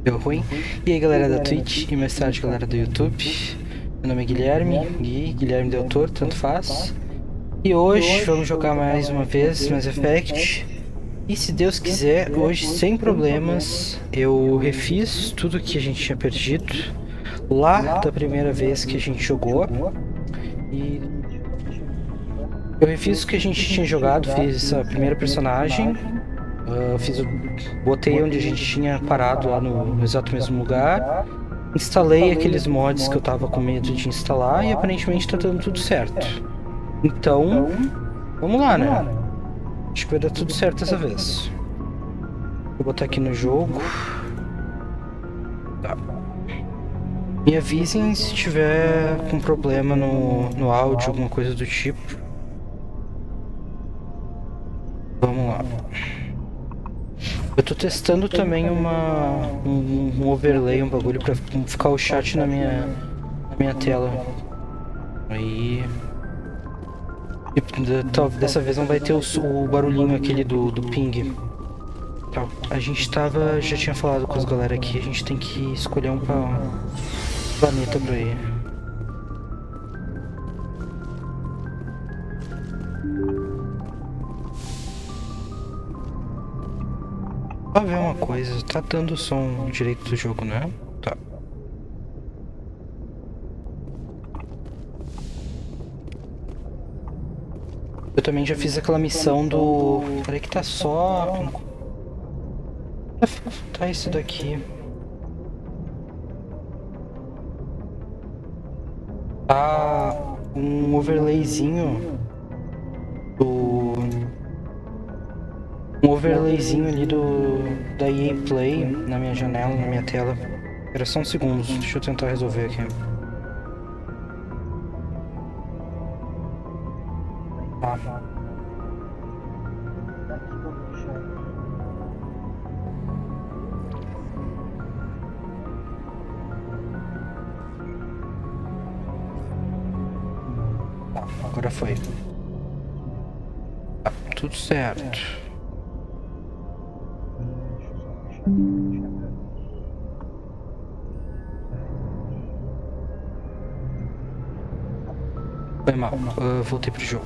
Deu ruim. E aí galera da Twitch e mais tarde galera do YouTube. Meu nome é Guilherme Del Toro, tanto faz. E hoje vamos jogar mais uma vez Mass Effect. E se Deus quiser, hoje sem problemas, eu refiz tudo que a gente tinha perdido lá da primeira vez que a gente jogou. E eu refiz o que a gente tinha jogado, fiz a primeira personagem. Botei onde a gente tinha parado lá no exato mesmo lugar. Instalei aqueles mods que eu tava com medo de instalar e aparentemente tá dando tudo certo. Então, vamos lá, né? Acho que vai dar tudo certo dessa vez. Vou botar aqui no jogo. Tá. Me avisem se tiver com problema no áudio, alguma coisa do tipo. Vamos lá. Eu tô testando também um overlay, um bagulho pra ficar o chat na minha tela. Aí... dessa vez não vai ter o barulhinho aquele do ping. Tá. A gente já tinha falado com as galera aqui, a gente tem que escolher um planeta pra ir. Só ver uma coisa, tá dando o som direito do jogo, né? Tá. Eu também já fiz aquela missão do... Peraí que tá só... Tá isso daqui. Tá um overlayzinho um overlayzinho ali da EA Play na minha janela, na minha tela. Era só uns segundos, deixa eu tentar resolver aqui. Tá. Agora foi. Tá, tudo certo. Foi mal, voltei pro jogo.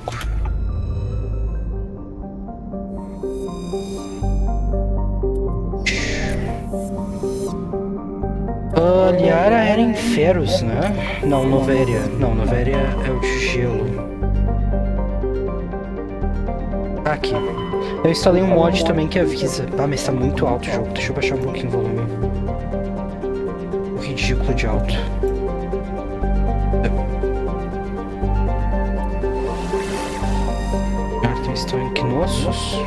Liara era em Ferros, né? Não, Novéria. Não, Novéria é o de gelo. Tá aqui. Eu instalei um mod também que avisa. Ah, mas tá muito alto o jogo. Deixa eu baixar um pouquinho o volume. O ridículo de alto. Estão equinócios.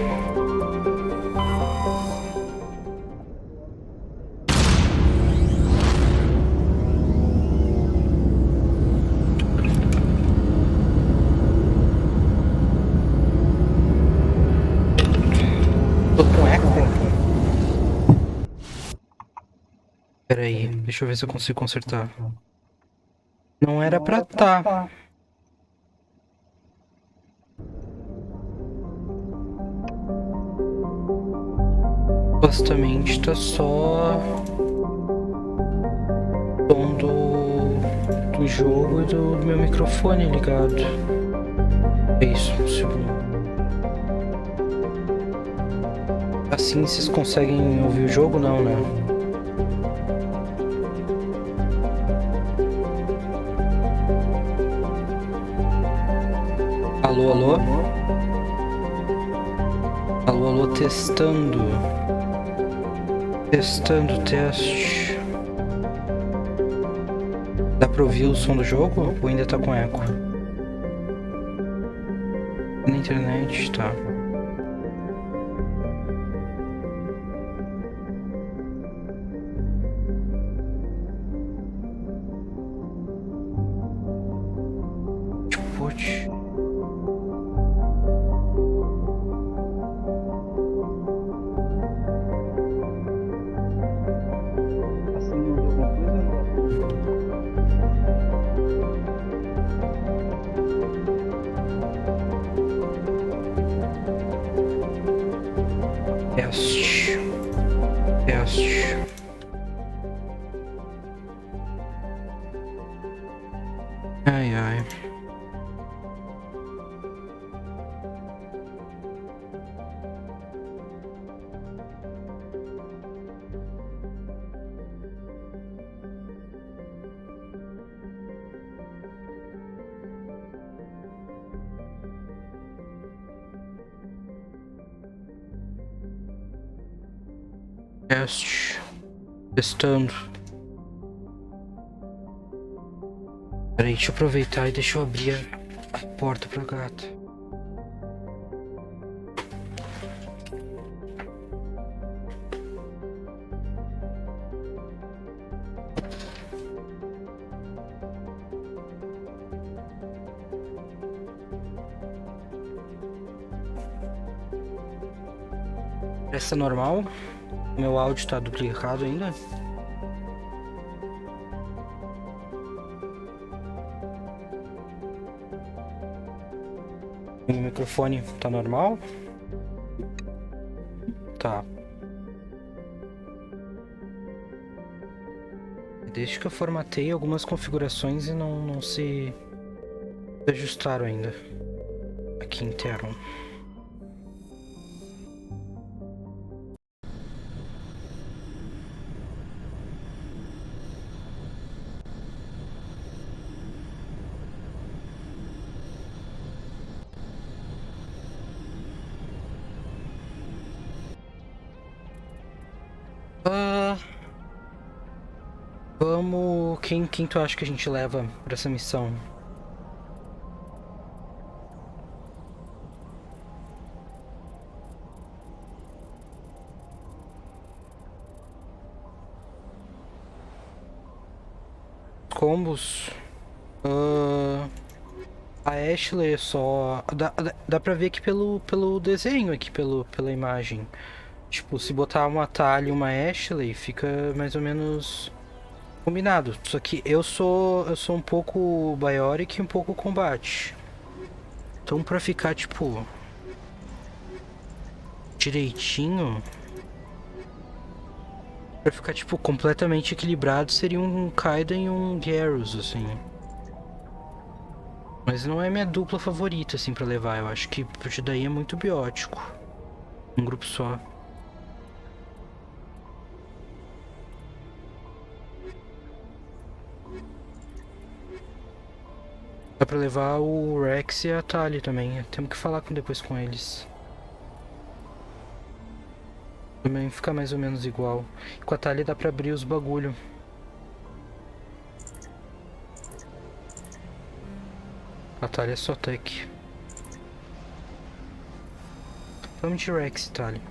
Tô com eco. Pera aí, deixa eu ver se eu consigo consertar. Não era pra tá. Supostamente tá só o som do jogo e do meu microfone ligado. É isso, um segundo. Assim vocês conseguem ouvir o jogo? Não, né? Alô, alô? Alô, alô, testando. Testando o teste. Dá pra ouvir o som do jogo ou ainda tá com eco? Na internet, tá. Putz. Teste. Ai, ai. Teste. Testando. Peraí, deixa eu aproveitar e deixa eu abrir a porta pra gata. Essa é normal? Meu áudio tá duplicado ainda? O microfone tá normal? Tá. Desde que eu formatei algumas configurações e não se ajustaram ainda. Aqui interno. Vamos... Quem tu acha que a gente leva pra essa missão? Combos? A Ashley é só... Dá pra ver aqui pelo desenho, aqui pela imagem. Tipo, se botar uma Thalia e uma Ashley, fica mais ou menos combinado. Só que eu sou um pouco Bioric e um pouco combate. Então pra ficar, tipo, direitinho... Pra ficar, tipo, completamente equilibrado, seria um Kaiden e um Garrus, assim. Mas não é minha dupla favorita, assim, pra levar. Eu acho que a partir daí é muito biótico. Um grupo só. Dá pra levar o Rex e a Thalia também. Temos que falar depois com eles. Também fica mais ou menos igual. Com a Thalia dá pra abrir os bagulho. A Thalia é só tech. Vamos de Rex, Thalia.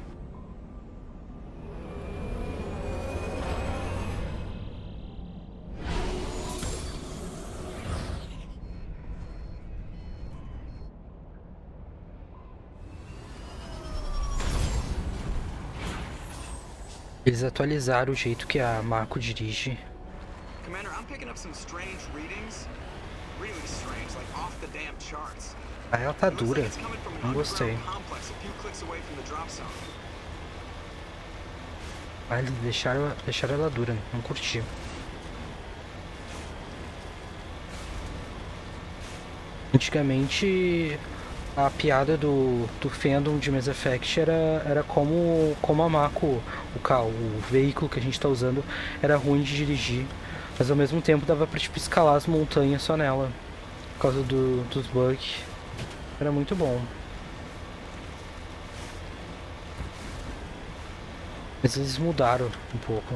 Eles atualizaram o jeito que a Mako dirige. Commander, I'm picking up some strange readings. Really strange, like off the damn charts. Ah, ela tá dura. Não gostei. Ah, eles deixaram ela dura. Não curti. Antigamente, a piada do fandom de Mass Effect era como a Mako, o veículo que a gente tá usando, era ruim de dirigir. Mas ao mesmo tempo dava pra tipo, escalar as montanhas só nela. Por causa dos bugs. Era muito bom. Mas eles mudaram um pouco.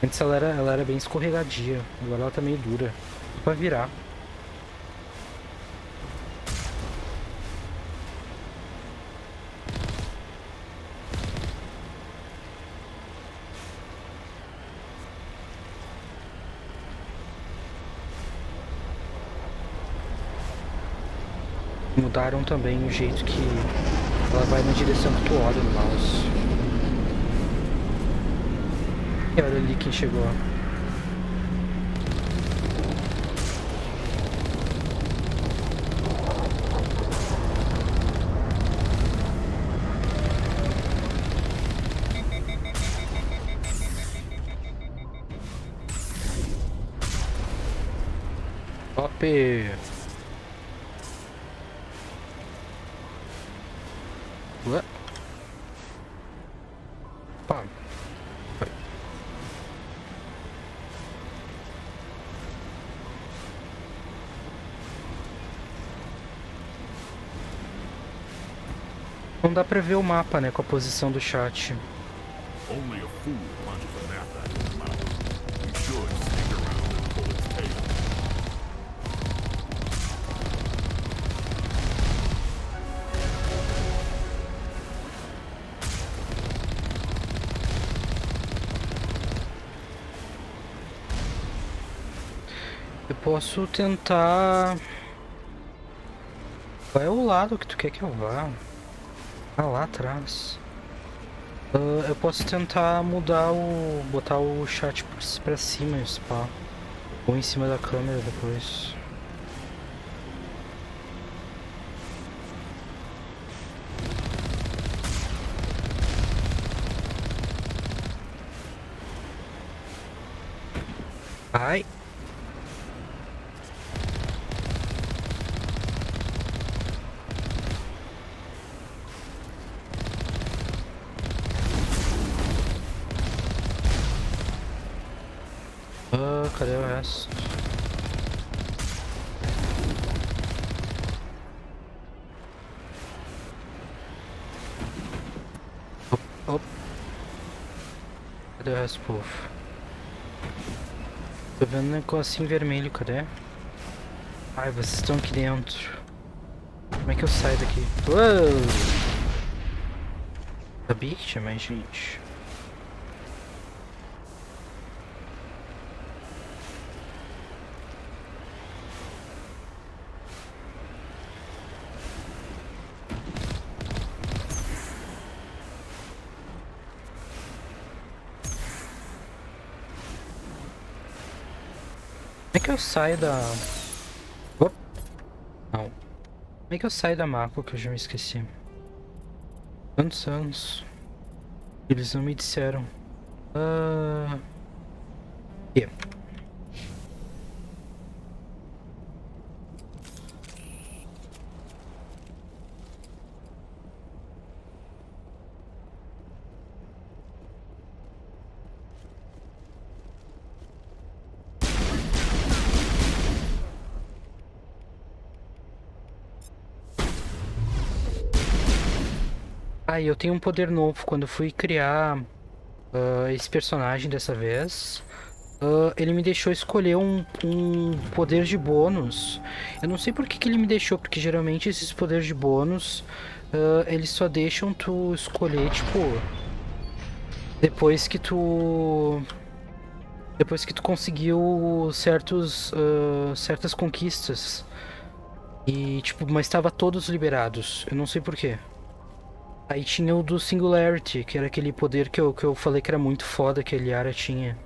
Antes ela era bem escorregadia. Agora ela tá meio dura. Dá pra virar. Mudaram também o jeito que ela vai na direção que tu olha no mouse. E olha ali quem chegou. Top! Ué? Pá. Foi. Não dá pra ver o mapa, né, com a posição do chat. Only a fool plunges a map out of his mouth. You should stick around and pull its tail. Eu posso tentar... Qual é o lado que tu quer que eu vá? Ah, lá atrás. Eu posso tentar mudar o... botar o chat pra cima, pá. Ou em cima da câmera depois. Ai. Cadê o resto? Op. Cadê o resto, povo? Tô vendo um negocinho vermelho, cadê? Ai, vocês estão aqui dentro. Como é que eu saio daqui? Uou! Sabia que tinha mais gente. Como é que eu saio da... Op. Não. Como é que eu saio da mapa que eu já me esqueci? Quantos anos? Eles não me disseram. Yeah. Ah, e eu tenho um poder novo. Quando eu fui criar esse personagem dessa vez, ele me deixou escolher um poder de bônus. Eu não sei por que ele me deixou, porque geralmente esses poderes de bônus, eles só deixam tu escolher, tipo, depois que tu conseguiu certas conquistas. E, tipo, mas estava todos liberados. Eu não sei por quê. Aí tinha o do Singularity, que era aquele poder que eu falei que era muito foda que a Liara tinha.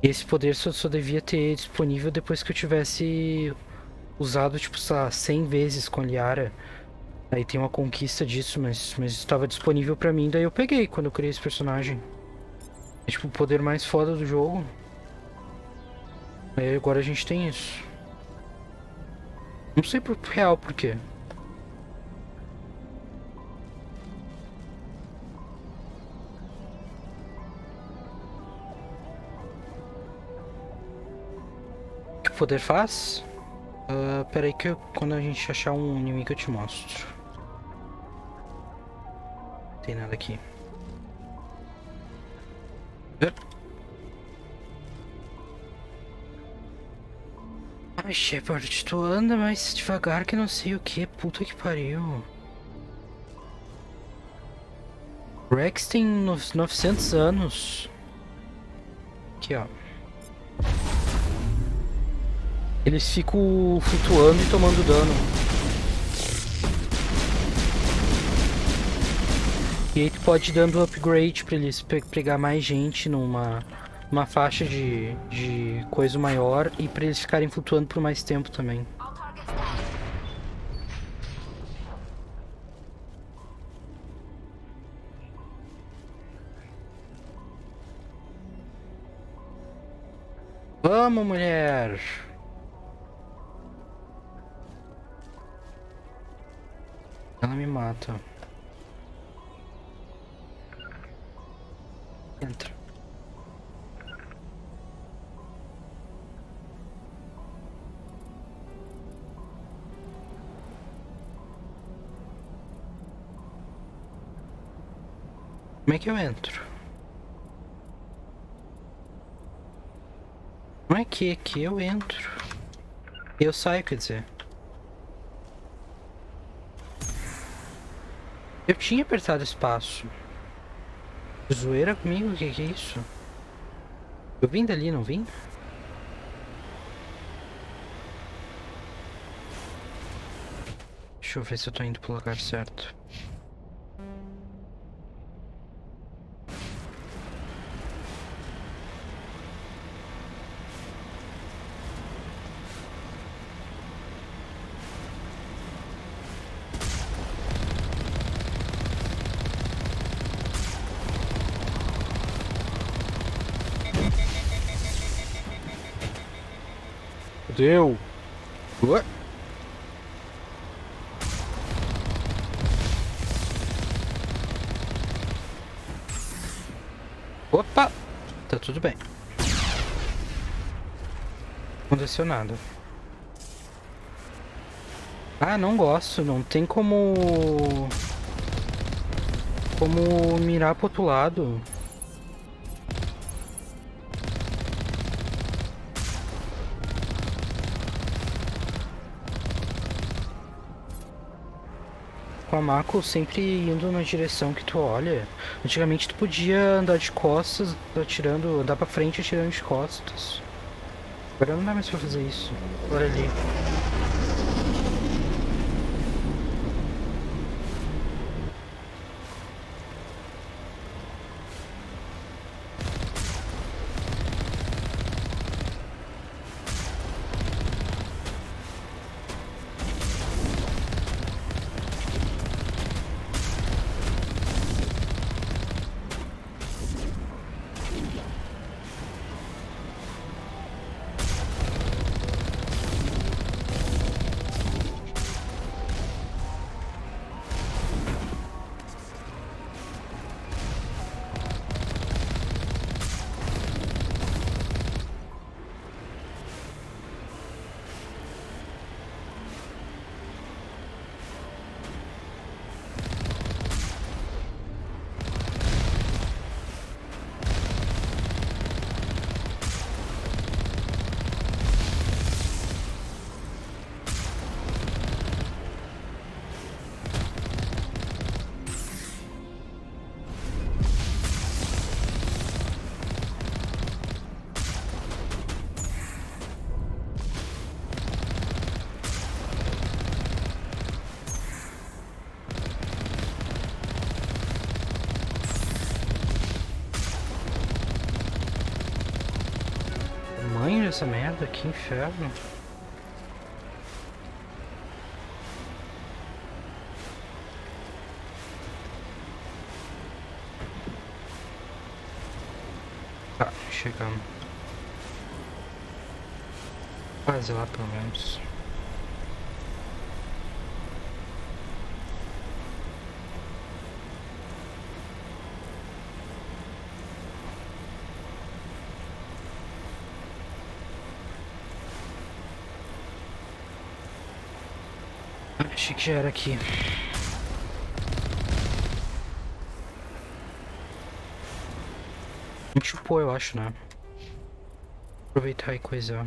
E esse poder só devia ter disponível depois que eu tivesse usado, tipo, sei lá, 100 vezes com a Liara. Aí tem uma conquista disso, mas estava disponível pra mim, daí eu peguei quando eu criei esse personagem. É tipo o poder mais foda do jogo. Aí agora a gente tem isso. Não sei por real por quê. O que o poder faz? Pera aí que quando a gente achar um inimigo eu te mostro. Não tem nada aqui. Ai, Shepard, tu anda mais devagar que não sei o que, puta que pariu. Rex tem 900 anos. Aqui, ó. Eles ficam flutuando e tomando dano. E aí tu pode ir dando upgrade pra eles pegar mais gente numa faixa de coisa maior e pra eles ficarem flutuando por mais tempo também. Vamos, mulher! Ah, tá. Entra. Como é que eu entro? Não é que aqui eu entro. Eu saio, quer dizer. Eu tinha apertado espaço. Zoeira comigo? O que é isso? Eu vim dali, não vim? Deixa eu ver se eu tô indo pro lugar certo. Deu! Ué? Opa! Tá tudo bem. Não aconteceu nada. Ah, não gosto. Não tem como... Como mirar pro outro lado. Com a Mako sempre indo na direção que tu olha. Antigamente tu podia andar de costas, atirando, andar pra frente atirando de costas. Agora não dá mais pra fazer isso. Olha ali. Tamanho dessa merda, que inferno. Tá, chegamos. Quase lá, pelo menos. Achei que já era aqui. A gente chupou, eu acho, né? Aproveitar e coisar.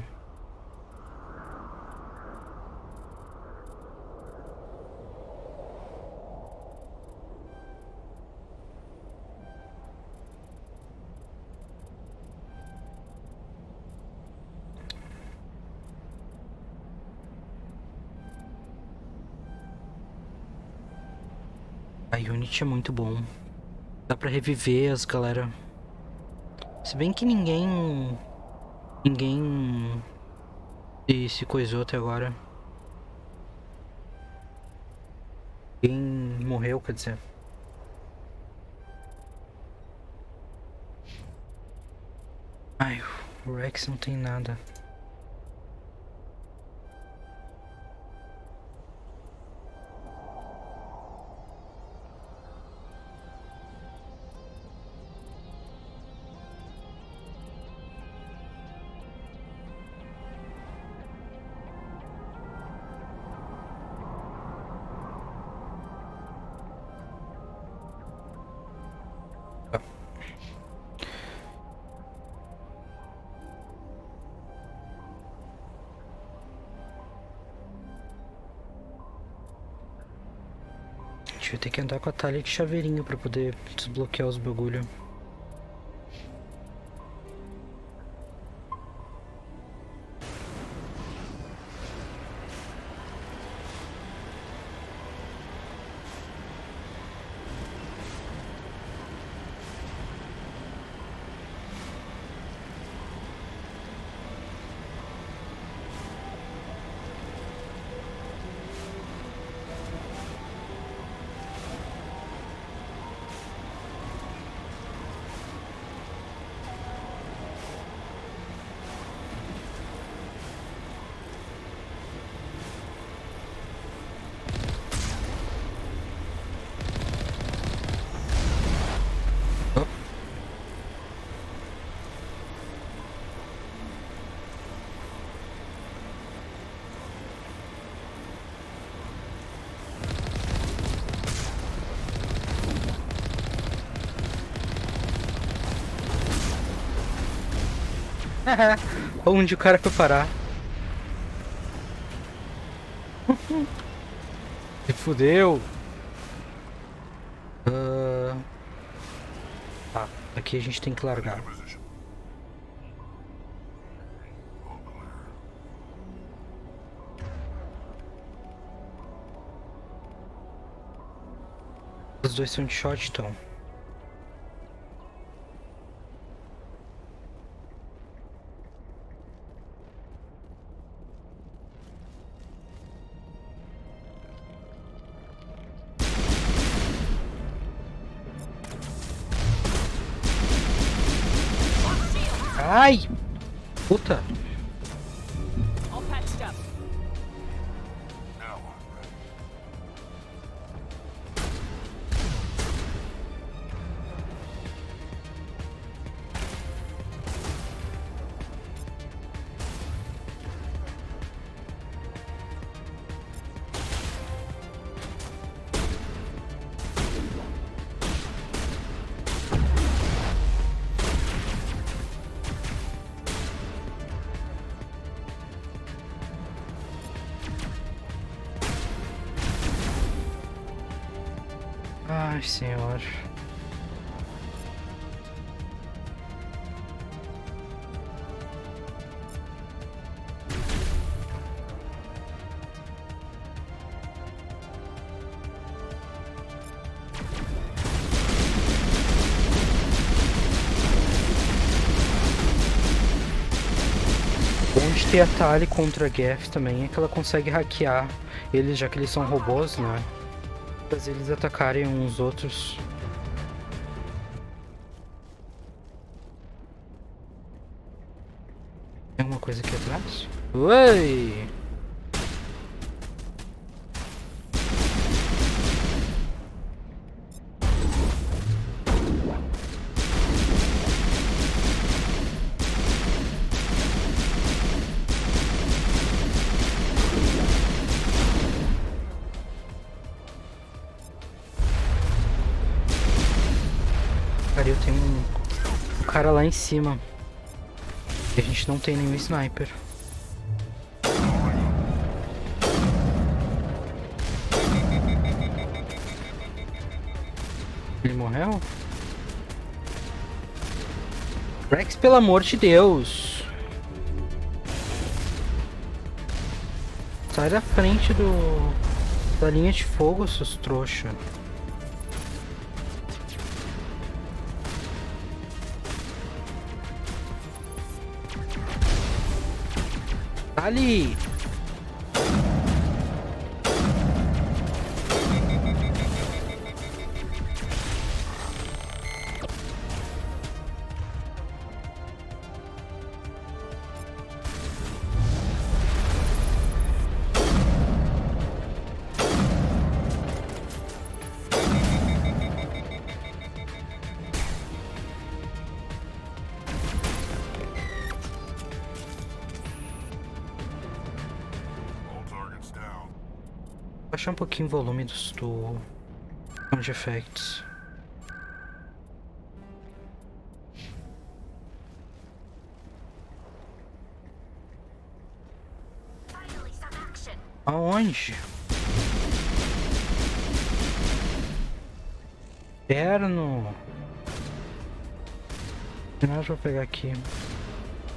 A Unity é muito bom. Dá pra reviver as galera. Se bem que ninguém se coisou até agora. Ninguém morreu, quer dizer. Ai, o Rex não tem nada. A gente vai ter que andar com a talha de chaveirinho pra poder desbloquear os bagulho. Onde o cara foi parar? Se fudeu. Tá, aqui a gente tem que largar. Os dois são de shot, então. Ai! Puta! All patched up. Ai, senhor. Bom de ter a Tali contra a Geth também é que ela consegue hackear eles, já que eles são robôs, né? Fazer eles atacarem uns outros. Tem alguma coisa aqui atrás? Oi! Eu tenho um cara lá em cima. E a gente não tem nenhum sniper. Ele morreu? Rex, pelo amor de Deus! Sai da frente da linha de fogo, seus trouxa. Ali! Baixar um pouquinho o volume do sound effects. Aonde? Inferno. Tem nada pra pegar aqui.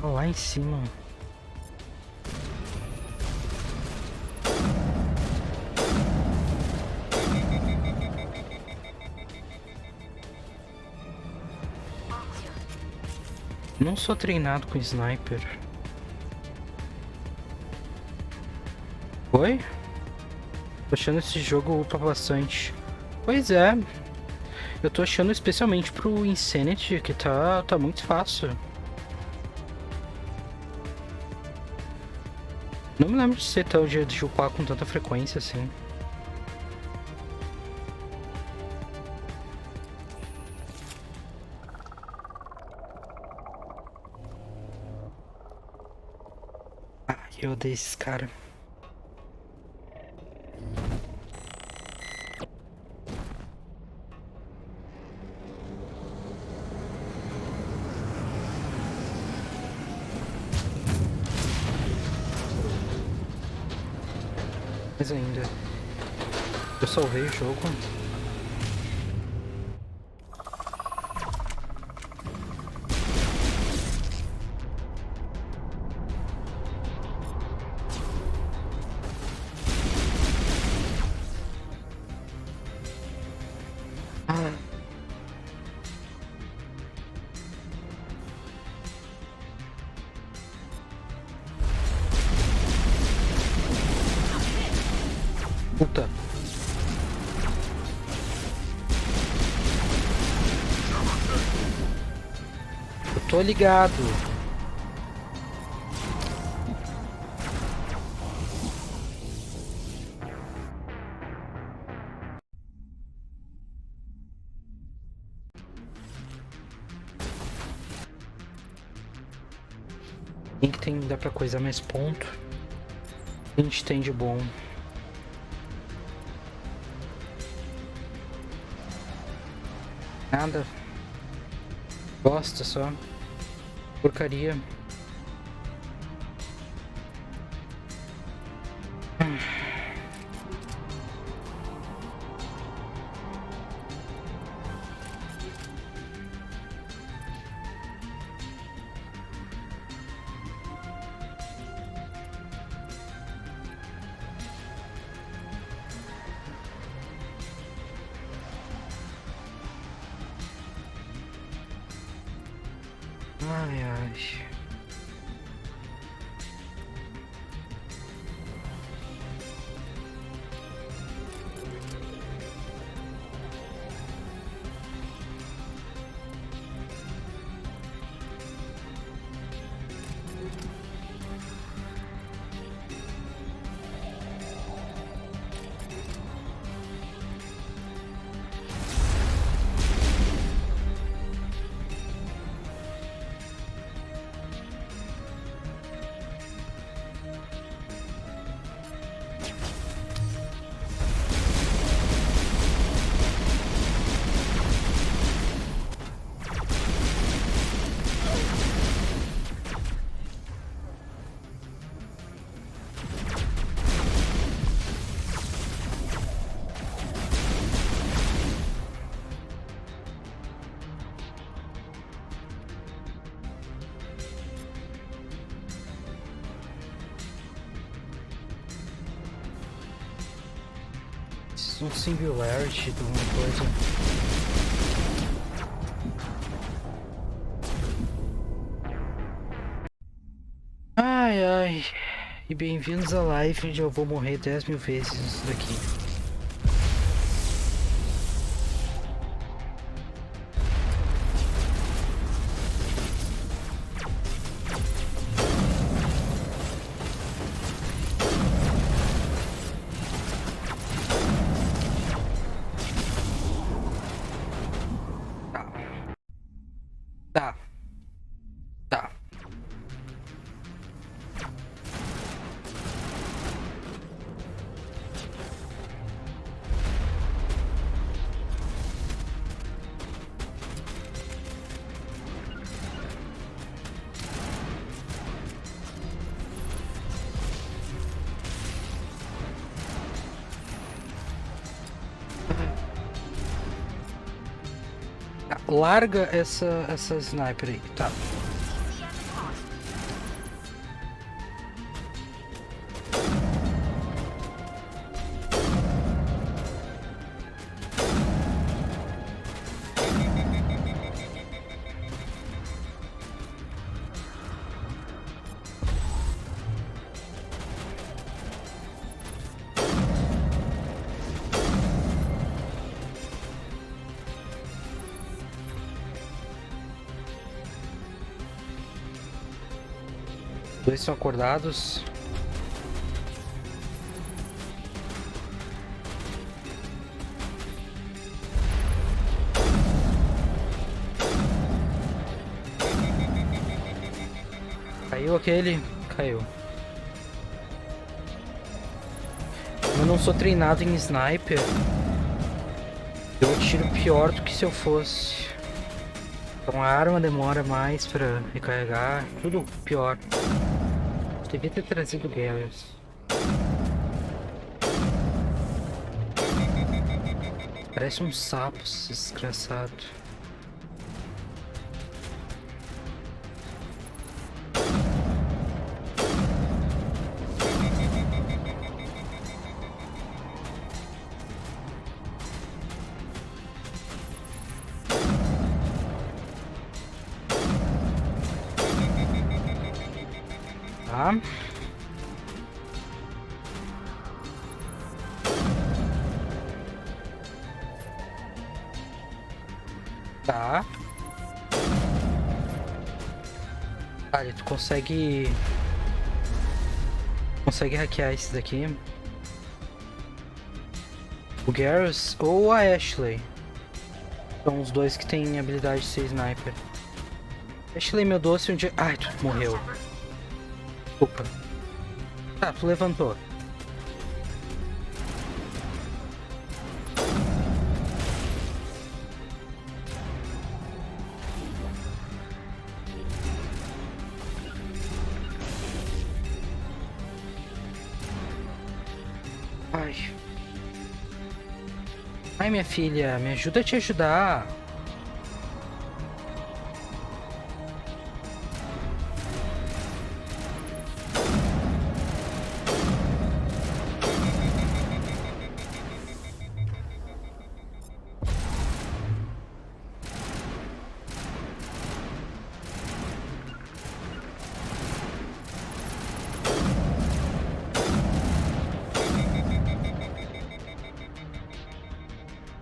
Lá em cima. Não sou treinado com sniper. Oi? Tô achando esse jogo upa bastante. Pois é. Eu tô achando especialmente pro Insanity que tá muito fácil. Não me lembro de ser tão de upar com tanta frequência assim. Ah, eu odeio esses caras. Mais ainda. Eu salvei o jogo. Ah. Puta. Eu tô ligado. Quem que tem, dá pra coisar mais ponto? A gente tem de bom. Nada. Bosta só. Porcaria. Ai, ai. Um singularity de alguma coisa. Ai, ai. E bem-vindos à live onde eu vou morrer 10.000 vezes isso daqui. Tá. Tá. larga essa sniper aí, tá. Dois são acordados. Caiu aquele? Caiu. Eu não sou treinado em sniper. Eu atiro pior do que se eu fosse. Então a arma demora mais pra recarregar. Tudo pior. Devia ter trazido Garrus. Parece um sapo, esse desgraçado. Tá. Tá. Olha, tu consegue hackear esse daqui. O Garrus ou a Ashley. São os dois que têm habilidade de ser sniper. Ashley, meu doce, um dia... Ai, tu morreu. Desculpa. Tá, tu levantou. Ai. Ai, minha filha, me ajuda a te ajudar.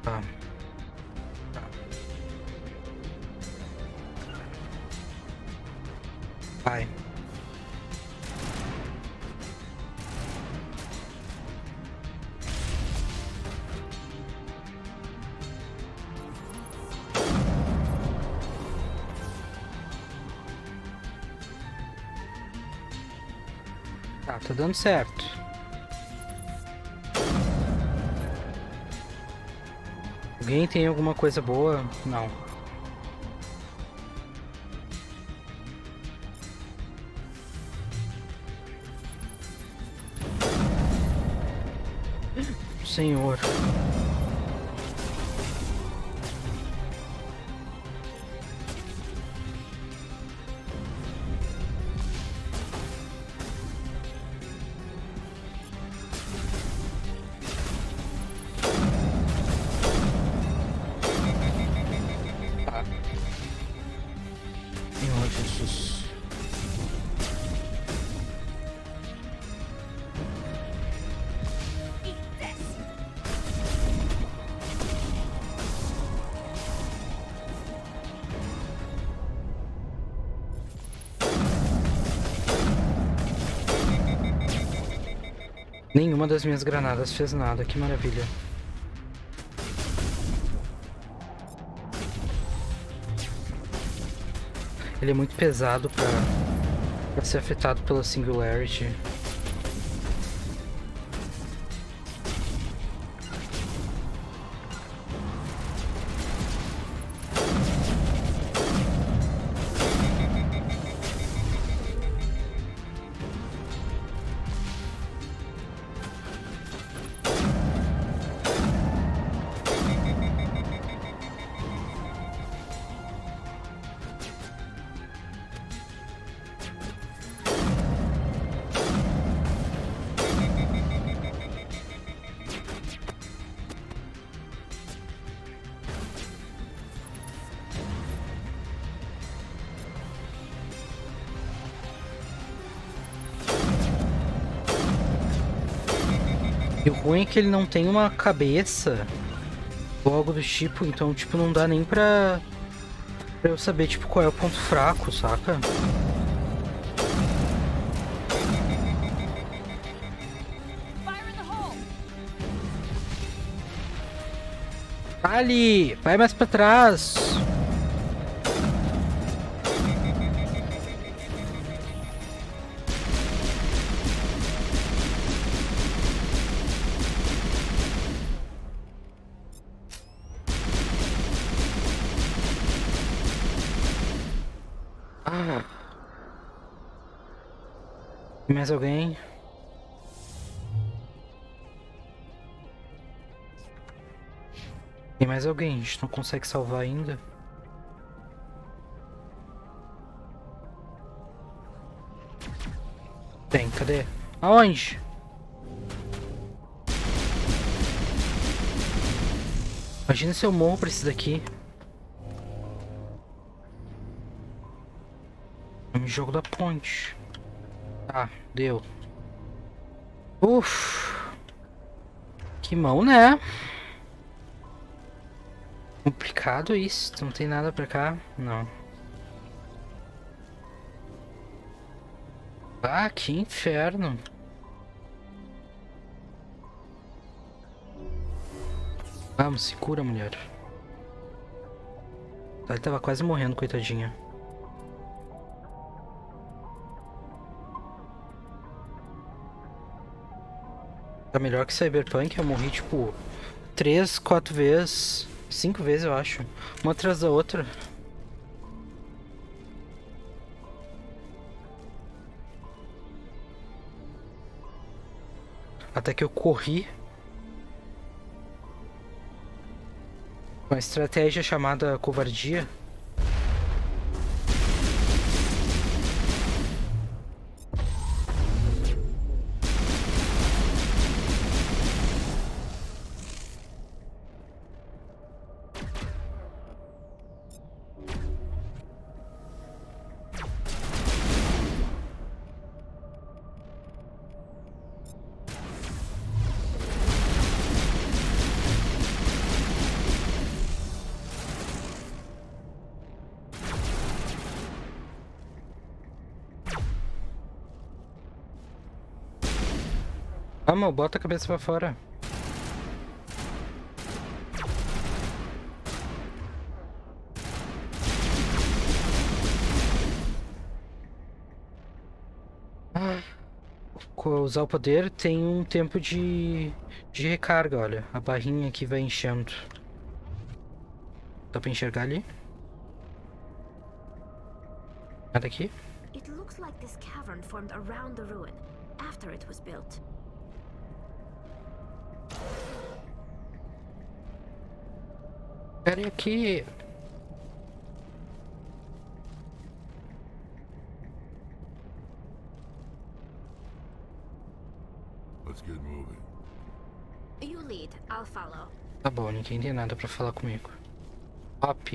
Tá. Vai. Tá dando certo. Alguém tem alguma coisa boa? Não. Senhor. Senhor Jesus. Nenhuma das minhas granadas fez nada, que maravilha. Ele é muito pesado pra ser afetado pela Singularity. E o ruim é que ele não tem uma cabeça ou algo do tipo, então tipo não dá nem pra eu saber tipo qual é o ponto fraco, saca? Fire in the hole! Ali, vai mais pra trás. Ah. Tem mais alguém? Tem mais alguém? A gente não consegue salvar ainda. Tem, cadê? Aonde? Imagina se eu morro pra esse daqui. É um jogo da ponte. Tá, deu. Uff. Que mão, né? Complicado isso. Não tem nada pra cá? Não. Ah, que inferno. Vamos, se cura, mulher. Ele tava quase morrendo, coitadinha. Tá melhor que Cyberpunk. Eu morri tipo 3, 4 vezes, 5 vezes eu acho, uma atrás da outra. Até que eu corri com a estratégia chamada covardia. Vamos, bota a cabeça pra fora. Usar o poder tem um tempo de recarga, olha. A barrinha aqui vai enchendo. Dá pra enxergar ali? Nada aqui? It looks like this cavern formed around the ruin after it was built. Pera aqui. Let's get moving. You lead, I'll follow. Tá bom, ninguém tem nada pra falar comigo. Hop.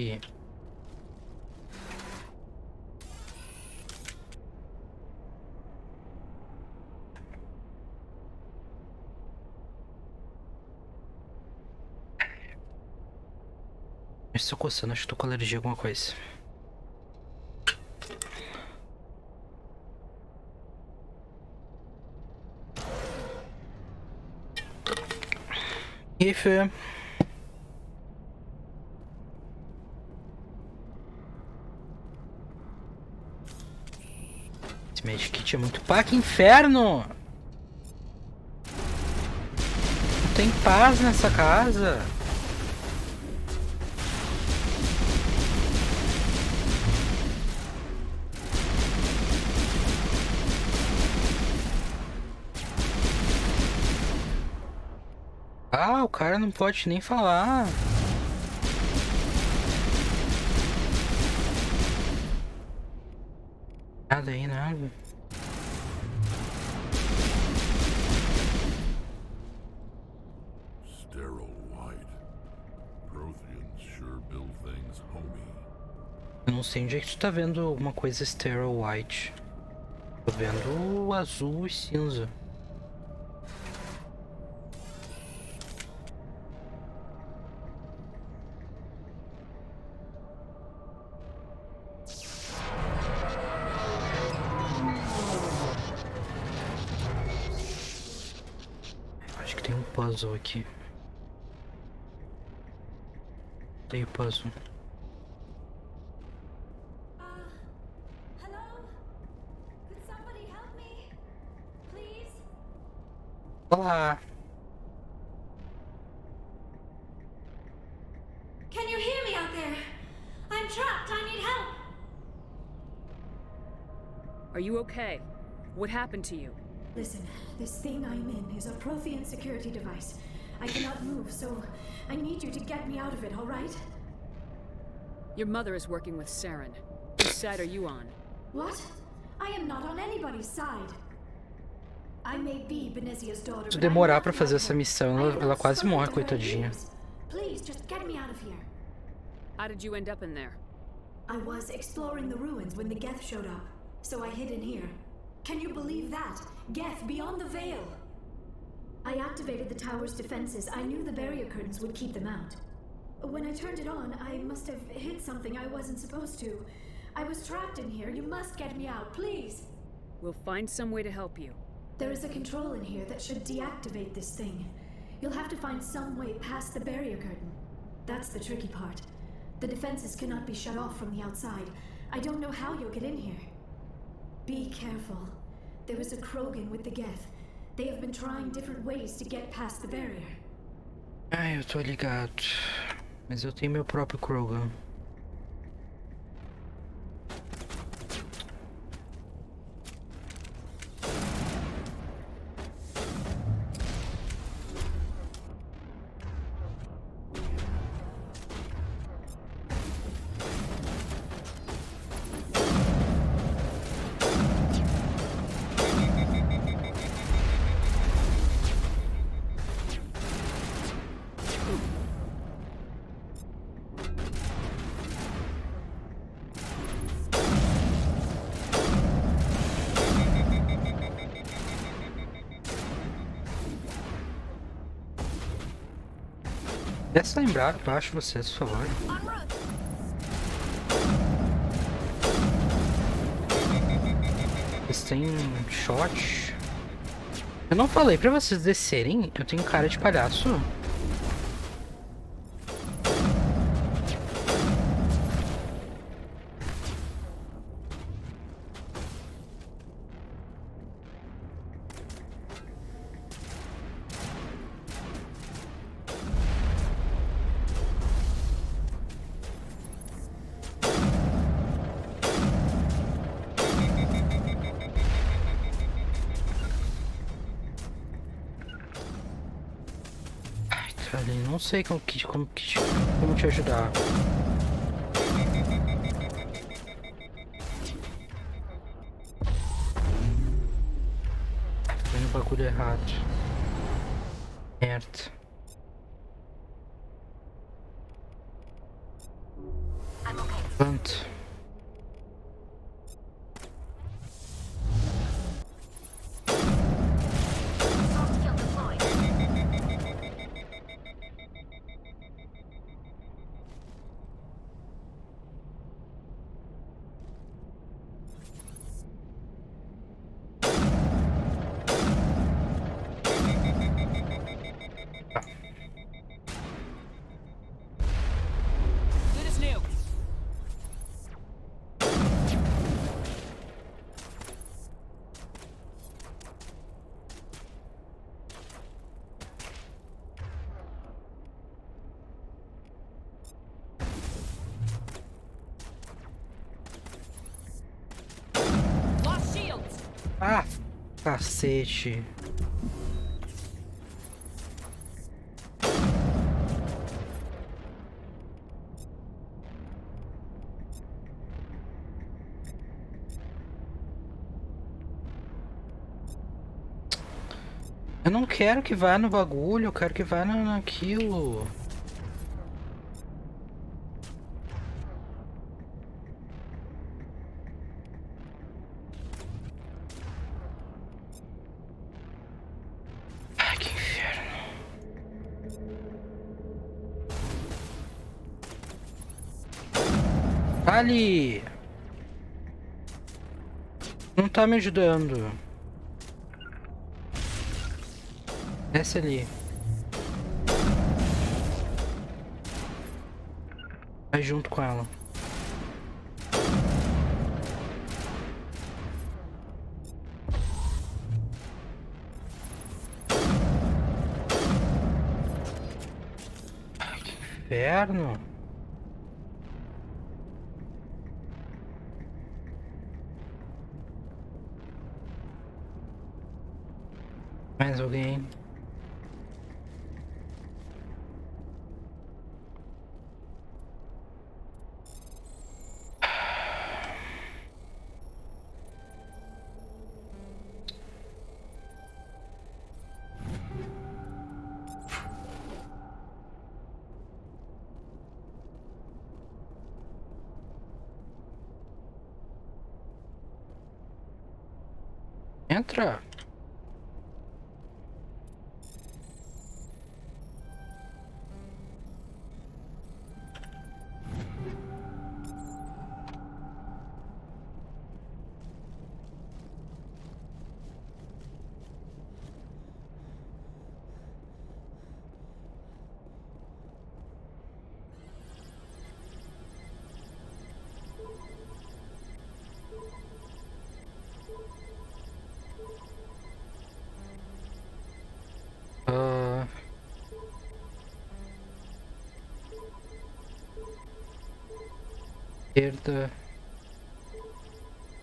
Eu estou coçando, acho que tô com alergia a alguma coisa. E Fê? Esse medkit é muito pá, que inferno! Não tem paz nessa casa. Ah, o cara não pode nem falar. Nada aí, nada. Sterile white. Protheans sure build things homey. Eu não sei onde é que tu tá vendo alguma coisa sterile white. Tô vendo o azul e cinza. puzzle aqui. Tem o puzzle. Hello? Could somebody help me? Please? Olá! Can you hear me out there? I'm trapped. I need help. Are you okay? What happened to you? Listen, this thing I'm in is a Prothean security device. I cannot move, so I need you to get me out of it, all right? Your mother is working with Saren. Whose side are you on? What? I am not on anybody's side. I may be Benezia's daughter. Se demorar pra fazer essa missão, ela quase morre, coitadinha. Please, just get me out of here. How did you end up in there? I was exploring the ruins when the Geth showed up, so I hid in here. Can you believe that? Geth beyond the veil! I activated the tower's defenses. I knew the barrier curtains would keep them out. When I turned it on, I must have hit something I wasn't supposed to. I was trapped in here. You must get me out, please! We'll find some way to help you. There is a control in here that should deactivate this thing. You'll have to find some way past the barrier curtain. That's the tricky part. The defenses cannot be shut off from the outside. I don't know how you'll get in here. Be careful. There is a Krogan with the Geth. They have been trying different ways to get past the barrier. Ai, eu tô ligado. Mas eu tenho meu próprio Krogan. Desce lá embaixo, vocês, por favor. Eles têm shot. Eu não falei pra vocês descerem? Eu tenho cara de palhaço. Não sei como te ajudar. Tô no bagulho errado. Merda. Pronto. Ah, cacete. Eu não quero que vá no bagulho, eu quero que vá naquilo. Ai, que inferno. Ali! Não tá me ajudando. Desce ali. Vai junto com ela. Ai, que inferno. Mais alguém? Entra. Esquerda,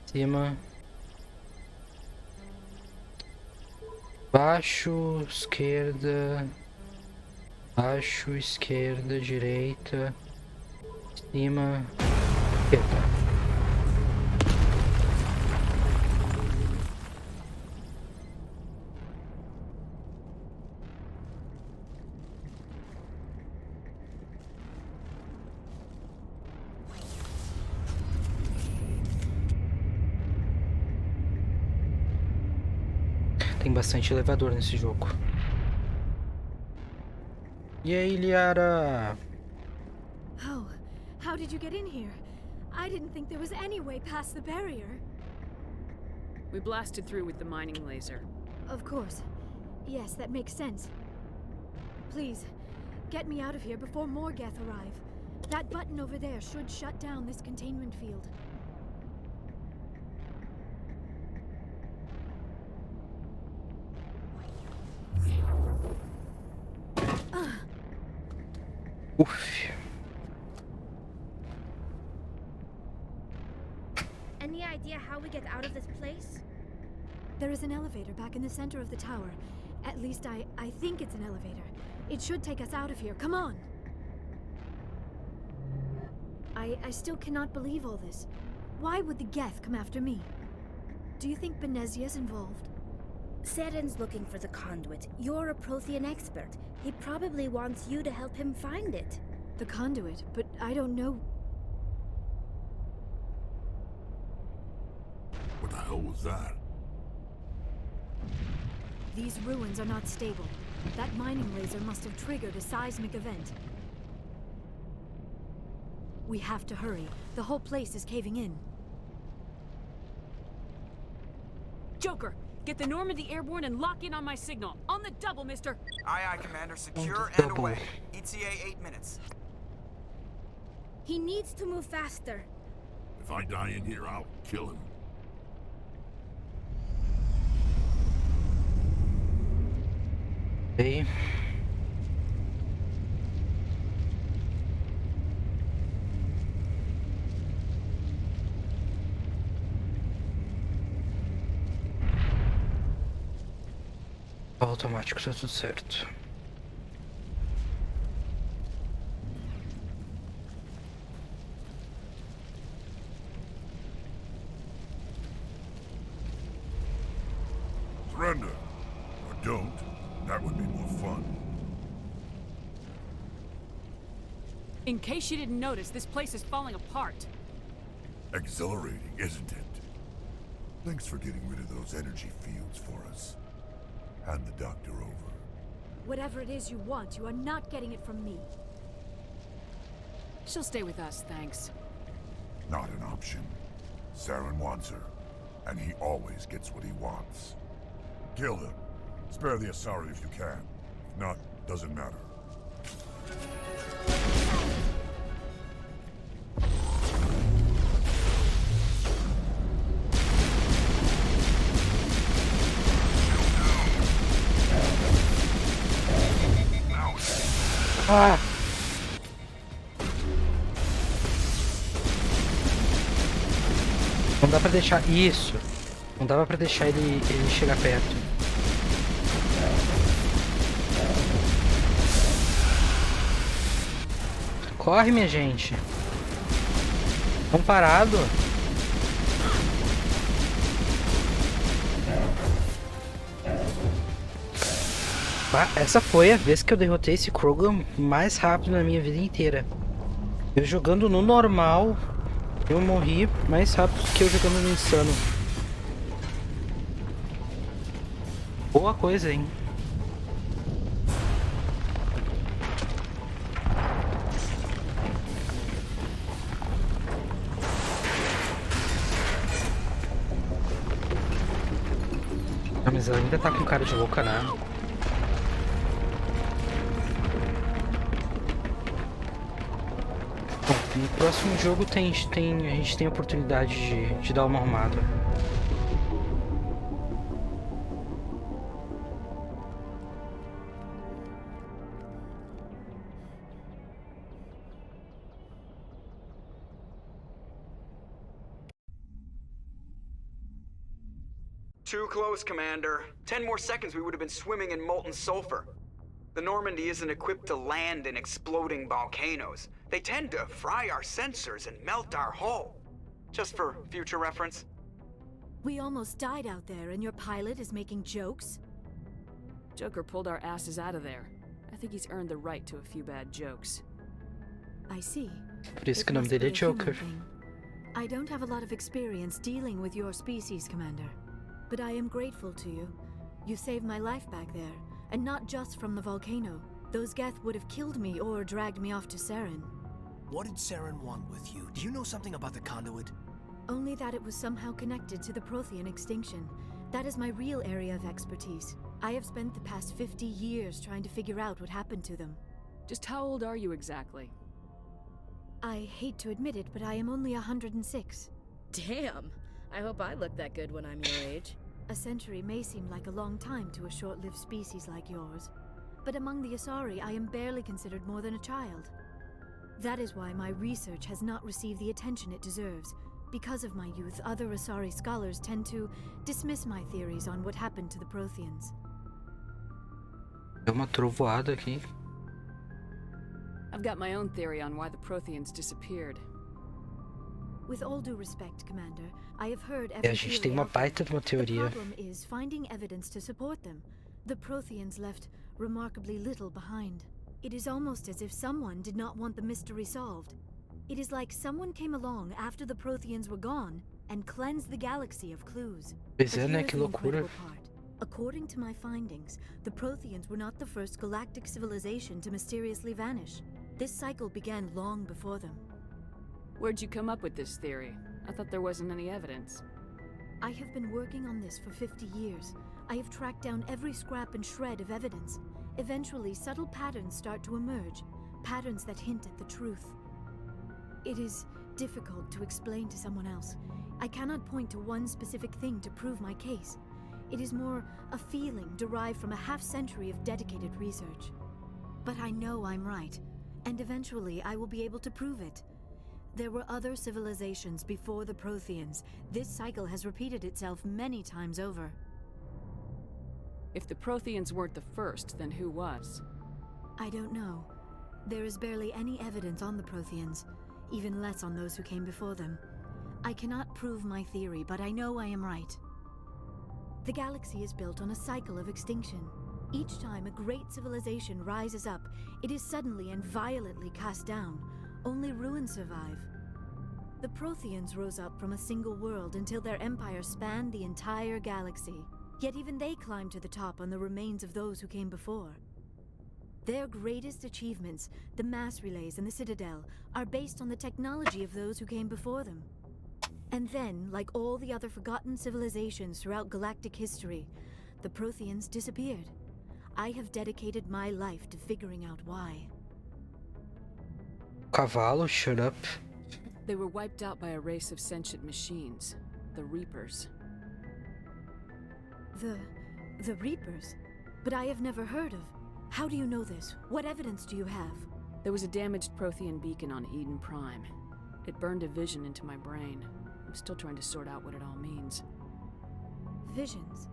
cima, baixo, esquerda, baixo, esquerda, direita, cima, esquerda. Tem bastante elevador nesse jogo. E aí, Liara? Oh, how did you get in here? I didn't think there was any way past the barrier. We blasted through with the mining laser. Of course. Yes, that makes sense. Please, get me out of here before more Geth arrive. That button over there should shut down this containment field. Uff. Any idea how we get out of this place? There is an elevator back in the center of the tower. At least I think it's an elevator. It should take us out of here. Come on! I still cannot believe all this. Why would the Geth come after me? Do you think Benezia's involved? Saren's looking for the conduit. You're a Prothean expert. He probably wants you to help him find it. The conduit, but I don't know. What the hell was that? These ruins are not stable. That mining laser must have triggered a seismic event. We have to hurry. The whole place is caving in. Joker, get the Normandy airborne and lock in on my signal. On the double, mister. Aye, aye, Commander. Secure the and double. away. ETA 8 minutes. He needs to move faster. If I die in here, I'll kill him. Aí. Automático, tá tudo certo. Surrender. Or don't. That would be more fun. In case you didn't notice, this place is falling apart. Exhilarating, isn't it? Thanks for getting rid of those energy fields for us. Hand the doctor over. Whatever it is you want, you are not getting it from me. She'll stay with us, thanks. Not an option. Saren wants her, and he always gets what he wants. Kill him. Spare the Asari if you can. If not, doesn't matter. Ah! Não dá pra deixar... Isso! Não dava pra deixar ele chegar perto. Corre, minha gente! Tão parado! Ah, essa foi a vez que eu derrotei esse Krogan mais rápido na minha vida inteira. Eu jogando no normal, eu morri mais rápido que eu jogando no insano. Boa coisa, hein? Ah, mas ela ainda tá com cara de louca, né? No próximo jogo a gente tem a oportunidade de dar uma arrumada. Too close, Commander. 10 more seconds we would have been swimming in molten sulfur. The Normandy isn't equipped to land in exploding volcanoes. They tend to fry our sensors and melt our hull. Just for future reference. We almost died out there, and your pilot is making jokes? Joker pulled our asses out of there. I think he's earned the right to a few bad jokes. I see. Por isso que o It nome must dele é be a human Joker. thing. I don't have a lot of experience dealing with your species, Commander. But I am grateful to you. You saved my life back there, and not just from the volcano. Those Geth would have killed me or dragged me off to Saren. What did Saren want with you? Do you know something about the conduit? Only that it was somehow connected to the Prothean extinction. That is my real area of expertise. I have spent the past 50 years trying to figure out what happened to them. Just how old are you exactly? I hate to admit it, but I am only 106. Damn! I hope I look that good when I'm your age. A century may seem like a long time to a short-lived species like yours, but among the Asari I am barely considered more than a child. That is why my research has not received the attention it deserves. Because of my youth, other Asari scholars tend to dismiss my theories on what happened to the Protheans. Deu uma trovoada aqui. I've got my own theory on why the Protheans disappeared. With all due respect, Commander, I have heard E every a gente theory tem uma out there. baita de uma The teoria. problem is finding evidence to support them. The Protheans left remarkably little behind. It is almost as if someone did not want the mystery solved. It is like someone came along after the Protheans were gone and cleansed the galaxy of clues. Pois But é, né? here's Que the loucura. incredible part. According to my findings, the Protheans were not the first galactic civilization to mysteriously vanish. This cycle began long before them. Where'd you come up with this theory? I thought there wasn't any evidence. I have been working on this for 50 years. I have tracked down every scrap and shred of evidence. Eventually, subtle patterns start to emerge, patterns that hint at the truth. It is difficult to explain to someone else. I cannot point to one specific thing to prove my case. It is more a feeling derived from a half-century of dedicated research. But I know I'm right, and eventually I will be able to prove it. There were other civilizations before the Protheans. This cycle has repeated itself many times over. If the Protheans weren't the first, then who was? I don't know. There is barely any evidence on the Protheans, even less on those who came before them. I cannot prove my theory, but I know I am right. The galaxy is built on a cycle of extinction. Each time a great civilization rises up, it is suddenly and violently cast down. Only ruins survive. The Protheans rose up from a single world until their empire spanned the entire galaxy. Yet even they climbed to the top on the remains of those who came before. Their greatest achievements, the mass relays and the Citadel, are based on the technology of those who came before them. And then, like all the other forgotten civilizations throughout galactic history, the Protheans disappeared. I have dedicated my life to figuring out why. Cavalo, shut up. They were wiped out by a race of sentient machines, the Reapers. The Reapers? But I have never heard of. How do you know this? What evidence do you have? There was a damaged Prothean beacon on Eden Prime. It burned a vision into my brain. I'm still trying to sort out what it all means. Visions.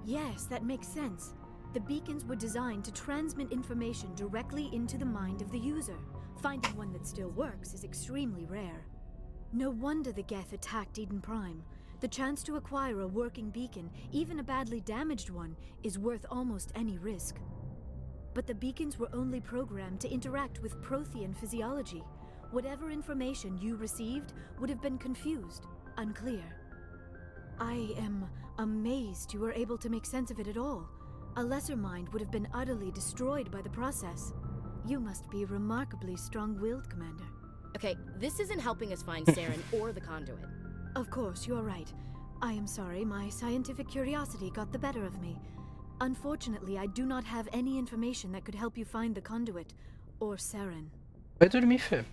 Yes, that makes sense. The beacons were designed to transmit information directly into the mind of the user. Finding one that still works is extremely rare. No wonder the Geth attacked Eden Prime. The chance to acquire a working beacon, even a badly damaged one, is worth almost any risk. But the beacons were only programmed to interact with Prothean physiology. Whatever information you received would have been confused, unclear. I am amazed you were able to make sense of it at all. A lesser mind would have been utterly destroyed by the process. You must be remarkably strong-willed, Commander. Okay, this isn't helping us find Saren or the conduit. Of course, you're right. I am sorry, my scientific curiosity got the better of me. Unfortunately, I do not have any information that could help you find the conduit, or Saren. Vai dormir, Fê.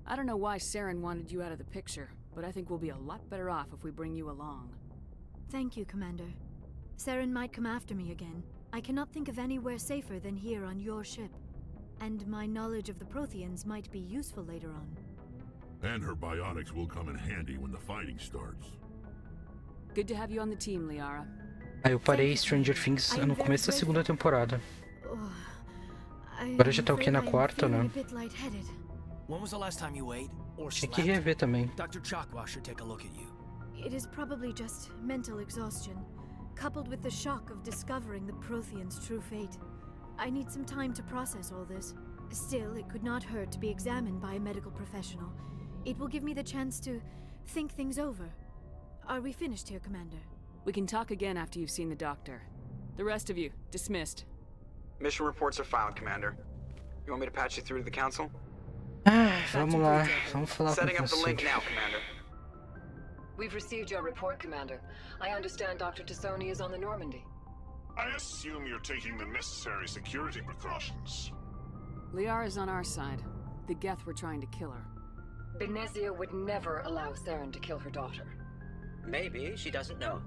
I don't know why Saren wanted you out of the picture, but I think we'll be a lot better off if we bring you along. Thank you, Commander. Saren might come after me again. I cannot think of anywhere safer than here on your ship. And my knowledge of the Protheans might be useful later on. And her biotics will come in handy when the fighting starts. Good to have you on the team, Liara. Aí eu parei Stranger Things no começo da segunda temporada. Agora já tá o que, na quarta, né? When was the last time you ate or Tinha slept? que rever também. Dr. Chakwa should take a look at you. It is probably just mental exhaustion, coupled with the shock of discovering the Protheans' true fate. I need some time to process all this. Still, it could not hurt to be examined by a medical professional. It will give me the chance to think things over. Are we finished here, Commander? We can talk again after you've seen the doctor. The rest of you, dismissed. Mission reports are filed, Commander. You want me to patch you through to the Council? Vamos lá, vamos falar com Setting up the link você. now, Commander. We've received your report, Commander. I understand Dr. Tassoni is on the Normandy. I assume you're taking the necessary security precautions. Liara's on our side. The Geth were trying to kill her. Benezia would never allow Saren to kill her daughter. Maybe she doesn't know.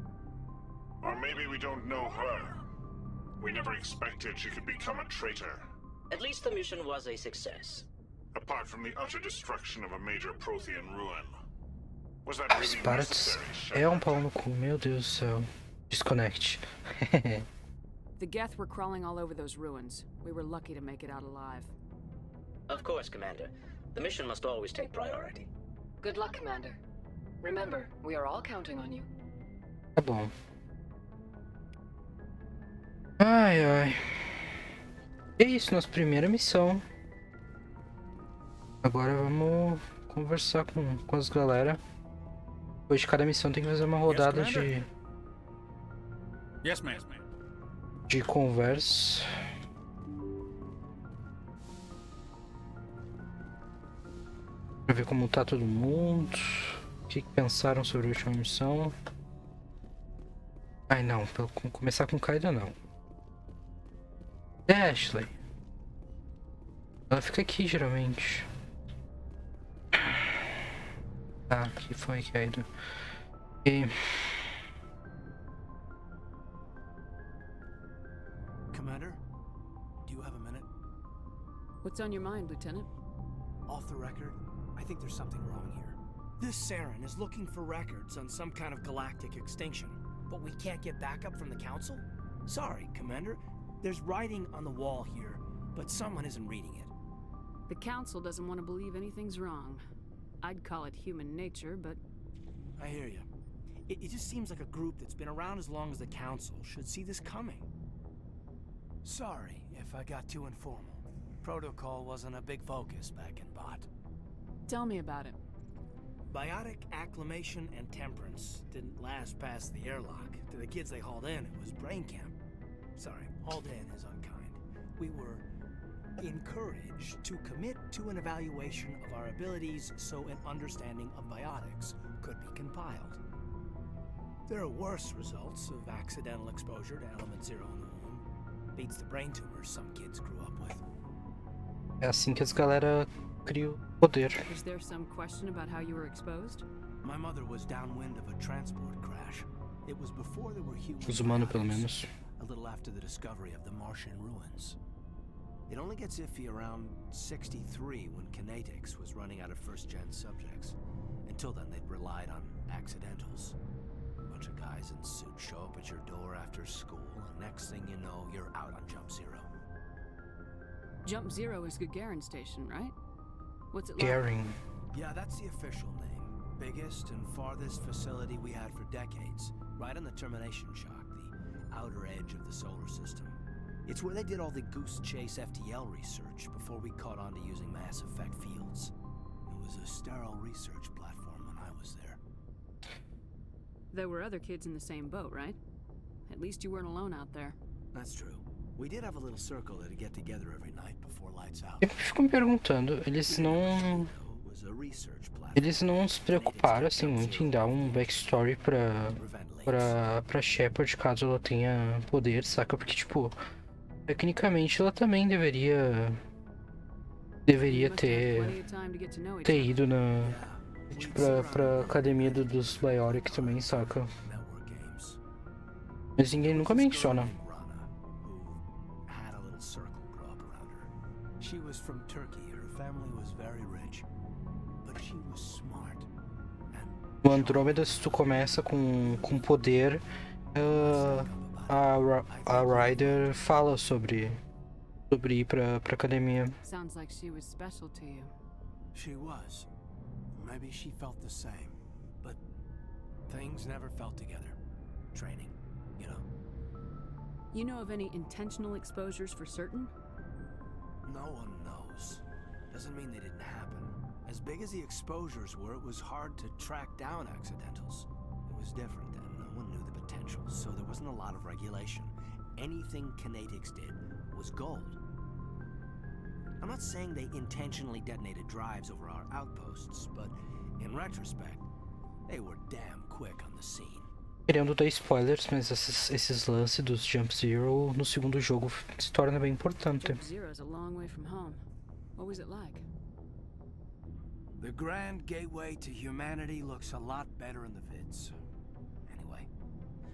Or maybe we don't know her. We never expected she could become a traitor. At least the mission was a success. Apart from the utter destruction of a major Prothean ruin. Was that As really partes necessary, é Shepard? pau no cu, meu Deus do céu. Disconnect. The Geth were crawling all over those ruins. We were lucky to make it out alive. Of course, Commander. The mission must always take priority. Good luck, Commander. Remember, we are all counting on you. Tá bom. Ai, ai. É isso, nossa primeira missão. Agora vamos conversar com as galera. Depois de cada missão tem que fazer uma rodada de Yes, ma'am. conversa. Pra ver como tá todo mundo. O que pensaram sobre a última missão. Ai não, começar com Kaida não. Ashley. Ela fica aqui geralmente. Tá, que foi Kaida. E... Commander, do you have a minute? What's on your mind, Lieutenant? Off the record, I think there's something wrong here. This Saren is looking for records on some kind of galactic extinction, but we can't get backup from the Council? Sorry, Commander. There's writing on the wall here, but someone isn't reading it. The Council doesn't want to believe anything's wrong. I'd call it human nature, but... I hear you. It just seems like a group that's been around as long as the Council should see this coming. Sorry if I got too informal. Protocol wasn't a big focus back in Bot. Tell me about it. Biotic acclimation and temperance didn't last past the airlock. To the kids they hauled in, it was brain camp. Sorry, hauled in is unkind. We were encouraged to commit to an evaluation of our abilities so an understanding of biotics could be compiled. There are worse results of accidental exposure to element 0 in the womb. Beats the brain tumors some kids grew up with. É assim que as galera cria o poder. Is there some question about how you were exposed? My mother was downwind of a transport crash. It was before there were humans. Os humanos, pelo menos. A a little after the discovery of the Martian ruins. It only gets iffy around 63 when Kinetics was running out of first-gen subjects. Until then, they'd relied on accidentals. A bunch of guys in suits show up at your door after school, and next thing you know, you're out on Jump Zero. Jump Zero is Gagarin Station, right? What's it like? Gagarin. Yeah, that's the official name. Biggest and farthest facility we had for decades. Right on the termination shock, the outer edge of the solar system. It's where they did all the Goose Chase FTL research before we caught on to using mass effect fields. It was a sterile research platform when I was there. There were other kids in the same boat, right? At least you weren't alone out there. That's true. We did have a little circle that'd get together every night before lights out. Eu fico me perguntando, eles não se preocuparam assim muito em dar um backstory pra Shepard caso ela tenha poder, saca? Porque tipo, tecnicamente ela também deveria ter ido pra academia dos Bioric também, saca? Mas ninguém nunca menciona. She was from Turkey. Her family was very rich, but she was smart. No Andrômeda, se tu começa com poder, a Ryder fala sobre ir pra academia. Sounds like she was special to you. She was. Maybe she felt the same, but things never felt together. Training, you know. You know of any intentional exposures for certain? No one knows. Doesn't mean they didn't happen. As big as the exposures were, it was hard to track down accidentals. It was different then. No one knew the potential, so there wasn't a lot of regulation. Anything Kinetics did was gold. I'm not saying they intentionally detonated drives over our outposts, but in retrospect, they were damn quick on the scene. Querendo dar spoilers, mas esses lances dos Jump Zero no segundo jogo se torna bem importante. Jump Zero is a long way from home. What was it like? The grand gateway to humanity looks a lot better in the vids. Anyway,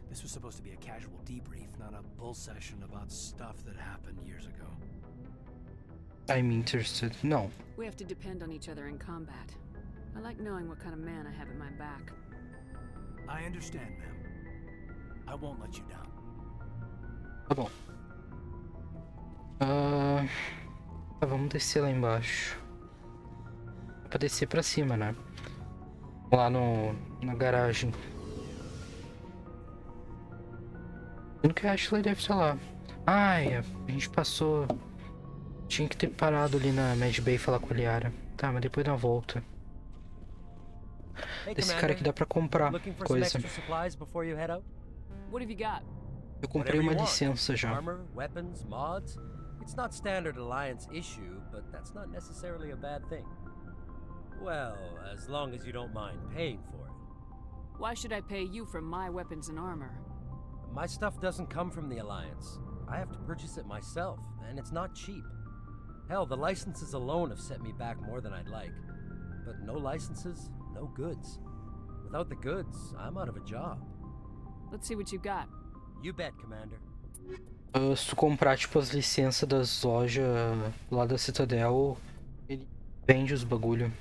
this was supposed to be a casual debrief, not a bull session about stuff that happened years ago. I'm interested. No. We have to depend on each other in combat. I like knowing what kind of man I have at my back. I understand, ma'am. I won't let you down. Tá bom. Vamos descer lá embaixo. É pra descer pra cima, né? Lá na garagem. Eu que a Ashley deve estar lá. Ai, a gente passou. Tinha que ter parado ali na Mad Bay e falar com a Liara. Tá, mas depois dá uma volta. Esse cara aqui dá pra comprar coisa. What have you got? Eu comprei uma licença já. Armor, weapons, mods. It's not standard Alliance issue, but that's not necessarily a bad thing. Well, as long as you don't mind paying for it. Why should I pay you for my weapons and armor? My stuff doesn't come from the Alliance. I have to purchase it myself, and it's not cheap. Hell, the licenses alone have set me back more than I'd like. But no licenses, no goods. Without the goods, I'm out of a job. Let's see what you got. You bet, Commander. Se tu comprar tipo as licenças das lojas lá da Citadel, ele vende os bagulho.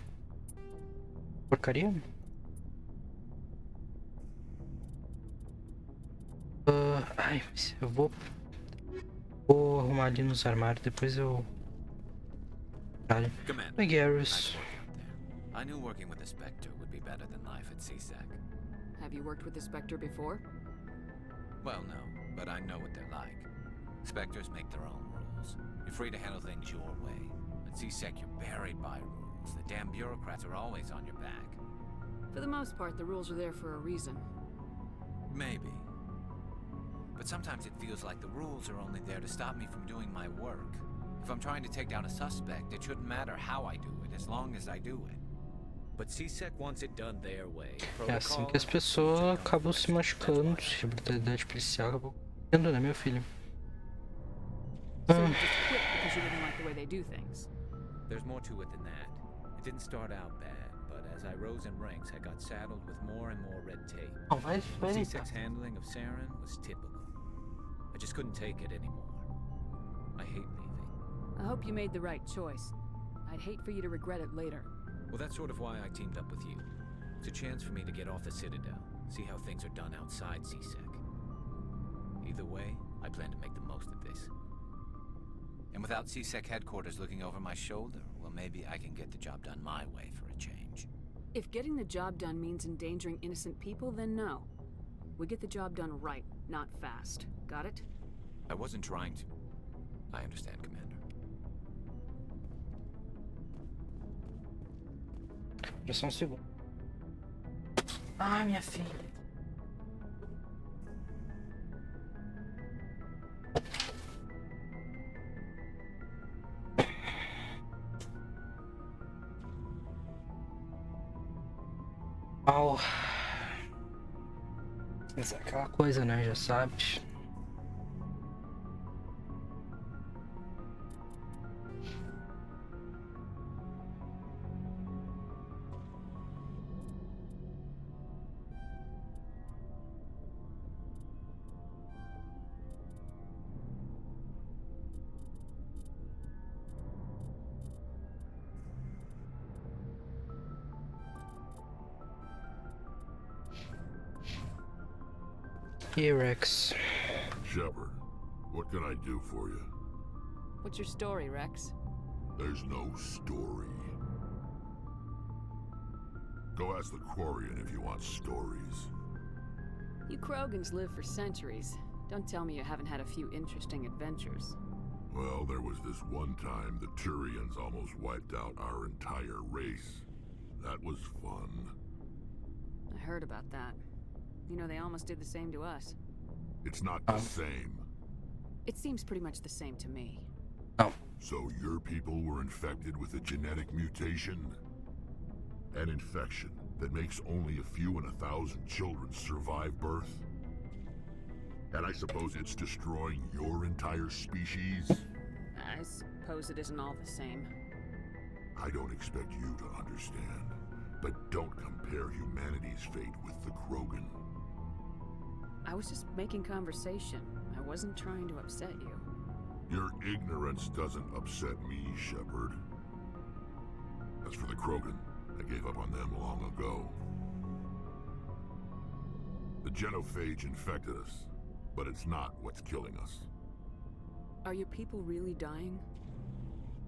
Porcaria? Ai, eu vou arrumar ali nos armários, depois eu... Commander, Garrus. I knew working with the Spectre would be better than life at CSEC. Have you worked with the Spectre before? Well, no, but I know what they're like. Spectres make their own rules. You're free to handle things your way. At CSEC, you're buried by rules. The damn bureaucrats are always on your back. For the most part, the rules are there for a reason. Maybe. But sometimes it feels like the rules are only there to stop me from doing my work. If I'm trying to take down a suspect, it shouldn't matter how I do it, as long as I do it. But CSEC wants it done their way. É assim que as pessoas acabam se machucando, a brutalidade policial acabou morrendo, né, meu filho? So you just quit because you didn't like the way they do things. There's more to it than that. It didn't start out bad, but as I rose in ranks, I got saddled with more and more red tape. Oh, vai CSEC's handling of Saren was typical. A just couldn't take it anymore. I hate leaving. I hope you made the right choice. I'd hate for you to regret it later. Well, that's sort of why I teamed up with you. It's a chance for me to get off the Citadel, see how things are done outside CSEC. Either way, I plan to make the most of this. And without CSEC headquarters looking over my shoulder, well, maybe I can get the job done my way for a change. If getting the job done means endangering innocent people, then no. We get the job done right, not fast. Got it? I wasn't trying to. I understand, Commander. Só um segundo. Ai, minha filha. Mas é aquela coisa, né? Já sabe. Hey, Rex. Shepard, what can I do for you? What's your story, Rex? There's no story. Go ask the Quarian if you want stories. You Krogans live for centuries. Don't tell me you haven't had a few interesting adventures. Well, there was this one time the Turians almost wiped out our entire race. That was fun. I heard about that. You know, they almost did the same to us. It's not the same. It seems pretty much the same to me. Oh. So your people were infected with a genetic mutation? An infection that makes only a few in 1,000 children survive birth? And I suppose it's destroying your entire species? I suppose it isn't all the same. I don't expect you to understand, but don't compare humanity's fate with the Krogan. I was just making conversation. I wasn't trying to upset you. Your ignorance doesn't upset me, Shepard. As for the Krogan, I gave up on them long ago. The genophage infected us, but it's not what's killing us. Are your people really dying?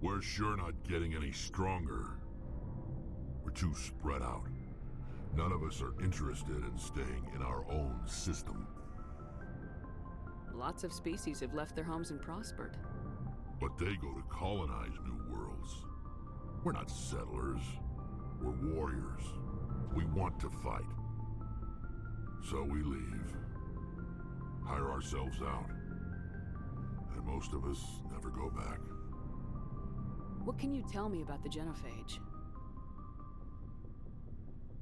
We're sure not getting any stronger. We're too spread out. None of us are interested in staying in our own system. Lots of species have left their homes and prospered. But they go to colonize new worlds. We're not settlers. We're warriors. We want to fight. So we leave. Hire ourselves out. And most of us never go back. What can you tell me about the genophage?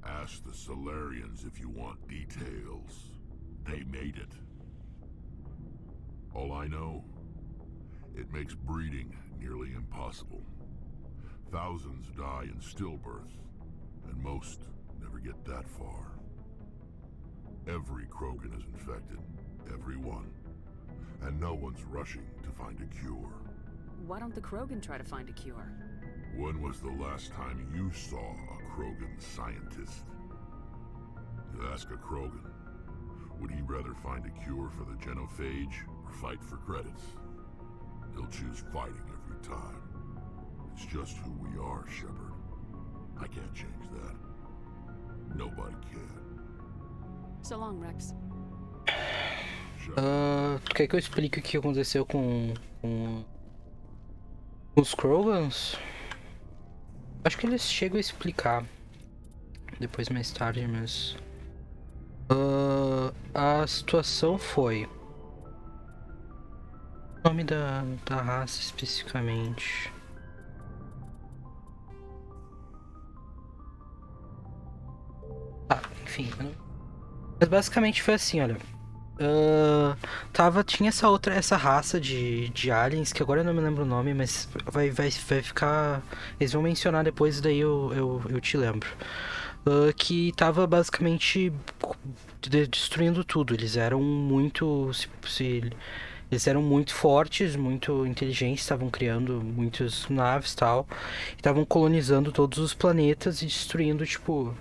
Ask the Solarians if you want details. They made it. All I know, it makes breeding nearly impossible. Thousands die in stillbirth, and most never get that far. Every Krogan is infected, every one. And no one's rushing to find a cure. Why don't the Krogan try to find a cure? When was the last time you saw a Krogan scientist? You ask a Krogan, would he rather find a cure for the genophage or fight for credits? He'll choose fighting every time. It's just who we are, Shepard. I can't change that. Nobody can. So long, Rex. Tu quer que eu explique o que aconteceu com os Krogans? Acho que eles chegam a explicar depois mais tarde, mas a situação foi o nome da raça especificamente. Enfim, mas basicamente foi assim, olha. Tinha essa raça de aliens, que agora eu não me lembro o nome, mas vai ficar. Eles vão mencionar depois, daí eu te lembro. Que tava basicamente destruindo tudo. Eles eram muito. Eles eram muito fortes, muito inteligentes, estavam criando muitas naves e tal. E estavam colonizando todos os planetas e destruindo, tipo,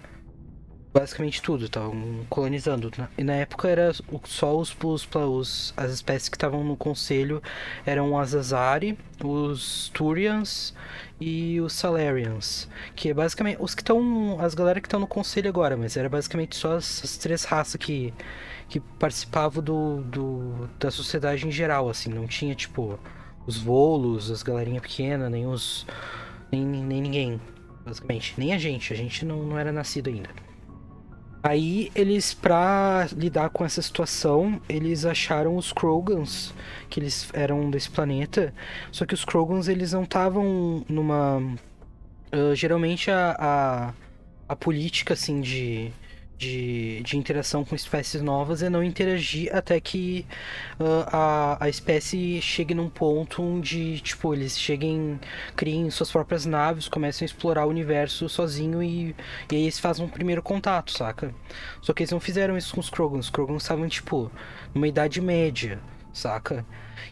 basicamente tudo. Estavam colonizando. E na época era só as espécies que estavam no conselho eram as Azari, os Turians e os Salarians. Que é basicamente os que estão. As galera que estão no conselho agora, mas era basicamente só as 3 raças que participavam da sociedade em geral, assim. Não tinha, tipo, os volos, as galerinha pequena, nem ninguém, basicamente. Nem a gente não era nascido ainda. Aí eles, pra lidar com essa situação, eles acharam os Krogans, que eles eram desse planeta. Só que os Krogans, eles não estavam numa... geralmente a política, assim, de interação com espécies novas é não interagir até que a espécie chegue num ponto onde, tipo, eles criem suas próprias naves, começam a explorar o universo sozinho e aí eles fazem um primeiro contato, saca? Só que eles não fizeram isso com os Krogans. Os Krogans estavam, tipo, numa idade média, saca?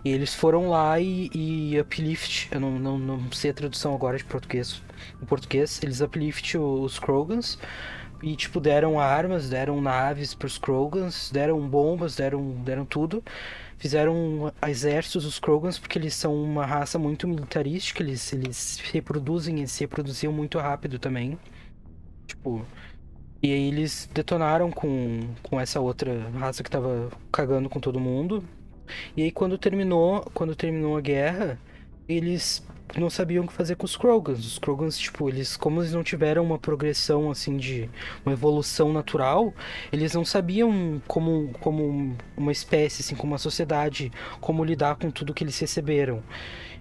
E eles foram lá e uplift, eu não sei a tradução agora de português. Em português, eles uplift os Krogans. E, tipo, deram armas, deram naves pros Krogans, deram bombas, deram tudo. Fizeram exércitos dos Krogans, porque eles são uma raça muito militarística, eles se reproduziam muito rápido também. Tipo... E aí eles detonaram com essa outra raça que tava cagando com todo mundo. E aí quando terminou a guerra, eles não sabiam o que fazer com os Krogans. Os Krogans, tipo, como eles não tiveram uma progressão, assim, de uma evolução natural, eles não sabiam como uma espécie, assim, como uma sociedade, como lidar com tudo que eles receberam.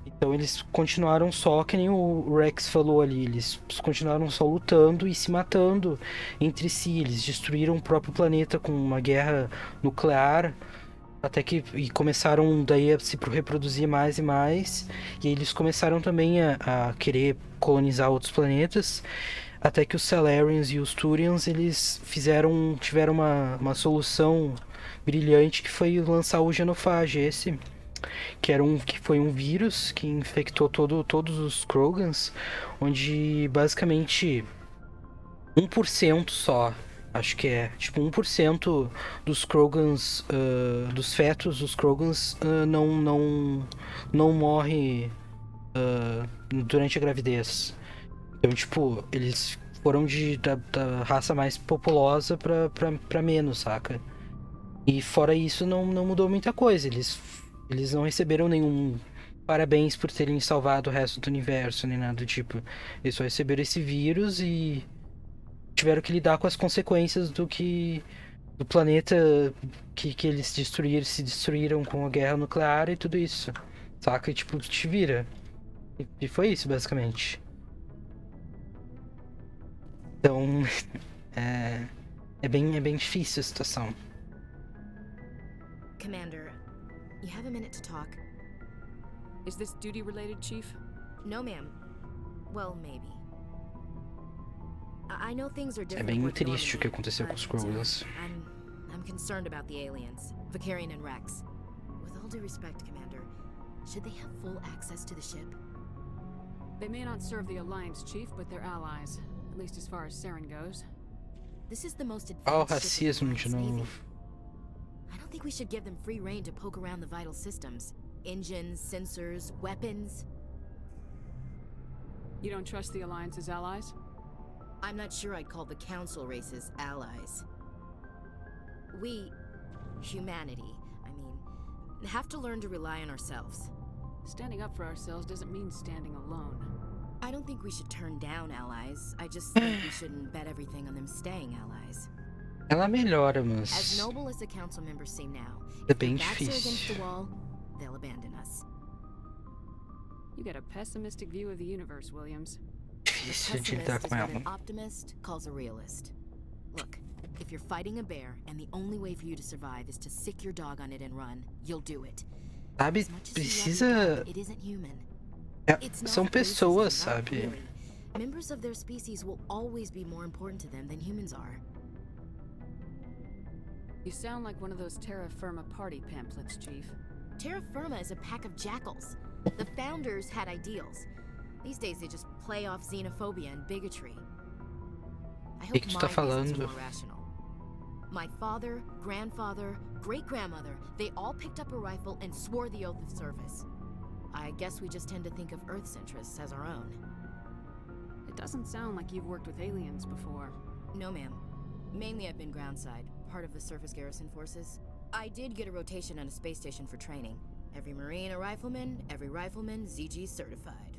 Então eles continuaram só, que nem o Rex falou ali, eles continuaram só lutando e se matando entre si. Eles destruíram o próprio planeta com uma guerra nuclear, até que começaram daí a se reproduzir mais e mais. E aí eles começaram também a querer colonizar outros planetas, até que os Salarians e os Turians, eles tiveram uma solução brilhante, que foi lançar o genofage, que foi um vírus que infectou todos os Krogans, onde basicamente 1% só, acho que é, tipo, 1% dos Krogans, dos fetos dos Krogans, não morre durante a gravidez. Então, tipo, eles foram da raça mais populosa pra menos, saca? E fora isso, não mudou muita coisa. Eles não receberam nenhum parabéns por terem salvado o resto do universo, nem nada do tipo. Eles só receberam esse vírus e tiveram que lidar com as consequências do planeta que eles se destruíram com a guerra nuclear e tudo isso. Saca? E, tipo, te vira. E foi isso, basicamente. Então, é bem difícil a situação. Commander, you have a minute to talk? Is this duty-related, Chief? No, ma'am. Well, maybe. I know things are É different. bem triste o que aconteceu com os Krogans. I'm concerned about the aliens, Vicarian and Rex. With all due respect, Commander, should they have full access to the ship? They may not serve the Alliance, Chief, but they're allies. At least as far as Saren goes. This is the most advanced ship in the racismo de novo. I don't think we should give them free rein to poke around the vital systems. Engines, sensors, weapons. You don't trust the Alliance's allies? I'm not sure I'd call the Council races allies. We, humanity, have to learn to rely on ourselves. Standing up for ourselves doesn't mean standing alone. I don't think we should turn down allies. I just think we shouldn't bet everything on them staying allies. Ela melhora, As mas noble as the council members seem now, é if their bem backs are against difícil. the wall, they'll abandon us. You got a pessimistic view of the universe, Williams. Difícil de Pessimist lidar is com what ela. an optimist calls a realist. Look, if you're fighting a bear and the only way for you to survive is to sick your dog on it and run, you'll do it. Sabe, As much as you love your precisa... dog, it isn't human. It's São not pessoas, racism, not sabe? really. Members of their species will always be more important to them than humans are. You sound like one of those terra firma party pamphlets, Chief. Terra Firma is a pack of jackals. The founders had ideals. These days they just play off xenophobia and bigotry. I hope que tu tá falando? more rational. My father, grandfather, great-grandmother, they all picked up a rifle and swore the oath of service. I guess we just tend to think of Earth's interests as our own. It doesn't sound like you've worked with aliens before. No, ma'am. Mainly I've been groundside, part of the surface garrison forces. I did get a rotation on a space station for training. Every Marine a rifleman, every rifleman ZG certified.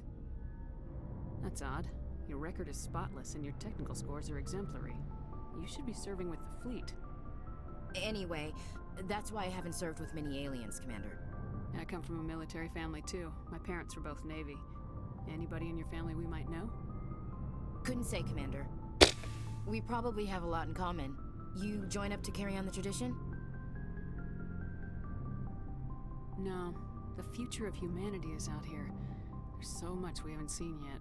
That's odd. Your record is spotless and your technical scores are exemplary. You should be serving with the fleet. Anyway, that's why I haven't served with many aliens, Commander. I come from a military family too. My parents were both Navy. Anybody in your family we might know? Couldn't say, Commander. We probably have a lot in common. You join up to carry on the tradition? No. The future of humanity is out here. There's so much we haven't seen yet.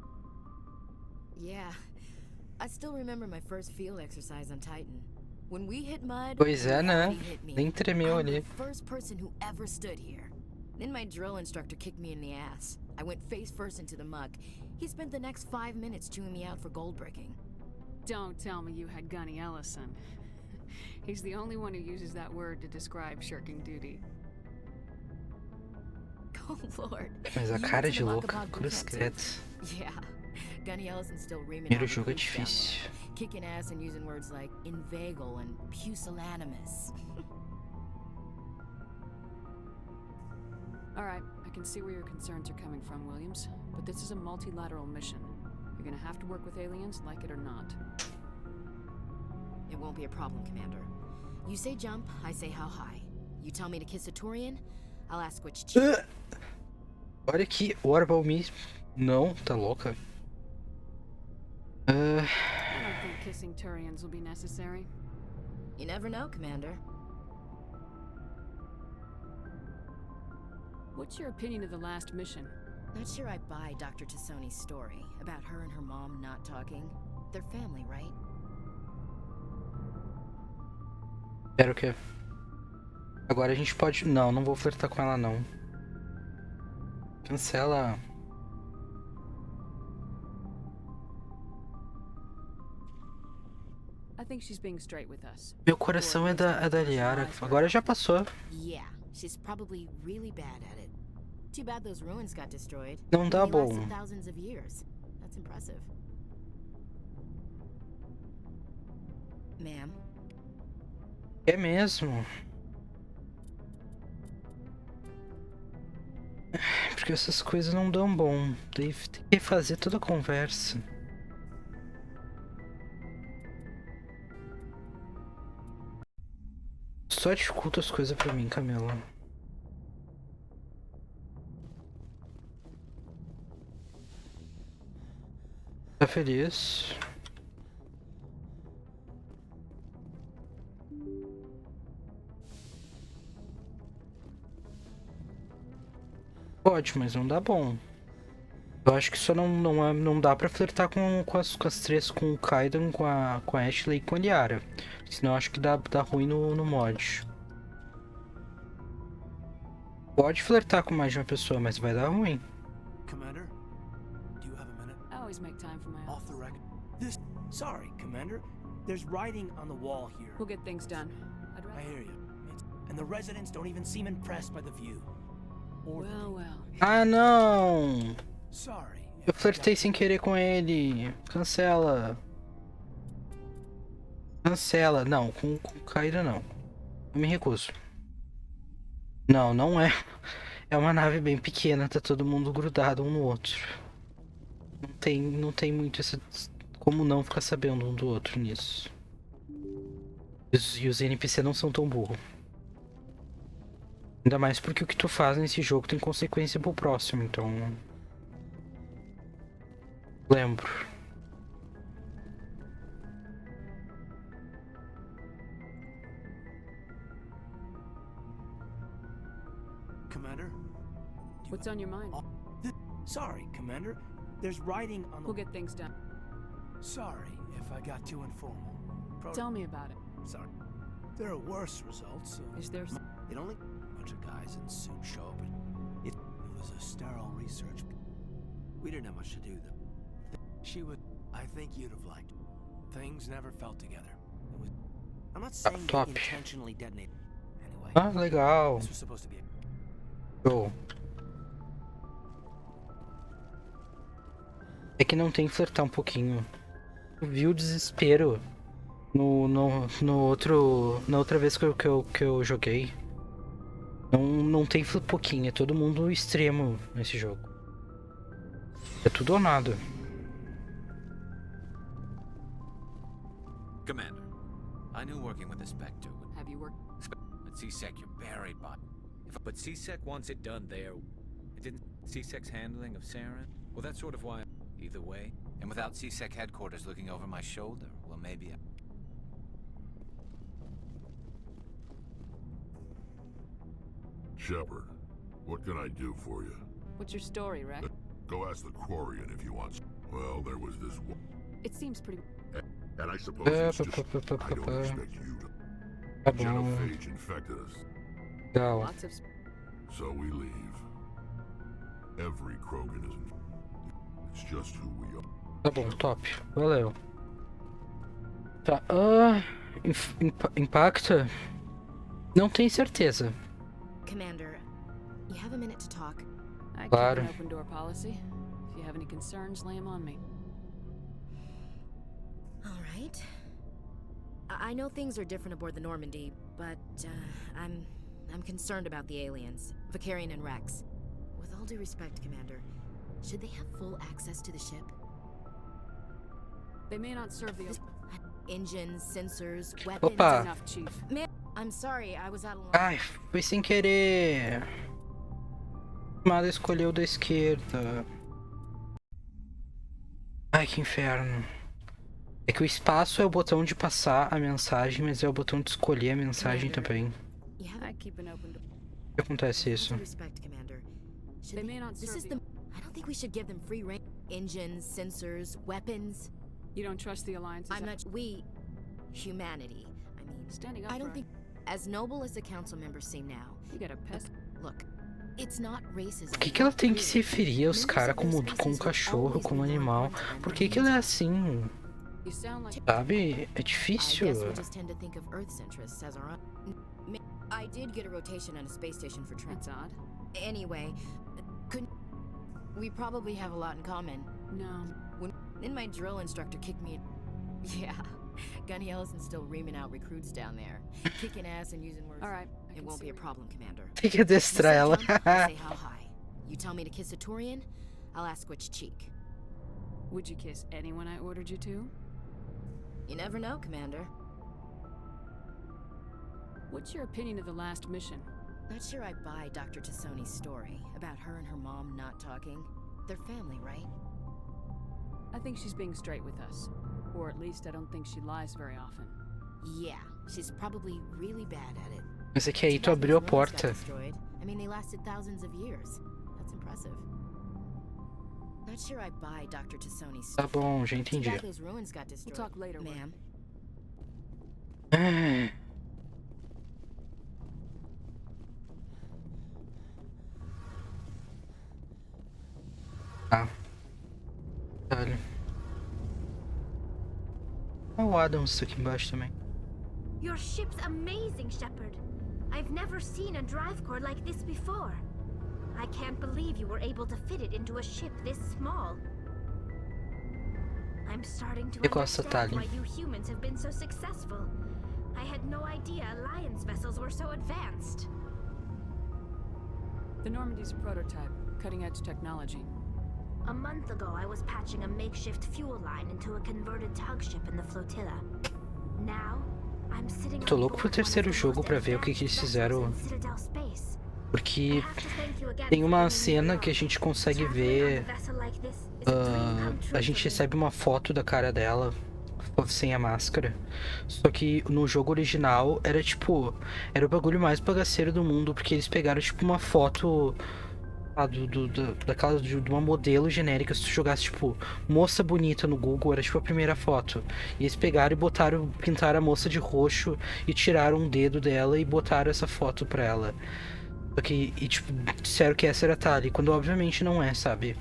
Yeah. I still remember my first field exercise on Titan. When we hit mud, Pois é, né? gravity hit me. Nem tremeu I'm ali. the first person who ever stood here. Then my drill instructor kicked me in the ass. I went face first into the muck. He spent the next 5 minutes chewing me out for gold bricking. Don't tell me you had Gunny Ellison. He's the only one who uses that word to describe shirking duty. Oh Lord. Mas a You cara went de to the louca, Muck cruz About too. credo. Yeah. Gunny Ellison still reaming Primeiro out the jogo é creeps down difícil. low, kicking ass and using words like inveigle and pusillanimous. Alright, I can see where your concerns are coming from, Williams. But this is a multilateral mission. You're gonna have to work with aliens, like it or not. It won't be a problem, Commander. You say jump, I say how high. You tell me to kiss a Turian, I'll ask which cheek. Olha aqui, Orbal me. Não, tá louca. I don't think kissing Turians will be necessary. You never know, Commander. What's your opinion of the last mission? Not sure I buy Dr. Tassoni's story about her and her mom not talking. They're family, right? Espera o quê? Agora a gente pode... Não, não vou flertar com ela não. Cancela. I think she's being straight with us. Meu coração é da Liara. Agora já passou. Yeah, she's probably really bad at it. Too bad those ruins got destroyed. Não dá They bom. lasted thousands of years. That's impressive. Ma'am? É mesmo. Porque essas coisas não dão bom. Daí tem que refazer toda a conversa. Só dificulta as coisas pra mim, Camila. Tá feliz? Pode, mas não dá bom. Eu acho que só não dá pra flertar com as três, com o Kaidan, com a Ashley e com a Liara. Senão eu acho que dá ruim no mod. Pode flertar com mais de uma pessoa, mas vai dar ruim. Commander, do you have a minute? I always make time for my Off the record. Sorry, Commander. There's writing on the wall here. We'll get things done. I hear you. And the residents don't even seem impressed by the view. Well. Ah, não! Sorry. Eu flertei sem querer com ele. Cancela. Cancela. Não, com o Kaidan não. Eu me recuso. Não é. É uma nave bem pequena, tá todo mundo grudado um no outro. Não tem muito essa... Como não ficar sabendo um do outro nisso. E os NPC não são tão burros. Ainda mais porque o que tu faz nesse jogo tem consequência pro próximo, então... Lembro. Commander? What's on your mind? Sorry, Commander. There's writing on the... We'll get things done. Sorry if I got too informal. Tell me about it. Sorry. There are worse results. Is there... It only... bunch of guys in suits show up. It was a sterile research. We didn't have much to do. She would. I think you'd have liked. Things never felt together. It was. I'm not saying they intentionally detonated. Anyway. Ah, legal. This was supposed to be. Show. É que não tem que flertar um pouquinho. Eu vi o desespero na outra vez que eu joguei. Não tem pouquinho, é todo mundo extremo nesse jogo. É tudo ou nada. Commander, I knew working with the Spectre would... Have you worked? At CSEC, you're buried by... But CSEC wants it done there. It didn't... CSEC's handling of Saren? Well, that's sort of why... Either way. And without CSEC headquarters looking over my shoulder, well, maybe... Shepard, what can I do for you? What's your story, Rex? Go ask the Quarian if you want. Well, there was this one. It seems pretty... And I suppose it's just... I don't expect you to... Genophage infected us. Legal. Lots of... So we leave. Every Krogan is infected. It's just who we are. Tá bom, top. Valeu. Tá, impacta? Não tenho certeza. Commander, you have a minute to talk? I keep Claro. an open door policy. If you have any concerns, lay them on me. All right. I know things are different aboard the Normandy, but I'm concerned about the aliens, Vicarian and Rex. With all due respect, Commander, should they have full access to the ship? They may not serve the... Engines, sensors, weapons... Opa! Enough, Chief. Man, I'm sorry, I was out of line. Ai, foi sem querer. Mala escolheu da esquerda. Ai, que inferno. É que o espaço é o botão de passar a mensagem, mas é o botão de escolher a mensagem também. I keep an open door. Por que acontece isso? Respect, Commander. They may not This serve is the... I don't think we should give them free rein. Engines, sensors, weapons. You don't trust the Alliance? I'm not... We... Humanity. I mean... Standing up I don't for... think... As noble as the council members seem now... You got a pest... Look, it's not racism. Por que ela tem que se referir aos caras como um cachorro, como um animal? Por que ela é assim? You sound like... Sabe? É I difícil. guess we just tend to think of Earth's interests as our own. I did get a rotation on a space station for training. That's odd. Anyway, couldn't... We probably have a lot in common. No. Then my drill instructor kicked me. Yeah, Gunny Ellison's still reaming out recruits down there, kicking ass and using words. All right. It won't be a problem, Commander. Tem que adestrar ela. Say how high. You tell me to kiss a Turian, I'll ask which cheek. Would you kiss anyone I ordered you to? You never know, Commander. What's your opinion of the last mission? Not sure I buy Dr. Tassoni's story about her and her mom not talking. They're family, right? I think she's being straight with us. Or at least I don't think she lies very often. Yeah, she's probably really bad at it. Mas é que aí tu abriu a porta. I mean, they lasted thousands of years. That's impressive. Not sure I buy Dr. Tassoni's Tá bom, já entendi. Those ruins got destroyed. We'll talk later, ma'am. Ah. Olha. O Adams aqui embaixo também. Your ship's amazing, Shepard. I've never seen a drive core like this before. I can't believe you were able to fit it into a ship this small. I'm starting to understand why you humans have been so successful. I had no idea Alliance vessels were so advanced. The Normandy's a prototype, cutting-edge technology. A month ago, I was patching a makeshift fuel line into a converted tug ship in the flotilla. Now, I'm sitting Tô louco pro terceiro jogo pra ver o que eles fizeram. Porque tem uma cena que a gente consegue ver. A gente recebe uma foto da cara dela sem a máscara. Só que no jogo original era tipo. Era o bagulho mais bagaceiro do mundo. Porque eles pegaram tipo uma foto. Daquela de uma modelo genérica. Se tu jogasse tipo moça bonita no Google, era tipo a primeira foto. E eles pegaram e pintaram a moça de roxo e tiraram um dedo dela e botaram essa foto pra ela. Só que, tipo, disseram que essa era a Tali, quando obviamente não é, sabe?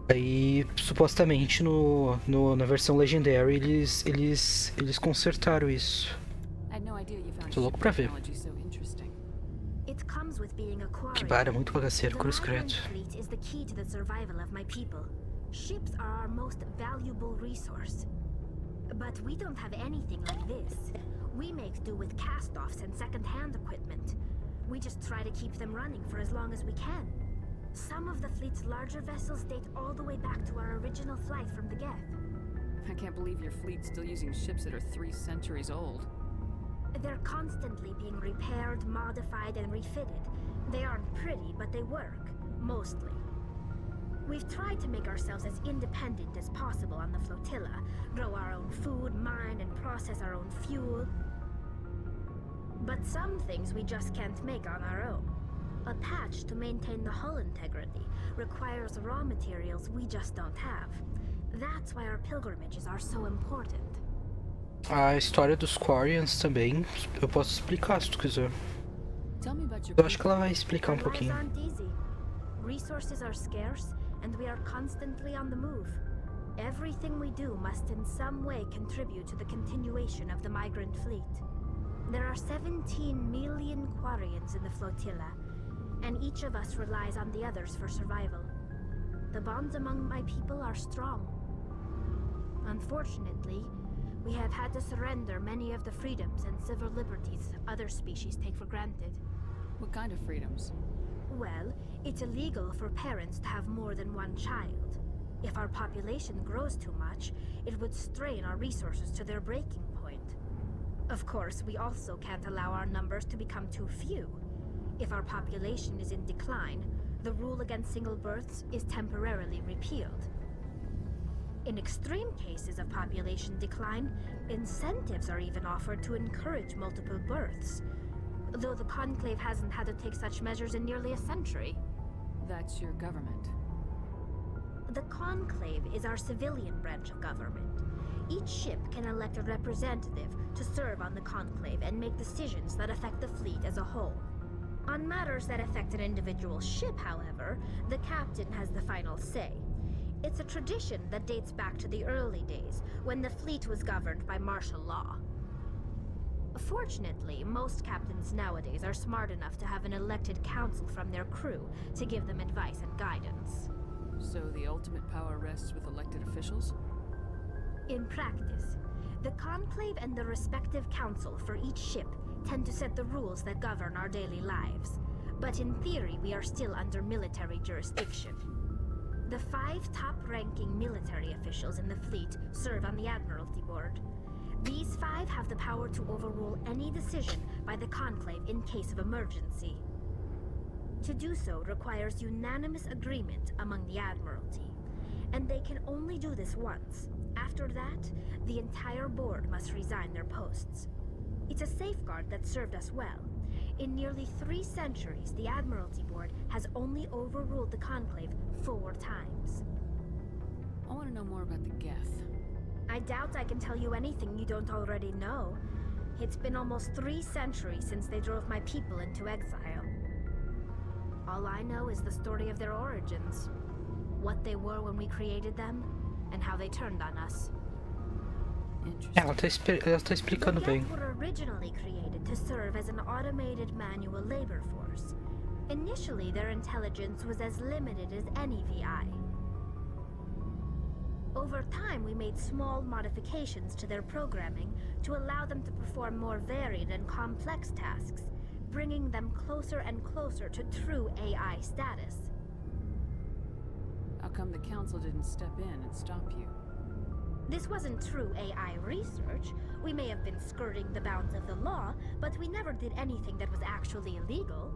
Aí, supostamente, na versão Legendary, eles consertaram isso. Tô louco pra ver. Que bar, é muito bagaceiro, cruz credo. Ships are our most valuable resource. But we don't have anything like this. We make do with cast-offs and second-hand equipment. We just try to keep them running for as long as we can. Some of the fleet's larger vessels date all the way back to our original flight from the Geth. I can't believe your fleet's still using ships that are 3 centuries old. They're constantly being repaired, modified, and refitted. They aren't pretty, but they work. Mostly. We've tried to make ourselves as independent as possible on the flotilla, grow our own food, mine, and process our own fuel. But some things we just can't make on our own. A patch to maintain the hull integrity requires raw materials we just don't have. That's why our pilgrimages are so important. A história dos Quarians também, eu posso explicar se tu quiser. Eu acho que ela vai explicar um pouquinho. Resources are scarce, and we are constantly on the move. Everything we do must in some way contribute to the continuation of the migrant fleet. There are 17 million Quarians in the flotilla, and each of us relies on the others for survival. The bonds among my people are strong. Unfortunately, we have had to surrender many of the freedoms and civil liberties other species take for granted. What kind of freedoms? Well, it's illegal for parents to have more than one child. If our population grows too much, it would strain our resources to their breaking point. Of course, we also can't allow our numbers to become too few. If our population is in decline, the rule against single births is temporarily repealed. In extreme cases of population decline, incentives are even offered to encourage multiple births. Though the Conclave hasn't had to take such measures in nearly a century. That's your government. The Conclave is our civilian branch of government. Each ship can elect a representative to serve on the Conclave and make decisions that affect the fleet as a whole. On matters that affect an individual ship, however, the captain has the final say. It's a tradition that dates back to the early days, when the fleet was governed by martial law. Fortunately, most captains nowadays are smart enough to have an elected council from their crew to give them advice and guidance. So the ultimate power rests with elected officials? In practice, the Conclave and the respective council for each ship tend to set the rules that govern our daily lives. But in theory, we are still under military jurisdiction. The 5 top-ranking military officials in the fleet serve on the Admiralty Board. These 5 have the power to overrule any decision by the Conclave in case of emergency. To do so requires unanimous agreement among the Admiralty, and they can only do this once. After that, the entire board must resign their posts. It's a safeguard that served us well. In nearly 3 centuries, the Admiralty Board has only overruled the Conclave 4 times. I want to know more about the Geth. I doubt I can tell you anything you don't already know. It's been almost 3 centuries since they drove my people into exile. All I know is the story of their origins. What they were when we created them, and how they turned on us. Ela tá explicando bem. The Geth were originally created to serve as an automated manual labor force. Initially, their intelligence was as limited as any VI. Over time, we made small modifications to their programming to allow them to perform more varied and complex tasks, bringing them closer and closer to true AI status. How come the Council didn't step in and stop you? This wasn't true AI research. We may have been skirting the bounds of the law, but we never did anything that was actually illegal.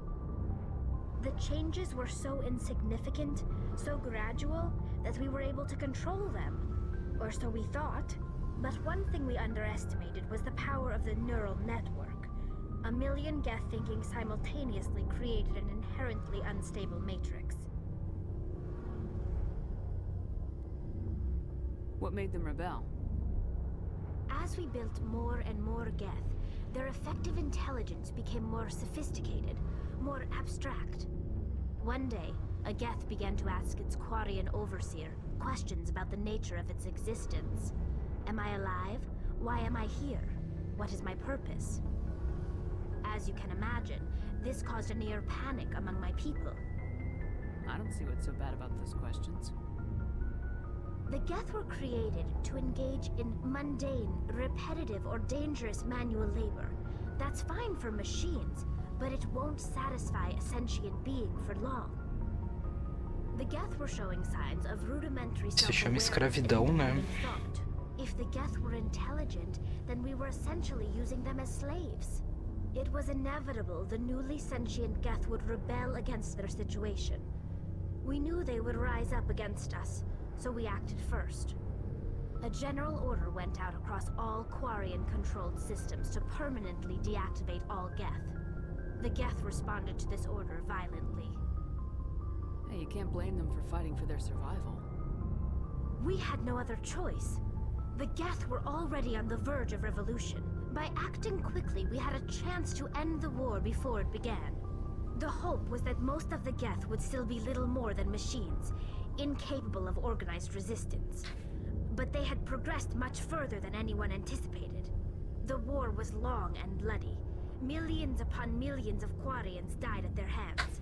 The changes were so insignificant, so gradual, that we were able to control them. Or so we thought. But one thing we underestimated was the power of the neural network. A million Geth thinking simultaneously created an inherently unstable matrix. What made them rebel? As we built more and more Geth, their effective intelligence became more sophisticated, more abstract. One day, a Geth began to ask its Quarian overseer questions about the nature of its existence. Am I alive? Why am I here? What is my purpose? As you can imagine, this caused a near panic among my people. I don't see what's so bad about those questions. The Geth were created to engage in mundane, repetitive, or dangerous manual labor. That's fine for machines, but it won't satisfy a sentient being for long. The Geth were showing signs of rudimentary Se chama self-awareness escravidão, and né? independent thought. If the Geth were intelligent, then we were essentially using them as slaves. It was inevitable the newly sentient Geth would rebel against their situation. We knew they would rise up against us, so we acted first. A general order went out across all Quarian-controlled systems to permanently deactivate all Geth. The Geth responded to this order violently. Hey, you can't blame them for fighting for their survival. We had no other choice. The Geth were already on the verge of revolution. By acting quickly, we had a chance to end the war before it began. The hope was that most of the Geth would still be little more than machines, incapable of organized resistance. But they had progressed much further than anyone anticipated. The war was long and bloody. Millions upon millions of Quarians died at their hands.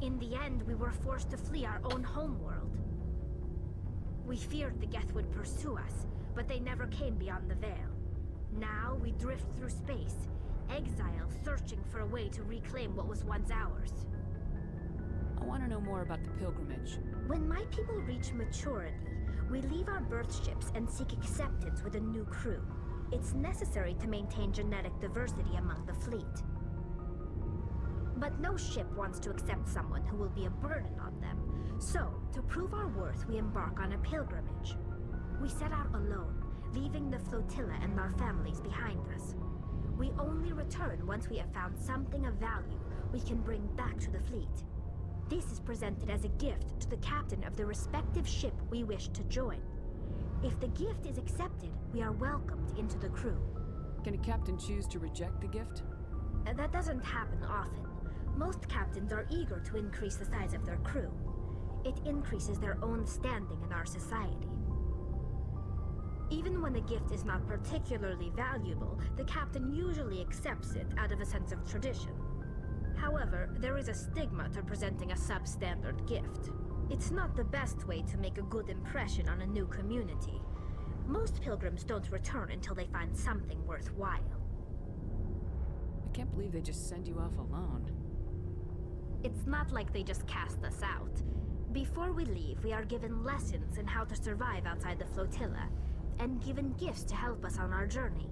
In the end, we were forced to flee our own homeworld. We feared the Geth would pursue us, but they never came beyond the Veil. Now we drift through space, exile searching for a way to reclaim what was once ours. I want to know more about the pilgrimage. When my people reach maturity, we leave our birth ships and seek acceptance with a new crew. It's necessary to maintain genetic diversity among the fleet. But no ship wants to accept someone who will be a burden on them. So, to prove our worth, we embark on a pilgrimage. We set out alone, leaving the flotilla and our families behind us. We only return once we have found something of value we can bring back to the fleet. This is presented as a gift to the captain of the respective ship we wish to join. If the gift is accepted, we are welcomed into the crew. Can a captain choose to reject the gift? That doesn't happen often. Most captains are eager to increase the size of their crew. It increases their own standing in our society. Even when the gift is not particularly valuable, the captain usually accepts it out of a sense of tradition. However, there is a stigma to presenting a substandard gift. It's not the best way to make a good impression on a new community. Most pilgrims don't return until they find something worthwhile. I can't believe they just send you off alone. It's not like they just cast us out. Before we leave, we are given lessons in how to survive outside the flotilla, and given gifts to help us on our journey.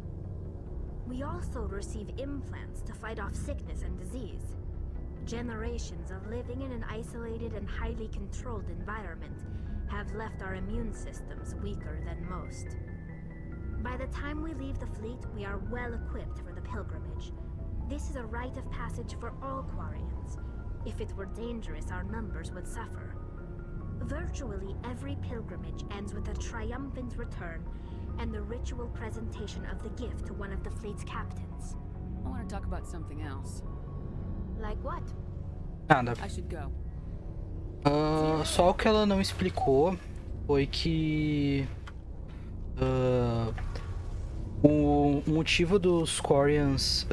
We also receive implants to fight off sickness and disease. Generations of living in an isolated and highly controlled environment have left our immune systems weaker than most. By the time we leave the fleet, we are well equipped for the pilgrimage. This is a rite of passage for all Quarians. If it were dangerous, our numbers would suffer. Virtually every pilgrimage ends with a triumphant return and the ritual presentation of the gift to one of the fleet's captains. I want to talk about something else. Like what? Nada. I should go. Só o que ela não explicou foi que o motivo dos Quarians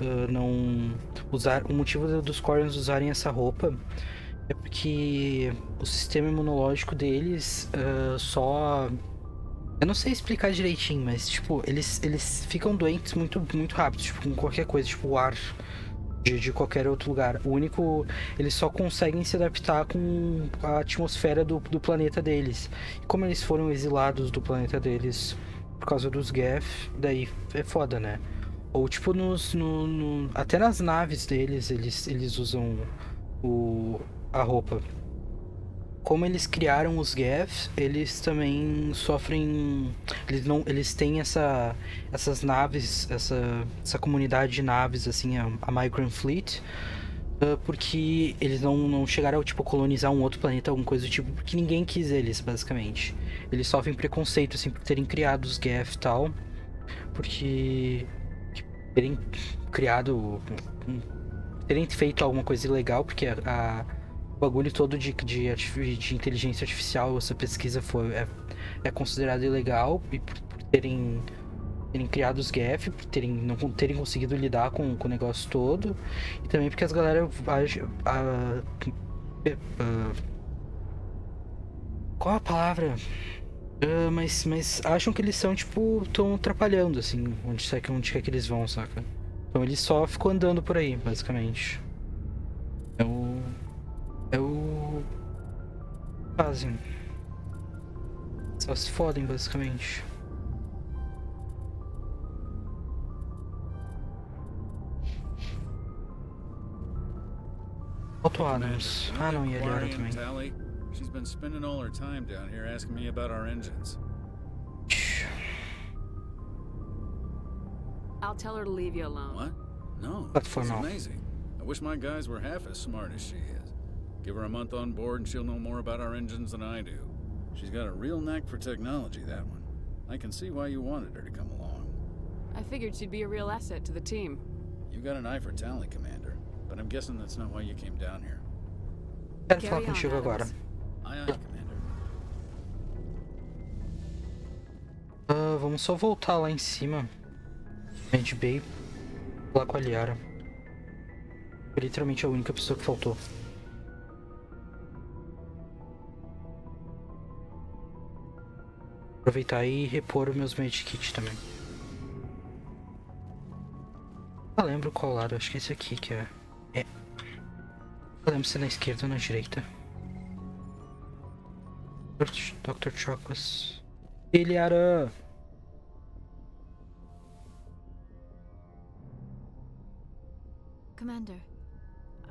o motivo dos Quarians usarem essa roupa é porque o sistema imunológico deles eu não sei explicar direitinho, mas tipo, eles ficam doentes muito rápido, tipo, com qualquer coisa, tipo o ar de qualquer outro lugar. Eles só conseguem se adaptar com a atmosfera do planeta deles. E como eles foram exilados do planeta deles por causa dos Geth, daí é foda, né? Ou tipo até nas naves deles eles usam a roupa. Como eles criaram os Geth, eles também sofrem. Eles têm essas naves, essa comunidade de naves, assim, a Migrant Fleet, porque eles não chegaram a tipo, colonizar um outro planeta, alguma coisa do tipo, porque ninguém quis eles, basicamente. Eles sofrem preconceito, assim, por terem criado os Geth e tal, porque terem criado, terem feito alguma coisa ilegal, porque o bagulho todo de inteligência artificial, essa pesquisa é considerado ilegal, e por terem criado os GEF, por não terem conseguido lidar com o negócio todo, e também porque as galera qual a palavra? Mas acham que eles são, tipo, tão atrapalhando, assim, onde quer que eles vão, saca? Então eles só ficam andando por aí, basicamente. Fazem. Só se fodem, basicamente. Auto-Adams. Ah, não, e ele era também. She's been spending all her time down here asking me about our engines. I'll tell her to leave you alone. What? No. That's amazing. I wish my guys were half as smart as she is. Give her a month on board and she'll know more about our engines than I do. She's got a real knack for technology, that one. I can see why you wanted her to come along. I figured she'd be a real asset to the team. You got an eye for talent, Commander, but I'm guessing that's not why you came down here. Quero falar contigo agora. Aye, aye, Commander. Vamos só voltar lá em cima. Mad Bay. Falar com a Liara. Foi literalmente a única pessoa que faltou. Aproveitar e repor os meus medkits também. Eu lembro qual lado, acho que é esse aqui que é. Eu lembro se é na esquerda ou na direita. Dr. Chocos. Liara! Commander,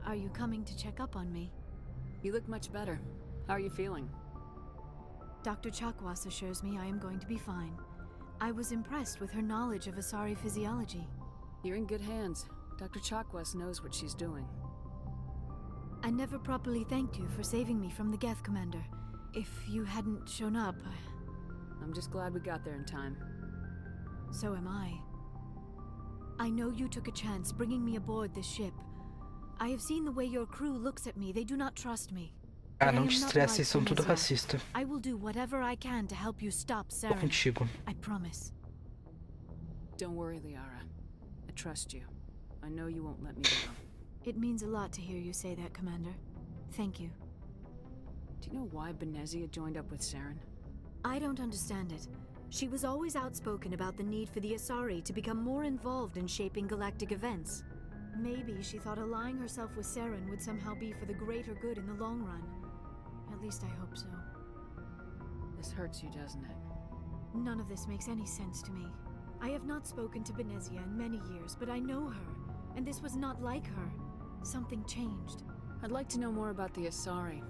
are you coming to check up on me? You look much better. How are you feeling? Dr. Chakwas assures me I am going to be fine. I was impressed with her knowledge of Asari physiology. You're in good hands. Dr. Chakwas knows what she's doing. I never properly thanked you for saving me from the Geth, Commander. If you hadn't shown up, I'm just glad we got there in time. So am I. I know you took a chance bringing me aboard this ship. I have seen the way your crew looks at me. They do not trust me. Ah, não te estresse, eles são tudo racista. I will do whatever I can to help you stop Tô Saren. contigo. I promise. Don't worry, Liara. I trust you. I know you won't let me down. It means a lot to hear you say that, Commander. Thank you. Do you know why Benezia joined up with Saren? I don't understand it. She was always outspoken about the need for the Asari to become more involved in shaping galactic events. Maybe she thought allying herself with Saren would somehow be for the greater good in the long run. At least I hope so. This hurts you, doesn't it? None of this makes any sense to me. I have not spoken to Benezia in many years, but I know her, and this was not like her. Something changed. I'd like to know more about the Asari.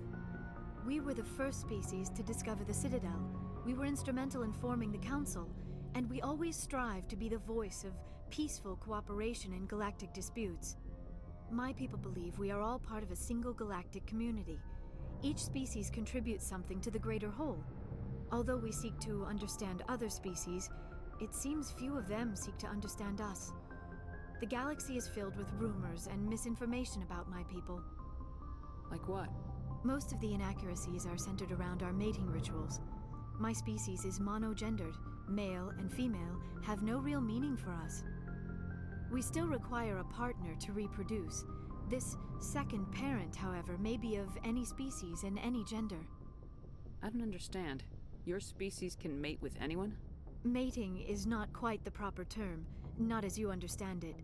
We were the first species to discover the Citadel. We were instrumental in forming the Council, and we always strive to be the voice of peaceful cooperation in galactic disputes. My people believe we are all part of a single galactic community. Each species contributes something to the greater whole. Although we seek to understand other species, it seems few of them seek to understand us. The galaxy is filled with rumors and misinformation about my people. Like what? Most of the inaccuracies are centered around our mating rituals. My species is monogendered. Male and female have no real meaning for us. We still require a partner to reproduce. This second parent, however, may be of any species and any gender. I don't understand. Your species can mate with anyone? Mating is not quite the proper term, not as you understand it.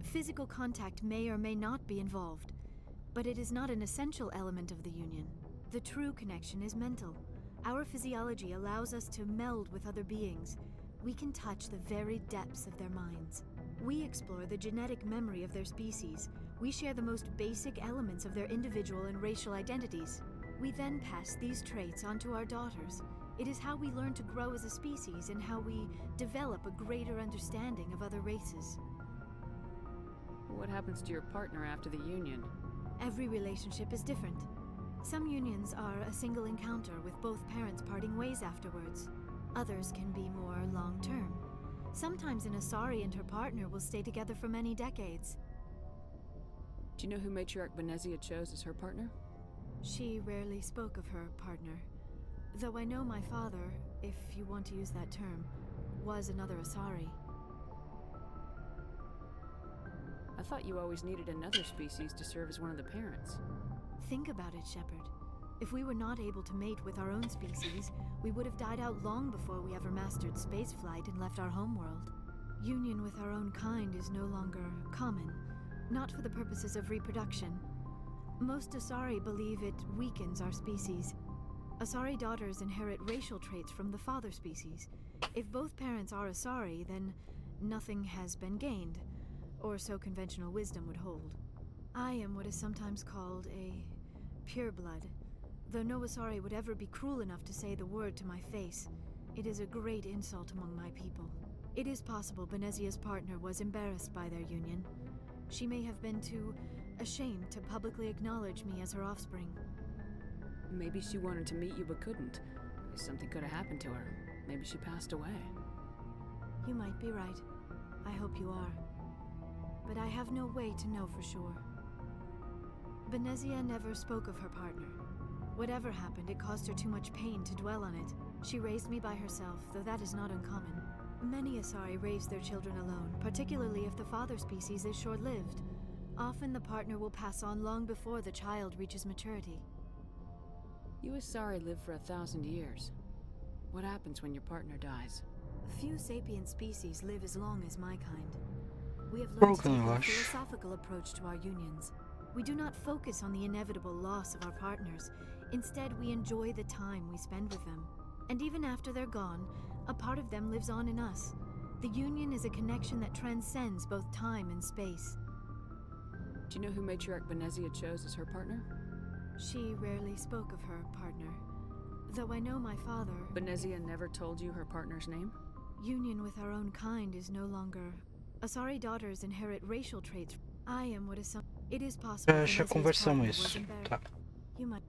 Physical contact may or may not be involved, but it is not an essential element of the union. The true connection is mental. Our physiology allows us to meld with other beings. We can touch the very depths of their minds. We explore the genetic memory of their species. We share the most basic elements of their individual and racial identities. We then pass these traits onto our daughters. It is how we learn to grow as a species and how we develop a greater understanding of other races. What happens to your partner after the union? Every relationship is different. Some unions are a single encounter with both parents parting ways afterwards. Others can be more long-term. Sometimes an Asari and her partner will stay together for many decades. Do you know who Matriarch Benezia chose as her partner? She rarely spoke of her partner. Though I know my father, if you want to use that term, was another Asari. I thought you always needed another species to serve as one of the parents. Think about it, Shepard. If we were not able to mate with our own species, we would have died out long before we ever mastered spaceflight and left our homeworld. Union with our own kind is no longer common, not for the purposes of reproduction. Most Asari believe it weakens our species. Asari daughters inherit racial traits from the father species. If both parents are Asari, then nothing has been gained, or so conventional wisdom would hold. I am what is sometimes called a pureblood. Though no Asari would ever be cruel enough to say the word to my face, it is a great insult among my people. It is possible Benezia's partner was embarrassed by their union. She may have been too ashamed to publicly acknowledge me as her offspring. Maybe she wanted to meet you but couldn't. Something could have happened to her. Maybe she passed away. You might be right. I hope you are. But I have no way to know for sure. Benezia never spoke of her partner. Whatever happened, it caused her too much pain to dwell on it. She raised me by herself, though that is not uncommon. Many Asari raise their children alone, particularly if the father species is short-lived. Often the partner will pass on long before the child reaches maturity. You Asari live for 1,000 years. What happens when your partner dies? Few sapient species live as long as my kind. We have learned to take a philosophical approach to our unions. We do not focus on the inevitable loss of our partners. Instead, we enjoy the time we spend with them. And even after they're gone, a part of them lives on in us. The union is a connection that transcends both time and space. Do you know who Matriarch Benezia chose as her partner? She rarely spoke of her partner. Though I know my father... Benezia never told you her partner's name? Union with our own kind is no longer... Asari daughters inherit racial traits. I am what is some... It is possible... Já conversamos isso. Tá. You might...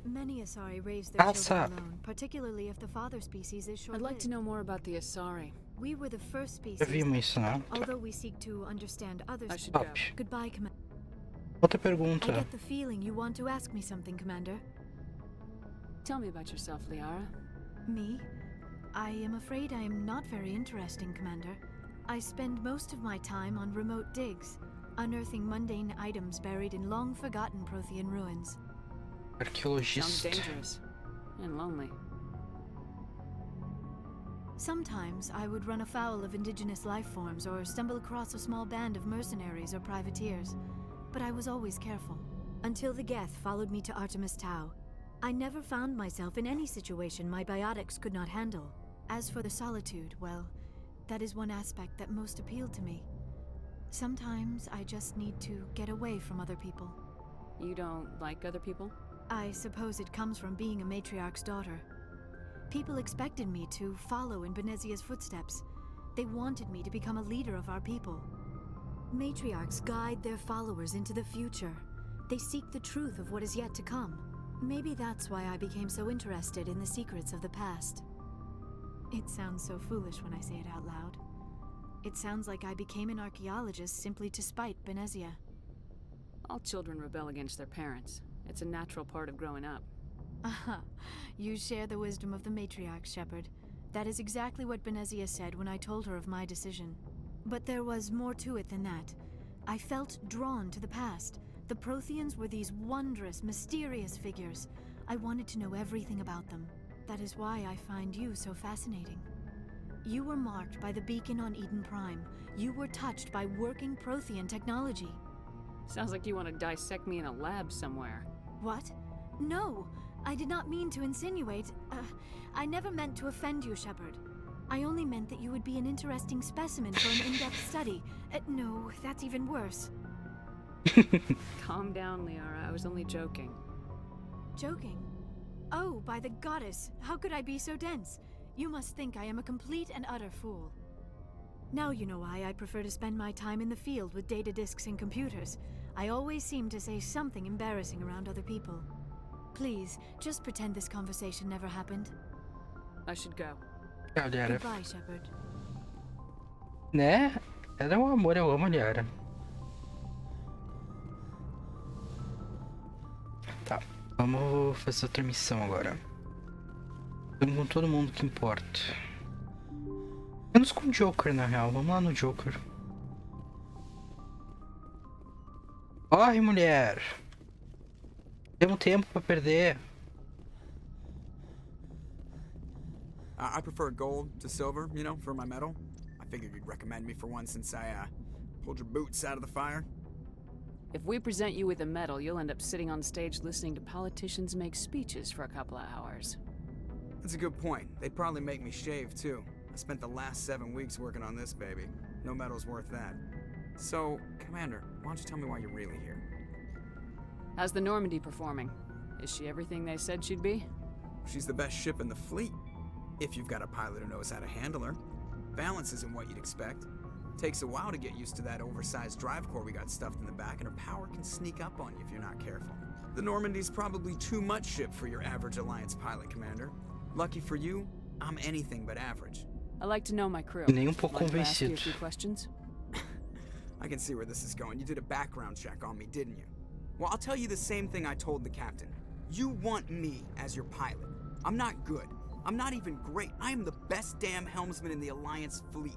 Many Asari raise their children alone, particularly if the father species is short-lived. I'd like to know more about the Asari. We were the first species. Já vimos isso, né? Although we seek to understand others. I should go. Goodbye, Commander. Outra pergunta. I get the feeling you want to ask me something, Commander. Tell me about yourself, Liara. Me? I am afraid I am not very interesting, Commander. I spend most of my time on remote digs, unearthing mundane items buried in long-forgotten Prothean ruins. Sounds dangerous and lonely. Sometimes I would run afoul of indigenous life forms or stumble across a small band of mercenaries or privateers, but I was always careful. Until the Geth followed me to Artemis Tau. I never found myself in any situation my biotics could not handle. As for the solitude, well, that is one aspect that most appealed to me. Sometimes I just need to get away from other people. You don't like other people? I suppose it comes from being a matriarch's daughter. People expected me to follow in Benezia's footsteps. They wanted me to become a leader of our people. Matriarchs guide their followers into the future. They seek the truth of what is yet to come. Maybe that's why I became so interested in the secrets of the past. It sounds so foolish when I say it out loud. It sounds like I became an archaeologist simply to spite Benezia. All children rebel against their parents. It's a natural part of growing up. Aha, you share the wisdom of the matriarch, Shepard. That is exactly what Benezia said when I told her of my decision. But there was more to it than that. I felt drawn to the past. The Protheans were these wondrous, mysterious figures. I wanted to know everything about them. That is why I find you so fascinating. You were marked by the beacon on Eden Prime. You were touched by working Prothean technology. Sounds like you want to dissect me in a lab somewhere. What? No, I did not mean to insinuate. I never meant to offend you, Shepard. I only meant that you would be an interesting specimen for an in-depth study. No, that's even worse. Calm down, Liara. I was only joking. Joking? Oh, by the goddess, how could I be so dense? You must think I am a complete and utter fool. Now you know why I prefer to spend my time in the field with data disks and computers. I always seem to say something embarrassing around other people. Please, just pretend this conversation never happened. I should go. Goodbye, Shepard. Né? Ela é um amor, eu amo a Liara. Tá, vamos fazer outra missão agora. Estamos com todo mundo que importa. Menos com o Joker, na real. Vamos lá no Joker. Corre, mulher! Temos tempo pra perder. I prefer gold to silver, you know, for my medal. I figured you'd recommend me for one since I, pulled your boots out of the fire. If we present you with a medal, you'll end up sitting on stage listening to politicians make speeches for a couple of hours. That's a good point. They'd probably make me shave, too. I spent the last 7 weeks working on this baby. No medal's worth that. So, Commander, why don't you tell me why you're really here? How's the Normandy performing? Is she everything they said she'd be? She's the best ship in the fleet. If you've got a pilot who knows how to handle her. Balance isn't what you'd expect. Takes a while to get used to that oversized drive core we got stuffed in the back, and her power can sneak up on you if you're not careful. The Normandy's probably too much ship for your average Alliance pilot, Commander. Lucky for you, I'm anything but average. I like to know my crew. Nem pouco Mind if I ask you a convencido. few questions? I can see where this is going. You did a background check on me, didn't you? Well, I'll tell you the same thing I told the captain. You want me as your pilot. I'm not good. I'm not even great. I am the best damn helmsman in the Alliance fleet.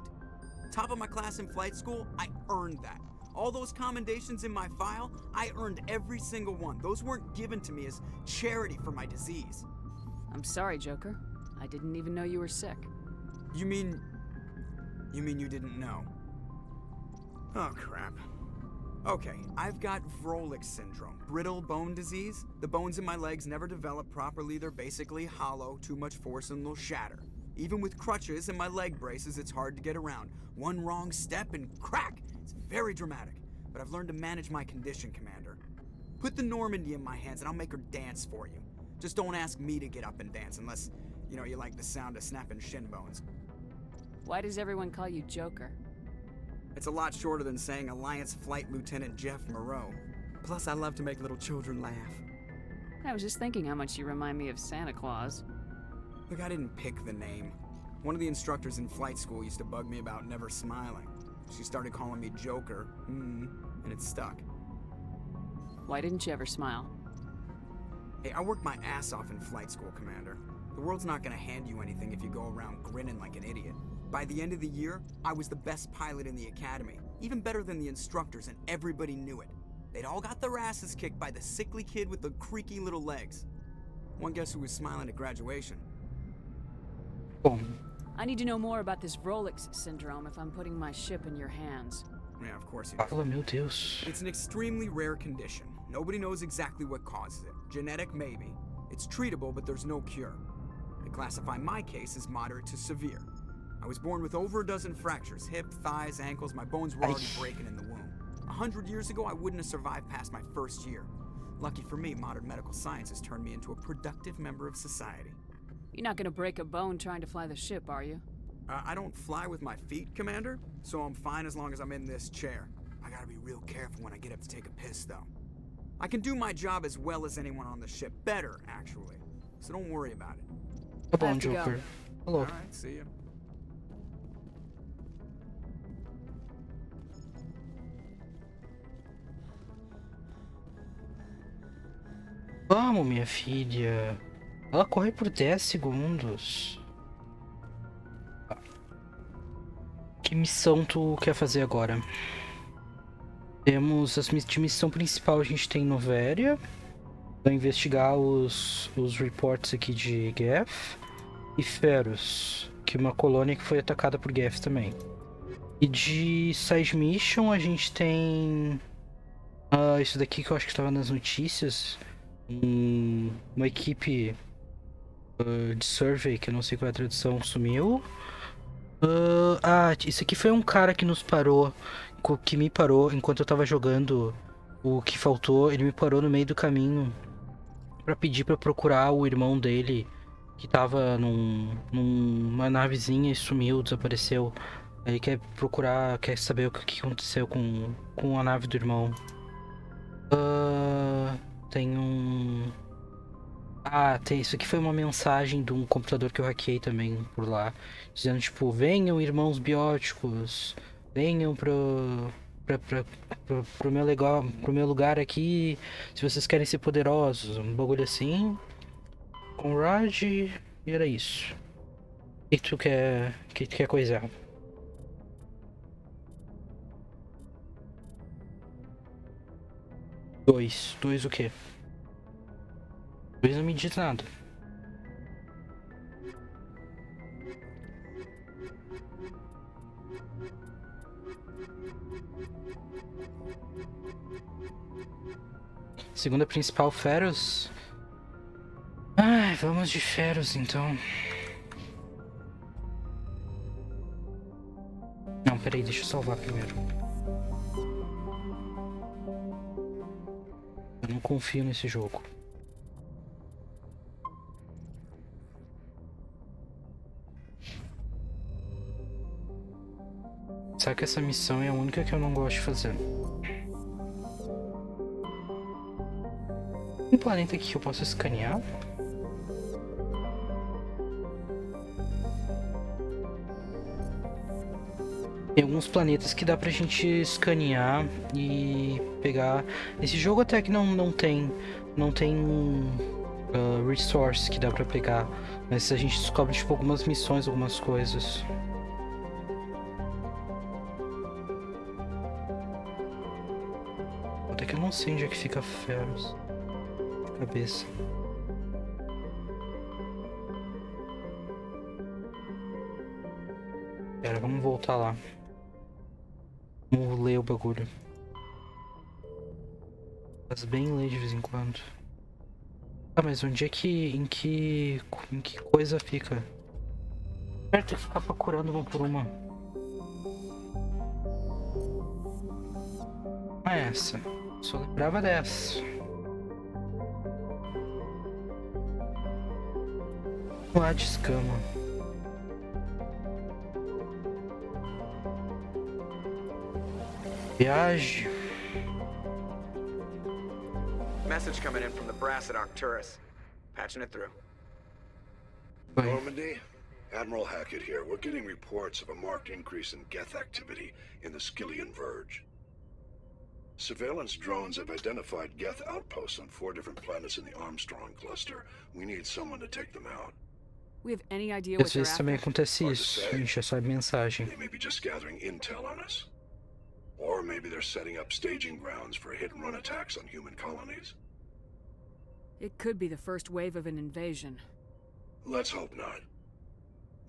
Top of my class in flight school, I earned that. All those commendations in my file, I earned every single one. Those weren't given to me as charity for my disease. I'm sorry, Joker. I didn't even know you were sick. You mean you didn't know? Oh, crap. Okay, I've got Vrolik's syndrome, brittle bone disease. The bones in my legs never develop properly. They're basically hollow, too much force and they'll shatter. Even with crutches and my leg braces, it's hard to get around. One wrong step and crack! It's very dramatic, but I've learned to manage my condition, Commander. Put the Normandy in my hands and I'll make her dance for you. Just don't ask me to get up and dance unless, you know, you like the sound of snapping shin bones. Why does everyone call you Joker? It's a lot shorter than saying Alliance Flight Lieutenant Jeff Moreau. Plus, I love to make little children laugh. I was just thinking how much you remind me of Santa Claus. Look, I didn't pick the name. One of the instructors in flight school used to bug me about never smiling. She started calling me Joker, and it stuck. Why didn't you ever smile? Hey, I worked my ass off in flight school, Commander. The world's not gonna hand you anything if you go around grinning like an idiot. By the end of the year, I was the best pilot in the academy, even better than the instructors, and everybody knew it. They'd all got their asses kicked by the sickly kid with the creaky little legs. One guess who was smiling at graduation? Bom, I need to know more about this Vrolik's syndrome if I'm putting my ship in your hands. Yeah, of course you do. fala, meu Deus. It's an extremely rare condition. Nobody knows exactly what causes it. Genetic, maybe. It's treatable, but there's no cure. They classify my case as moderate to severe. I was born with over a dozen fractures, hip, thighs, ankles. My bones were already breaking in the womb. 100 years ago, I wouldn't have survived past my first year. Lucky for me, modern medical science has turned me into a productive member of society. You're not gonna break a bone trying to fly the ship, are you? I don't fly with my feet, Commander, so I'm fine as long as I'm in this chair. I gotta be real careful when I get up to take a piss, though. I can do my job as well as anyone on the ship. Better, actually. So don't worry about it. Tá bom, Joker. Falou. Alright, see ya. Vamos, minha filha. Ela corre por 10 segundos. Que missão tu quer fazer agora? Temos as de missão principal, a gente tem Novéria. Vai investigar os reports aqui de Geth. E Ferus, que é uma colônia que foi atacada por Geth também. E de side mission a gente tem... isso daqui que eu acho que estava nas notícias. Uma equipe de survey, que eu não sei qual é a tradução, sumiu. Isso aqui foi um cara que nos parou, que me parou enquanto eu tava jogando o que faltou. Ele me parou no meio do caminho pra pedir pra procurar o irmão dele, que tava numa navezinha e sumiu, desapareceu. Ele quer procurar, quer saber o que aconteceu com a nave do irmão. Tem Ah, tem isso aqui foi uma mensagem de um computador que eu hackei também por lá, dizendo tipo, venham irmãos bióticos, venham pro meu lugar aqui, se vocês querem ser poderosos, um bagulho assim. Conrad, e era isso. O que tu quer coisar? Dois o quê? Dois não me diz nada. Segunda principal, Feros. Ai, vamos de Feros então. Não, peraí, deixa eu salvar primeiro. Eu não confio nesse jogo. Sabe que essa missão é a única que eu não gosto de fazer. Um planeta aqui que eu posso escanear? Tem alguns planetas que dá pra gente escanear e pegar. Esse jogo até que não tem resource que dá pra pegar, mas a gente descobre tipo algumas missões, algumas coisas. Até que eu não sei onde é que fica Feros. Cabeça. Pera, vamos voltar lá. Vamos ler o bagulho. Faz bem ler de vez em quando. Ah, mas onde é que... Em que coisa fica? Tem que ficar procurando uma por uma. Ah, essa. Só lembrava dessa. Lá de escama. Viagem. Message coming in from the brass at Arcturus. Patching it through. Normandy, Admiral Hackett here. We're getting reports of a marked increase in Geth activity in the Skillian Verge. Surveillance drones have identified Geth outposts on 4 different planets in the Armstrong cluster. We need someone to take them out. We have any idea Às vezes também acontece isso. A gente recebe mensagem. They may be just gathering intel on us. Or maybe they're setting up staging grounds for hit-and-run attacks on human colonies. It could be the first wave of an invasion. Let's hope not.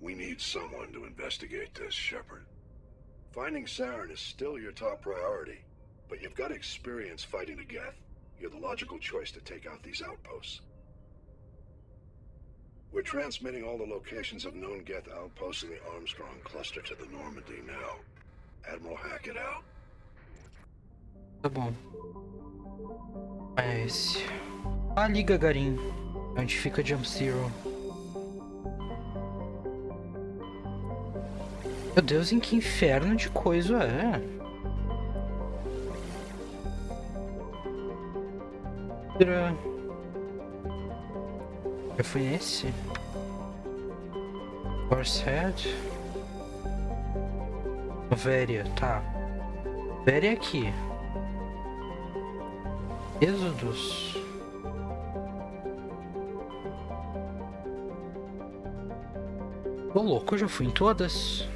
We need someone to investigate this, Shepard. Finding Saren is still your top priority, but you've got experience fighting the Geth. You're the logical choice to take out these outposts. We're transmitting all the locations of known Geth outposts in the Armstrong cluster to the Normandy now. Admiral Hackett out. Tá bom. É esse. Ali, Gagarin. Onde fica Jump Zero. Meu Deus, em que inferno de coisa é? Já fui nesse? Horsehead? Véria, tá. Véria aqui. Êxodos. Ô louco, eu já fui em todas.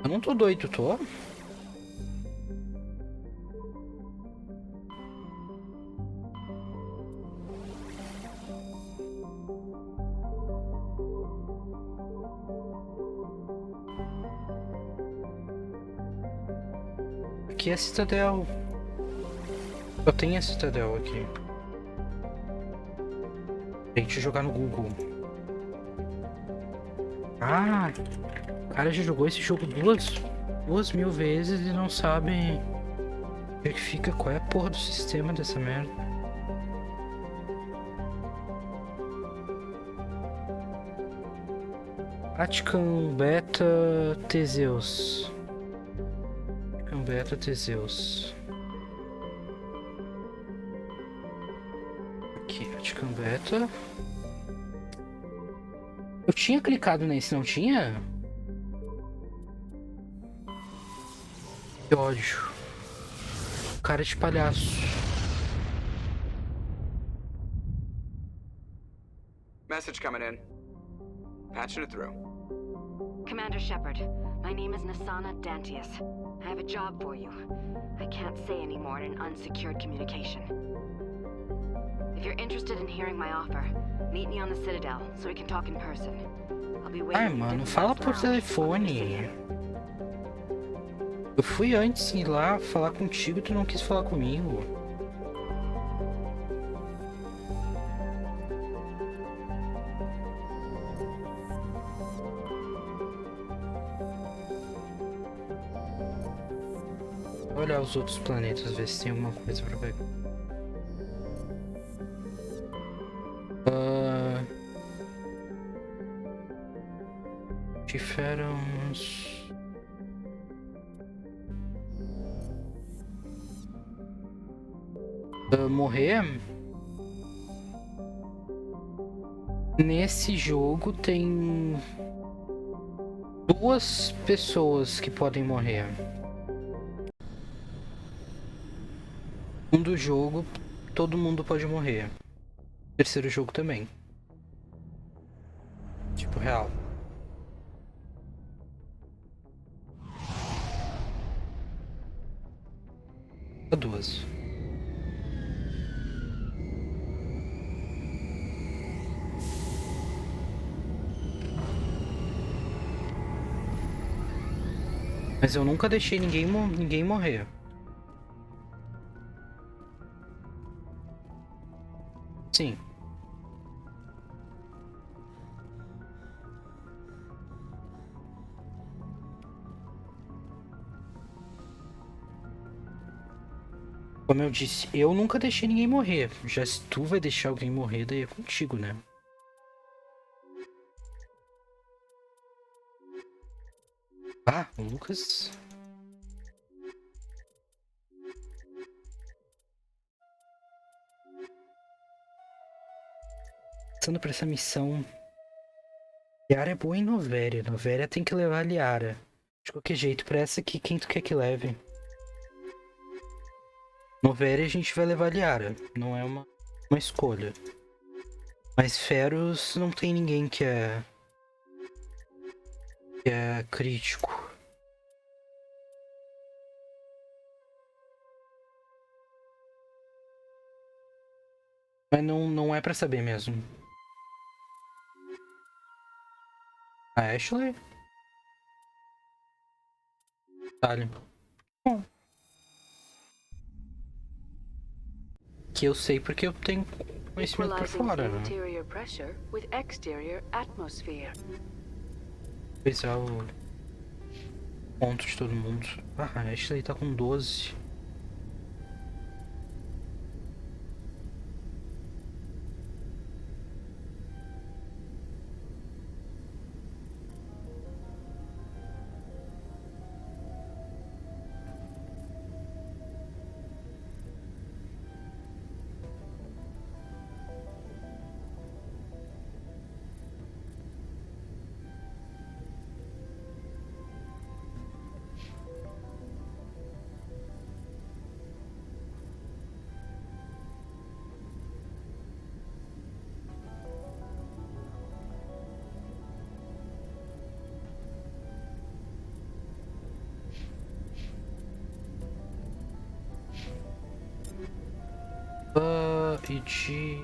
Eu não tô doido, tô? Aqui é a Citadel. Só tem a Citadel aqui. Tem que jogar no Google. Ah, o cara já jogou esse jogo duas mil vezes e não sabe o que fica, qual é a porra do sistema dessa merda. Vatican Beta Teseus. Beta Teseus. Aqui, Vatican Beta. Eu tinha clicado nesse, não tinha? Que ódio. Cara de palhaço. Message coming in. Patching it through. Commander Shepard, my name is Nasana Dantius. I have a job for you. I can't say any more in an unsecured communication. If you're interested in hearing my offer, meet me on the Citadel so we can talk in person. I'll be waiting. Ai, mano, fala por telefone. Eu fui antes ir lá falar contigo e tu não quis falar comigo. Vou olhar os outros planetas, ver se tem alguma coisa pra pegar. Tiveramos... morrer. Nesse jogo tem 2 pessoas que podem morrer. Do jogo, todo mundo pode morrer. Terceiro jogo também. Tipo, real. A 2. Mas eu nunca deixei ninguém morrer. Sim. Como eu disse, eu nunca deixei ninguém morrer. Já se tu vai deixar alguém morrer, daí é contigo, né? Ah, o Lucas... Passando por essa missão... Liara é boa em Novéria. Novéria tem que levar a Liara. De qualquer jeito, pra essa aqui, quem tu quer que leve? Novéria a gente vai levar a Liara. Não é uma escolha. Mas Feros não tem ninguém que é crítico. Mas não é pra saber mesmo. A Ashley? Talho. Bom. Que eu sei porque eu tenho conhecimento por fora, né? Pesar o ponto de todo mundo. Ah, a Ashley tá com 12. E de...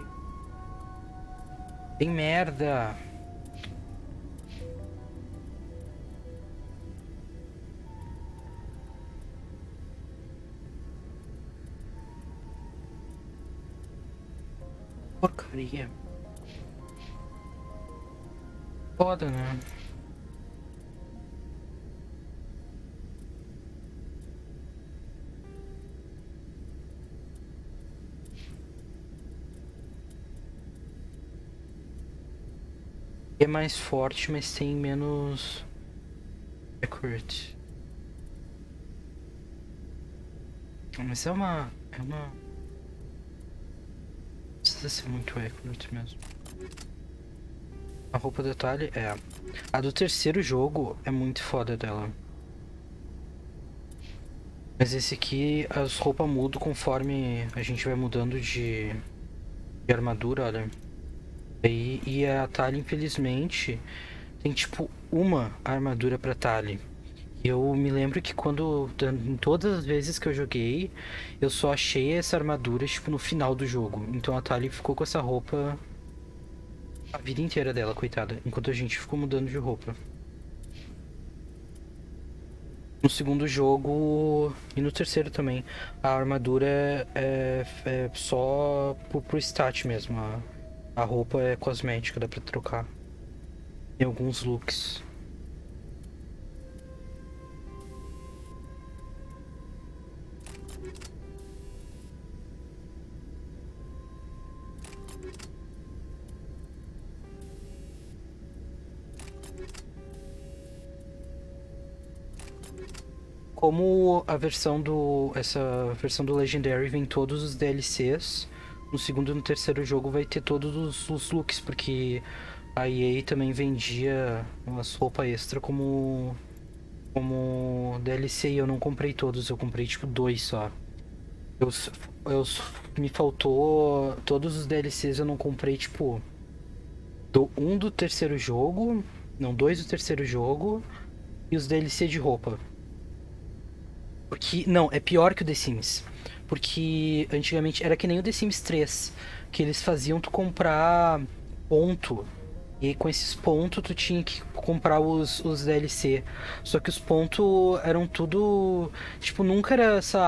Tem merda. Porcaria. Foda, né? É mais forte, mas tem menos accurate. Mas é uma... Não precisa ser muito accurate mesmo. A roupa da Tali é... A do terceiro jogo é muito foda dela. Mas esse aqui, as roupas mudam conforme a gente vai mudando de armadura, olha. E a Tali, infelizmente, tem tipo uma armadura pra Tali. Eu me lembro que em todas as vezes que eu joguei, eu só achei essa armadura tipo no final do jogo. Então a Tali ficou com essa roupa a vida inteira dela, coitada. Enquanto a gente ficou mudando de roupa. No segundo jogo e no terceiro também, a armadura é só pro stat mesmo. A roupa é cosmética, dá pra trocar. Tem alguns looks. Como essa versão do Legendary vem todos os DLCs, no segundo e no terceiro jogo vai ter todos os looks, porque a EA também vendia umas roupas extra como DLC e eu não comprei todos, eu comprei tipo 2 só. Me faltou todos os DLCs, eu não comprei tipo do terceiro jogo, não, 2 do terceiro jogo e os DLC de roupa. Porque, não, é pior que o The Sims. Porque antigamente era que nem o The Sims 3, que eles faziam tu comprar ponto. E aí com esses pontos tu tinha que comprar os DLC. Só que os pontos eram tudo... Tipo, nunca era, sei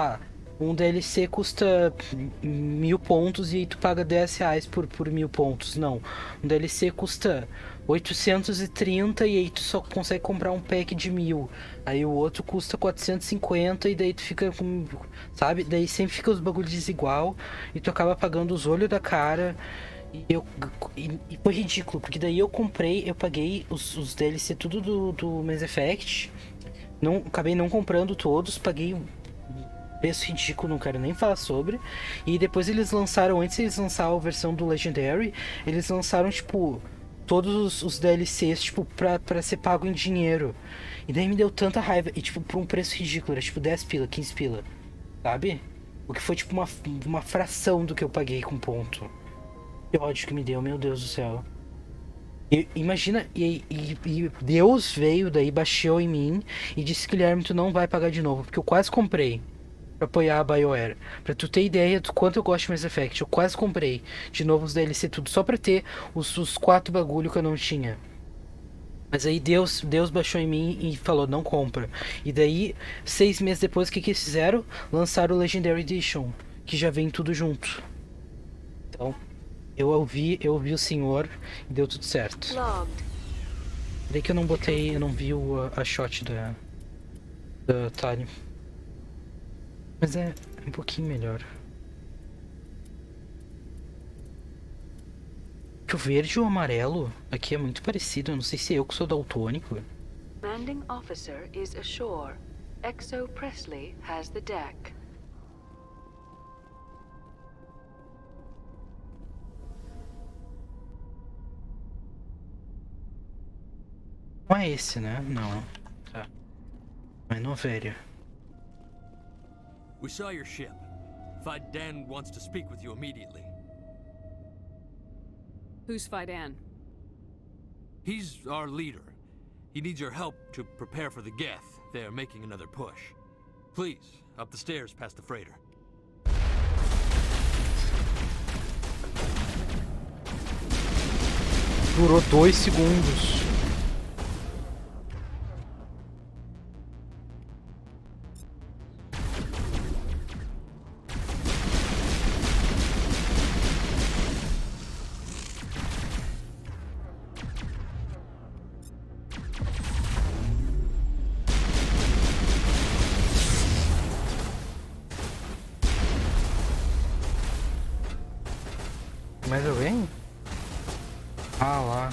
um DLC custa 1000 pontos e aí tu paga 10 reais por 1000 pontos. Não, um DLC custa 830 e aí tu só consegue comprar um pack de 1000. Aí o outro custa 450 e daí tu fica com... Sabe? Daí sempre fica os bagulhos desigual e tu acaba pagando os olhos da cara. E foi ridículo, porque daí eu paguei os DLC tudo do Mass Effect. Acabei não comprando todos, paguei preço ridículo, não quero nem falar sobre. E depois eles lançaram, antes de eles lançarem a versão do Legendary, eles lançaram, tipo, todos os DLCs, tipo, pra ser pago em dinheiro. E daí me deu tanta raiva, e tipo, por um preço ridículo, era tipo 10 pila, 15 pila, sabe? O que foi tipo uma fração do que eu paguei com ponto. Que ódio que me deu, meu Deus do céu. E, imagina, e Deus veio daí, baixou em mim e disse: Guilherme, tu não vai pagar de novo, porque eu quase comprei pra apoiar a BioWare. Pra tu ter ideia do quanto eu gosto de Mass Effect, eu quase comprei de novo os DLC tudo, só pra ter os 4 bagulho que eu não tinha. Mas aí Deus baixou em mim e falou: não compra. E daí, 6 meses depois, o que eles fizeram? Lançaram o Legendary Edition, que já vem tudo junto. Então, eu ouvi o senhor e deu tudo certo. Daí que eu não vi a shot da Tali. Mas é um pouquinho melhor. Que o verde e o amarelo aqui é muito parecido. Eu não sei se é eu que sou daltônico. Landing officer is ashore. Exo Presley has the deck. Não é esse, né? Não. Tá. É Novéria. We saw your ship. Fidan wants to speak with you immediately. Who's Fidan? He's our leader. He needs your help to prepare for the Geth. They're making another push. Please, up the stairs past the freighter. Durou 2 segundos. Mais alguém? Ah, lá.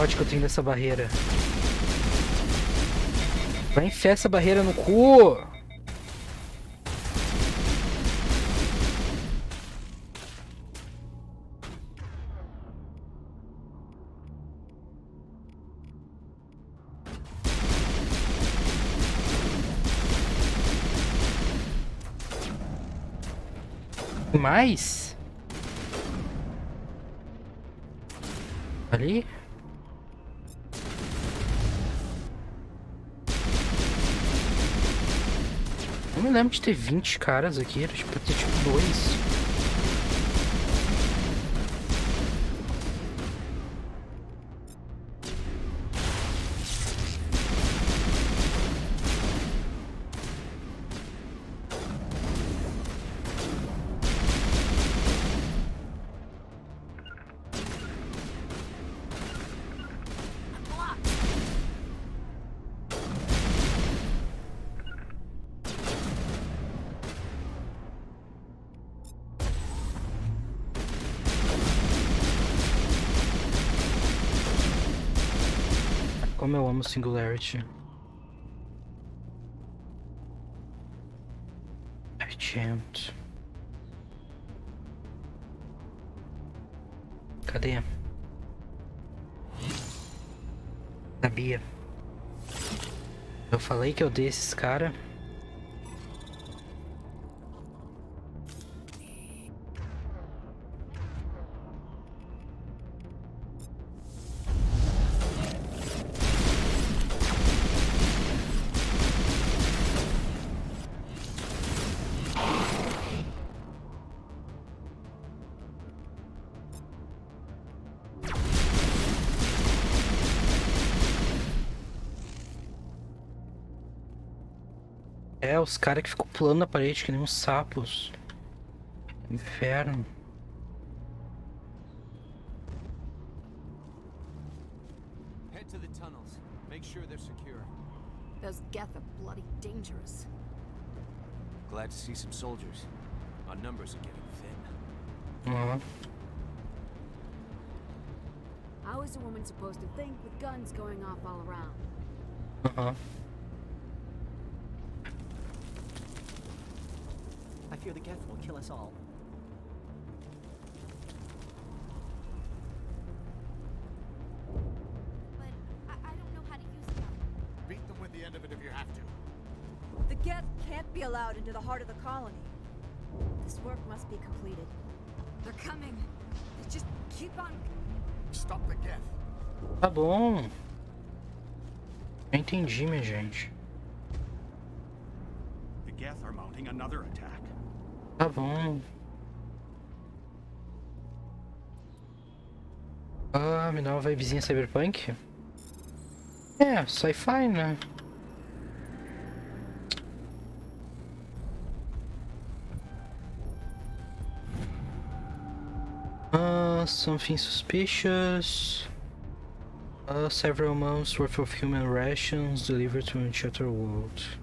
ódio que eu tenho dessa barreira. Vai enfiar essa barreira no cu! Mais? Ali? Eu me lembro de ter 20 caras aqui, era tipo pra ter tipo 2. Como eu amo Singularity. Argent. Cadê? Sabia. Eu falei que eu dei esses caras. É, os caras que ficam pulando na parede que nem uns sapos. Inferno. Head to the tunnels. Make sure they're secure. Those Geth are bloody dangerous. Glad to see some soldiers. Our numbers are getting thin. How is a woman supposed to think with guns going off all around? I fear the Geth will kill us all. But I don't know how to use a gun. Beat them with the end of it if you have to. The Geth can't be allowed into the heart of the colony. This work must be completed. They're coming. They just keep on. Stop the Geth. Tá bom. Eu entendi, minha gente. The Geth are mounting another attack. Tá bom. Ah, me dá uma vibezinha cyberpunk? É, sci-fi, né? Something suspicious. Several months worth of human rations delivered to Uncharted World.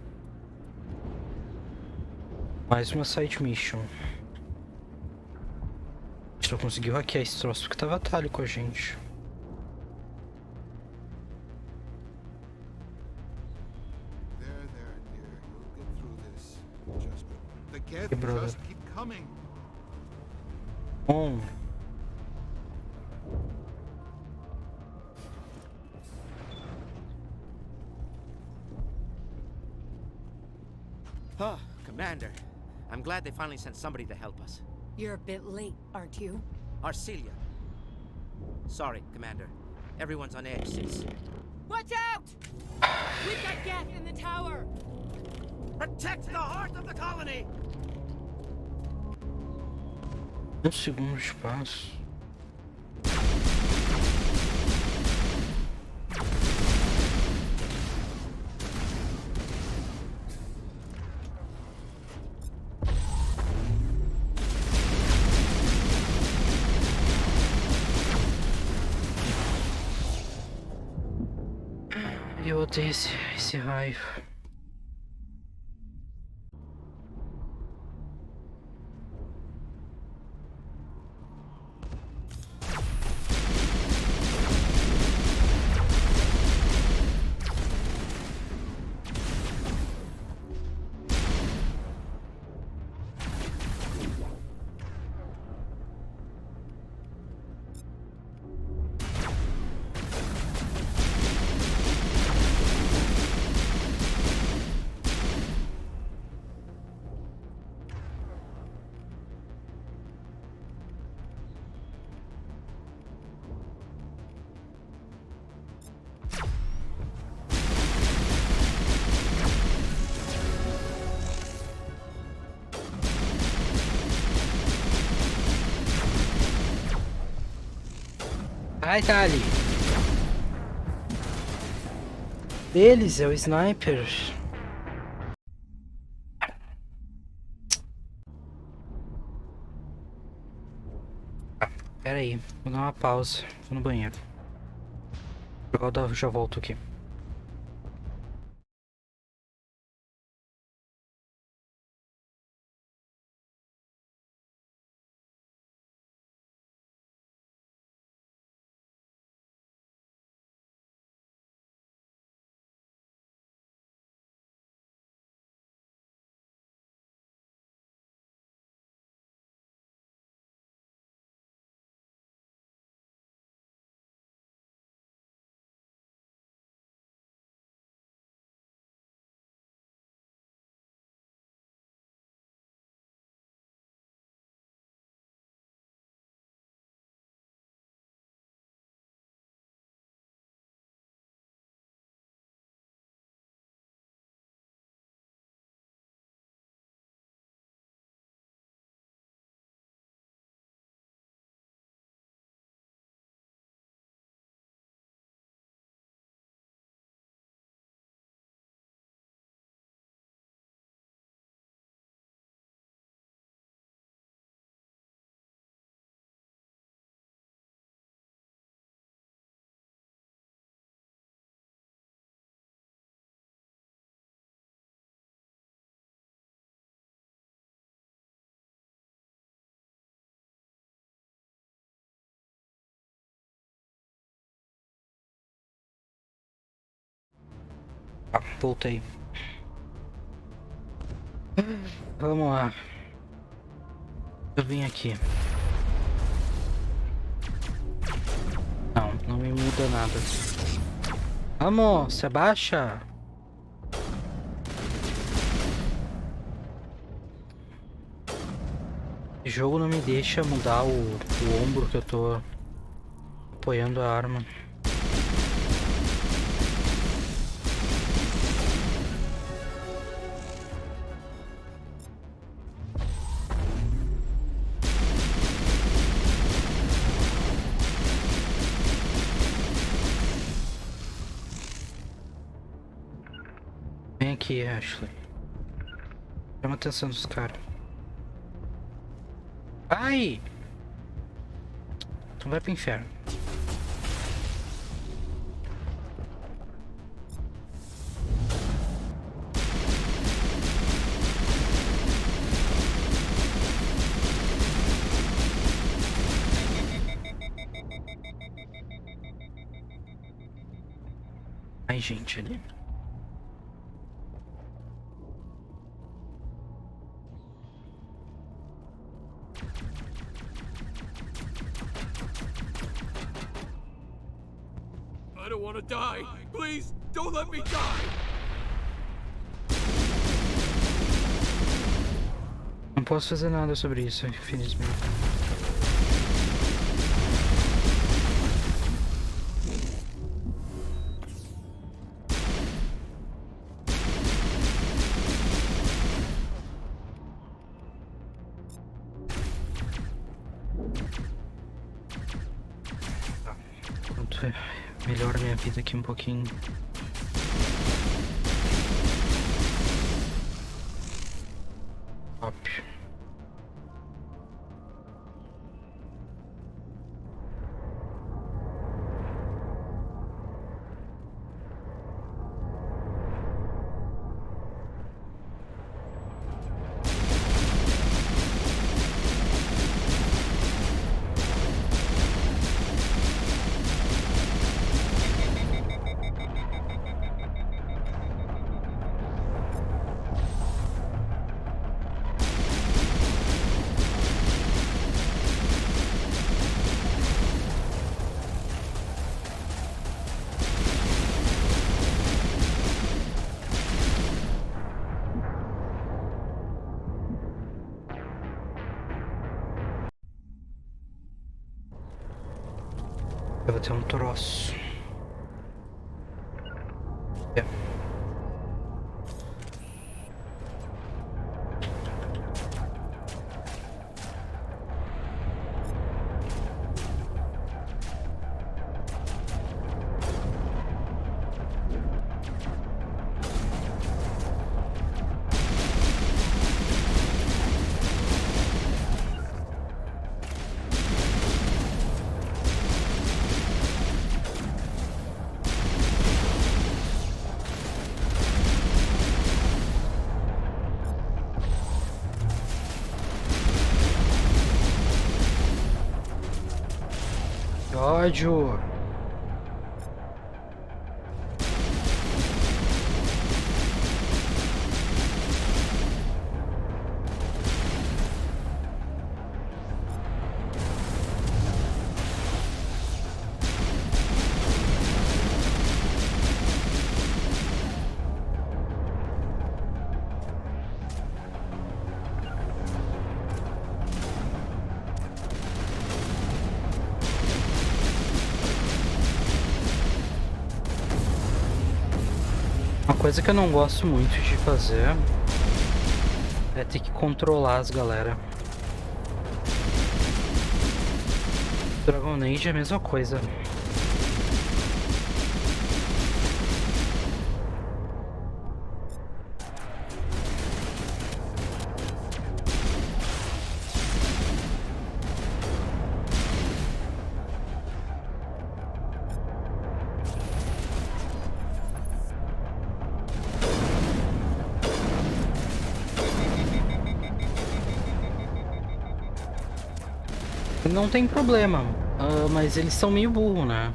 Mais uma side mission. Só conseguiu hackear esse troço porque tava atalho com a gente. Que brother. Bom. Oh, Commander. I'm glad they finally sent somebody to help us. You're a bit late, aren't you? Arcelia. Sorry, Commander. Everyone's on edge since... Watch out! We've got Geth in the tower! Protect the heart of the colony! Segundo espaço. Eu odeio esse raio. Ai, tá ali. Deles é o sniper. Pera aí, vou dar uma pausa. Vou no banheiro. Eu já volto aqui. Voltei. Vamos lá. Eu vim aqui. Não me muda nada. Vamos, se abaixa. O jogo não me deixa mudar o ombro que eu tô apoiando a arma. Vem aqui, Ashley. Chama a atenção dos caras. Vai! Tu vai pro inferno. Ai, gente, ali. I don't want to die. Please, don't let me die. Não posso fazer nada sobre isso, infelizmente. Pronto, melhora minha vida aqui um pouquinho. Óbvio. Eu vou ter um troço. É. episódio. Uma coisa que eu não gosto muito de fazer é ter que controlar as galera. Dragon Age é a mesma coisa. Não tem problema, mas eles são meio burro, né?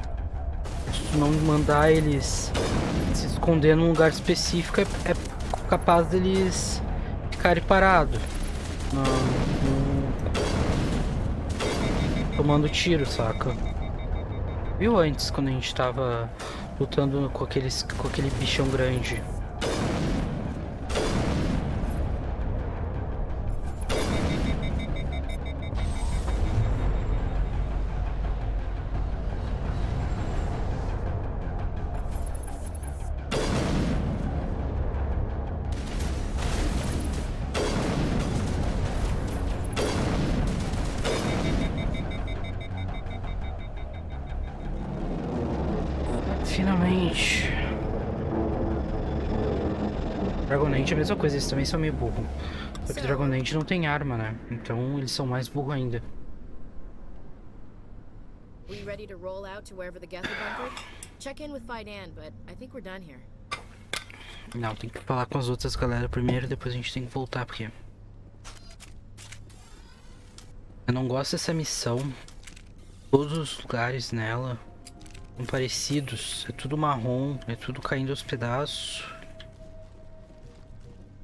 Se tu não mandar eles se esconder num lugar específico, é capaz deles ficarem parados. Tomando tiro, saca? Viu antes, quando a gente tava lutando com aquele bichão grande? Finalmente. Dragon Age é a mesma coisa, eles também são meio burro. Porque Dragon Age não tem arma, né? Então eles são mais burros ainda. We ready to roll out to wherever the Geth are bunkered? Check in with Fidan, but I think we're done here. Não, tem que falar com as outras galera primeiro, depois a gente tem que voltar, porque eu não gosto dessa missão. Todos os lugares nela são parecidos, é tudo marrom, é tudo caindo aos pedaços.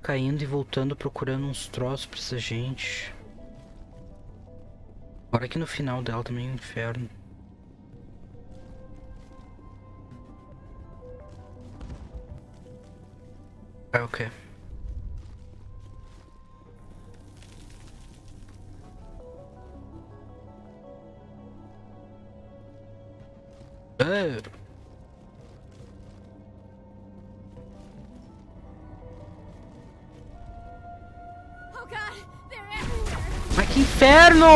Caindo e voltando, procurando uns troços pra essa gente. Fora que no final dela também é um inferno. É o quê? Mas que inferno!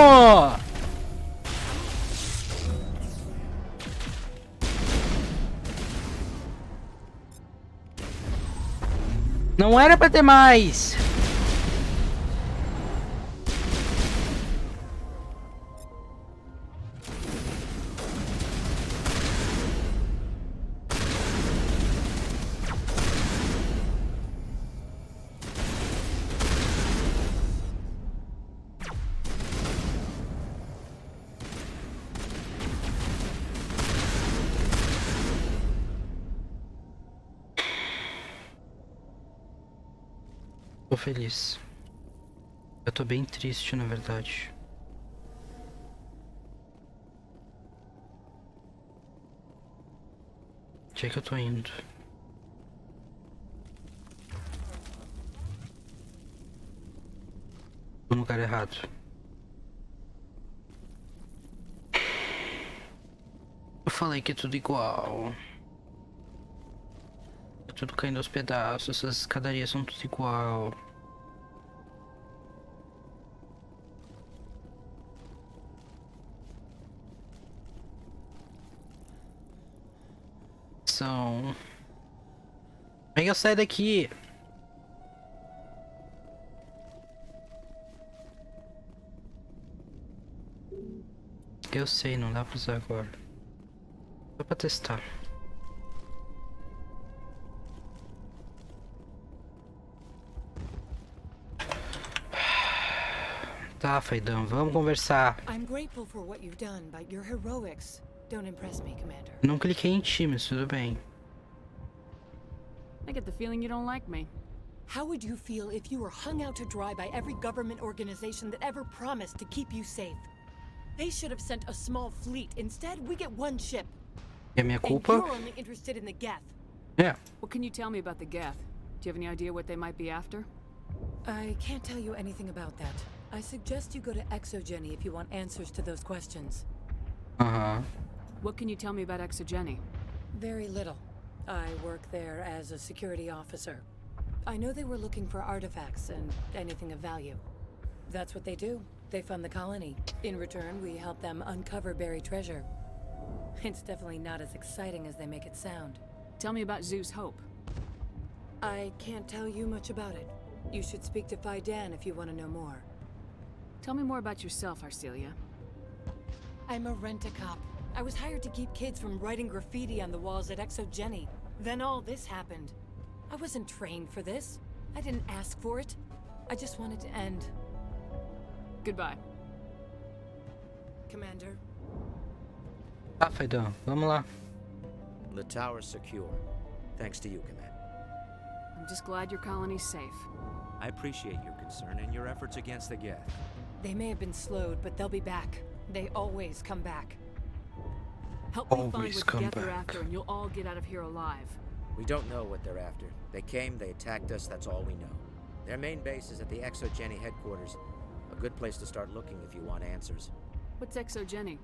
Não era pra ter mais! Tô feliz. Eu tô bem triste, na verdade. Onde é que eu tô indo? Tô no lugar errado. Eu falei que é tudo igual. É tudo caindo aos pedaços, essas escadarias são tudo igual. Como é que eu saio daqui? Eu sei, não dá pra usar agora. Só pra testar. Tá, Faidão, vamos conversar. I'm grateful for what you've done, but your heroics. Don't impress me, Commander. Não cliquei em ti, mas tudo bem. I get the feeling you don't like me. How would you feel if you were hung out to dry by every government organization that ever promised to keep you safe? They should have sent a small fleet. Instead, we get one ship. É minha culpa? And you're only interested in the Geth. Yeah. What can you tell me about the Geth? Do you have any idea what they might be after? I can't tell you anything about that. I suggest you go to Exogeny if you want answers to those questions. Uh-huh. What can you tell me about Exogeny? Very little. I work there as a security officer. I know they were looking for artifacts and anything of value. That's what they do. They fund the colony. In return, we help them uncover buried treasure. It's definitely not as exciting as they make it sound. Tell me about Zeus Hope. I can't tell you much about it. You should speak to VAI if you want to know more. Tell me more about yourself, Arcelia. I'm a rent-a-cop. I was hired to keep kids from writing graffiti on the walls at Exogeny. Then all this happened. I wasn't trained for this. I didn't ask for it. I just wanted to end. Goodbye. Commander. Tá, Faidão. Vamos lá. The tower's secure. Thanks to you, Commander. I'm just glad your colony's safe. I appreciate your concern and your efforts against the Geth. They may have been slowed, but they'll be back. They always come back. Help me find what the Geth are after, and you'll all get out of here alive. We don't know what they're after. They came, they attacked us, that's all we know. Their main base is at the Exogeny headquarters. A good place to start looking if you want answers. What's Exogeny?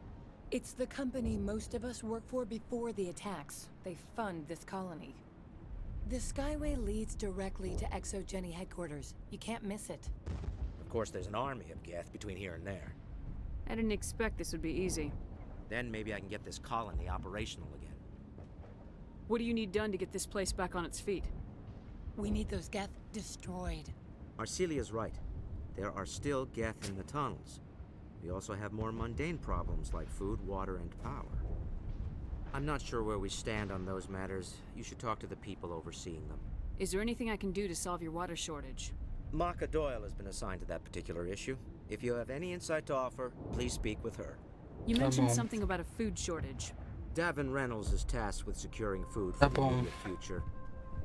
It's the company most of us work for before the attacks. They fund this colony. The Skyway leads directly to Exogeny headquarters. You can't miss it. Of course, there's an army of Geth between here and there. I didn't expect this would be easy. Then maybe I can get this colony operational again. What do you need done to get this place back on its feet? We need those Geth destroyed. Arcelia's right. There are still Geth in the tunnels. We also have more mundane problems like food, water, and power. I'm not sure where we stand on those matters. You should talk to the people overseeing them. Is there anything I can do to solve your water shortage? Maka Doyle has been assigned to that particular issue. If you have any insight to offer, please speak with her. You mentioned something about a food shortage. Davin Reynolds is tasked with securing food for the immediate future.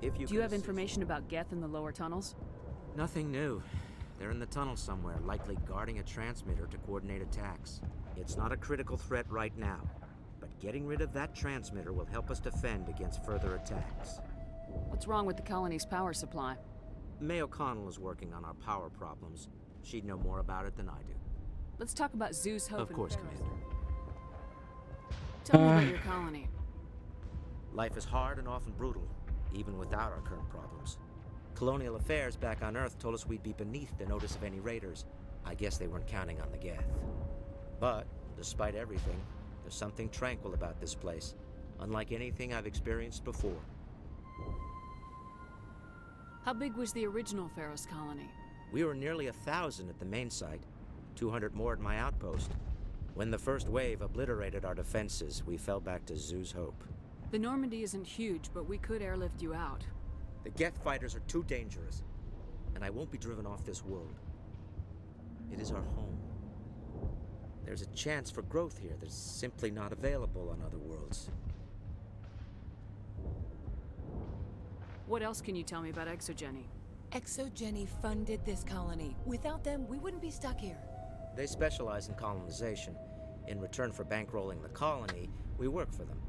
If you Do you have information about Geth in the lower tunnels? Nothing new. They're in the tunnel somewhere, likely guarding a transmitter to coordinate attacks. It's not a critical threat right now, but getting rid of that transmitter will help us defend against further attacks. What's wrong with the colony's power supply? May O'Connell is working on our power problems. She'd know more about it than I do. Let's talk about Zeus Hope. Of course, Commander. Tell me about your colony. Life is hard and often brutal, even without our current problems. Colonial affairs back on Earth told us we'd be beneath the notice of any raiders. I guess they weren't counting on the Geth. But, despite everything, there's something tranquil about this place, unlike anything I've experienced before. How big was the original Pharaoh's colony? We were nearly 1,000 at the main site, 200 more at my outpost. When the first wave obliterated our defenses, we fell back to Zeus Hope. The Normandy isn't huge, but we could airlift you out. The Geth fighters are too dangerous, and I won't be driven off this world. It is our home. There's a chance for growth here that's simply not available on other worlds. What else can you tell me about Exogeny? Exogeny funded this colony. Without them, we wouldn't be stuck here. They specialize in colonization. In return for bankrolling the colony, we work for them.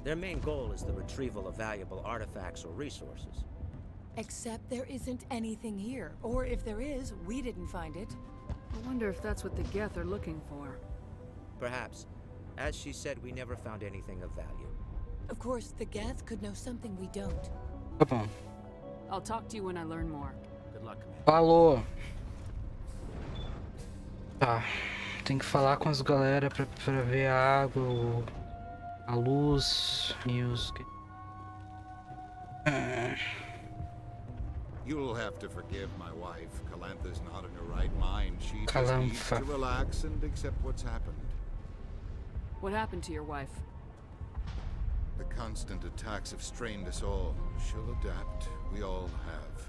Their main goal is the retrieval of valuable artifacts or resources. Except there isn't anything here. Or if there is, we didn't find it. I wonder if that's what the Geth are looking for. Perhaps. As she said, we never found anything of value. Of course, the Geth could know something we don't. Tá bom. I'll talk to you when I learn more. Good luck, Commander. Falou. Tá. Tem que falar com as galera pra ver a água, a luz e os... You'll have to forgive my wife. Calantha's not in her right mind. She just needs to relax and accept what's happened. What happened to your wife? The constant attacks have strained us all. She'll adapt. We all have.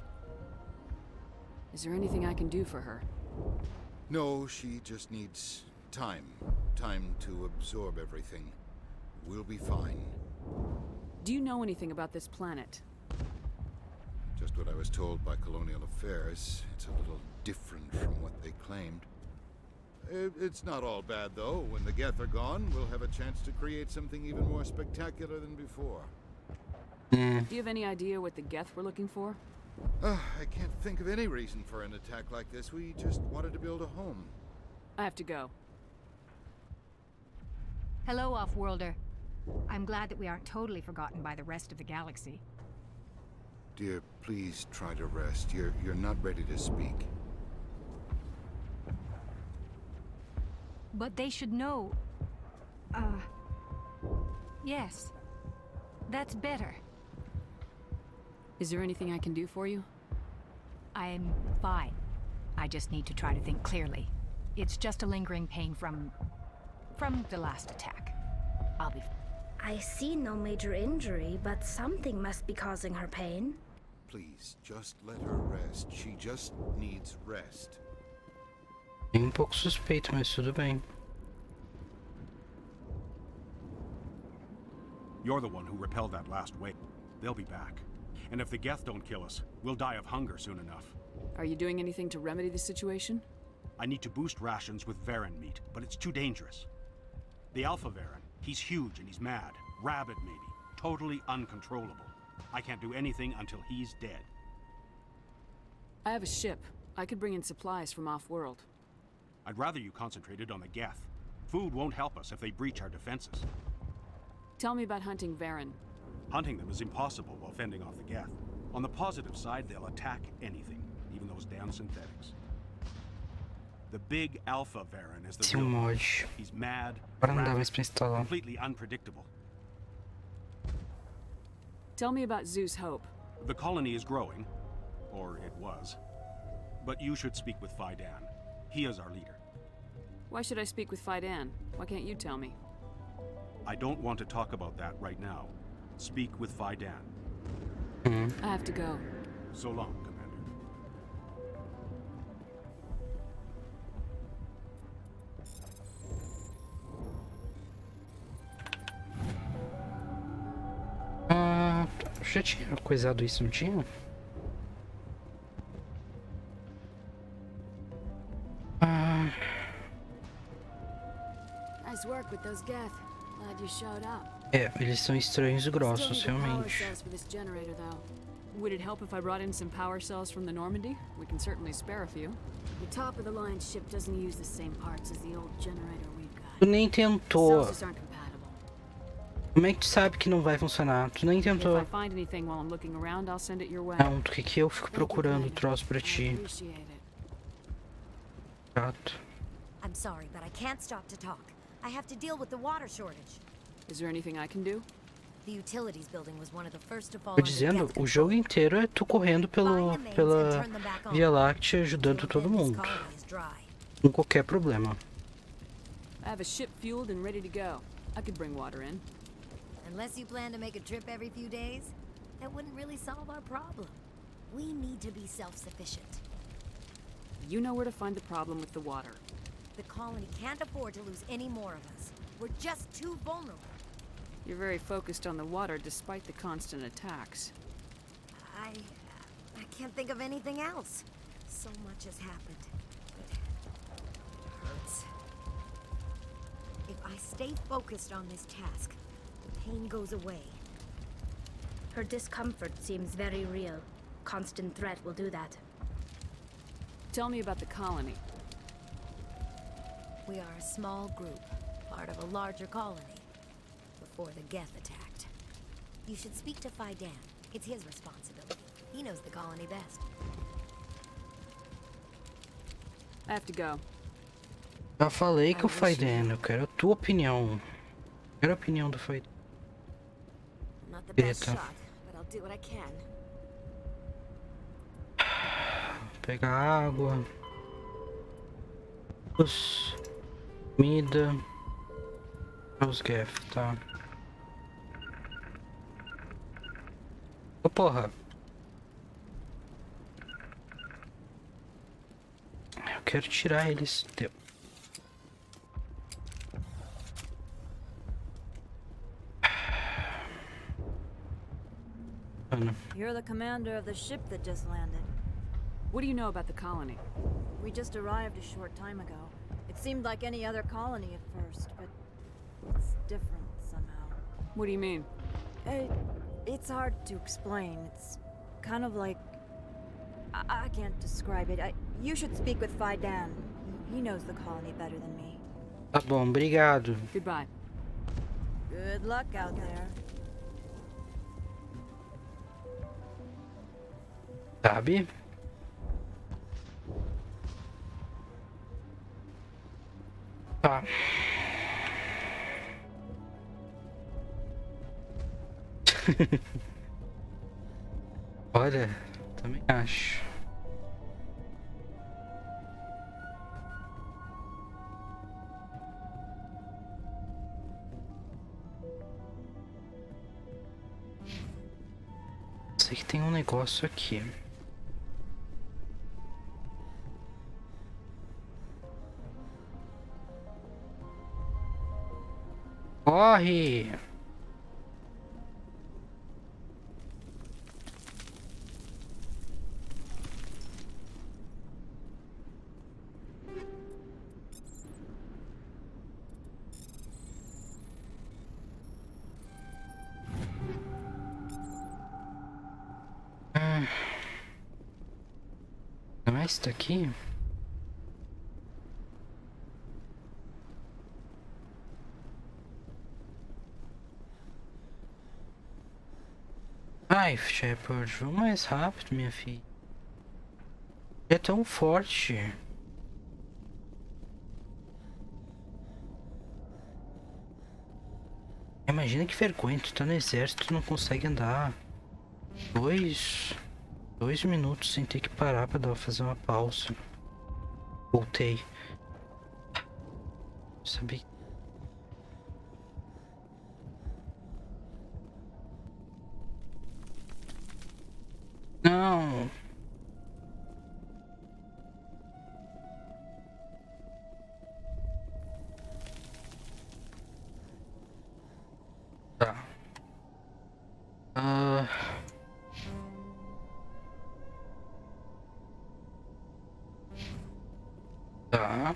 Is there anything I can do for her? No, she just needs time. Time to absorb everything. We'll be fine. Do you know anything about this planet? Just what I was told by Colonial Affairs. It's a little different from what they claimed. It's not all bad, though. When the Geth are gone, we'll have a chance to create something even more spectacular than before. Do you have any idea what the Geth were looking for? I can't think of any reason for an attack like this. We just wanted to build a home. I have to go. Hello, Off-Worlder. I'm glad that we aren't totally forgotten by the rest of the galaxy. Dear, please try to rest. You're not ready to speak. But they should know... Yes. That's better. Is there anything I can do for you? I'm fine. I just need to try to think clearly. It's just a lingering pain from the last attack. I'll be... I see no major injury, but something must be causing her pain. Please, just let her rest. She just needs rest. Pouco suspeito, mas tudo bem. You're the one who repelled that last wave. They'll be back. And if the Geth don't kill us, we'll die of hunger soon enough. Are you doing anything to remedy the situation? I need to boost rations with Varen meat, but it's too dangerous. The Alpha Varen, he's huge and he's mad. Rabid, maybe. Totally uncontrollable. I can't do anything until he's dead. I have a ship. I could bring in supplies from off-world. I'd rather you concentrated on the Geth. Food won't help us if they breach our defenses. Tell me about hunting Varen. Hunting them is impossible while fending off the Geth. On the positive side, they'll attack anything, even those damn synthetics. The big Alpha Varen is the real one. He's mad, completely unpredictable. Tell me about Zeus Hope. The colony is growing, or it was. But you should speak with Fidan. He is our leader. Why should I speak with Fidan? Why can't you tell me? I don't want to talk about that right now. Speak with Fidan. I have to go. So long, Commander. Já tinha coisado isso, não tinha? Nice work with those Geth. Glad you showed up. É, eles são estranhos e grossos, realmente. Would it help if I brought in some power cells from the Normandy? We can certainly spare a few. The top of the line ship doesn't use the same parts as the old generator we've got. Tu nem tentou. Cells aren't compatible. Como é que tu sabe que não vai funcionar? Tu nem tentou. If I find anything while I'm looking around, I'll send it your way. Não, do que eu fico procurando o troço pra ti. Chato. I'm sorry, but I can't stop to talk. I have to deal with the water shortage. Is there anything I can do? The utilities building was one of the first to fall Tô dizendo, o jogo inteiro é tu correndo pela Via Láctea ajudando todo mundo. Com qualquer problema. I have a ship fueled and ready to go. I could bring water in. Unless you plan to make a trip every few days, that wouldn't really solve our problem. We need to be self-sufficient. You know where to find the problem with the water. The colony can't afford to lose any more of us. We're just too vulnerable. You're very focused on the water despite the constant attacks. I can't think of anything else. So much has happened. It hurts. If I stay focused on this task, the pain goes away. Her discomfort seems very real. Constant threat will do that. Tell me about the colony. We are a small group, part of a larger colony, before the Geth attacked. You should speak to Fidan. It's his responsibility. He knows the colony best. I have to go. Já falei com o Fidan, eu quero a tua opinião. Quero a opinião do Fidan. Not the best shot, but I'll do what I can. Pegar água. Comida. Os Geth, tá. Ô porra. Eu quero tirar eles. Deu. mano. You're the commander of the ship that just landed. What do you know about the colony? We just arrived a short time ago. It seemed like any other colony at first, but it's different somehow. What do you mean? It's hard to explain. It's kind of like... I can't describe it. You should speak with VAI Dan. He knows the colony better than me. Tá bom, obrigado. Goodbye. Good luck out there. Sabe? Tá. Olha, também acho. Sei que tem um negócio aqui. Corre! Não é esse daqui? Ai, Shepard, vamos mais rápido, minha filha. É tão forte. Imagina que vergonha, tu tá no exército, tu não consegue andar. Dois minutos sem ter que parar pra fazer uma pausa. Voltei. Sabia. Não. Tá. Tá.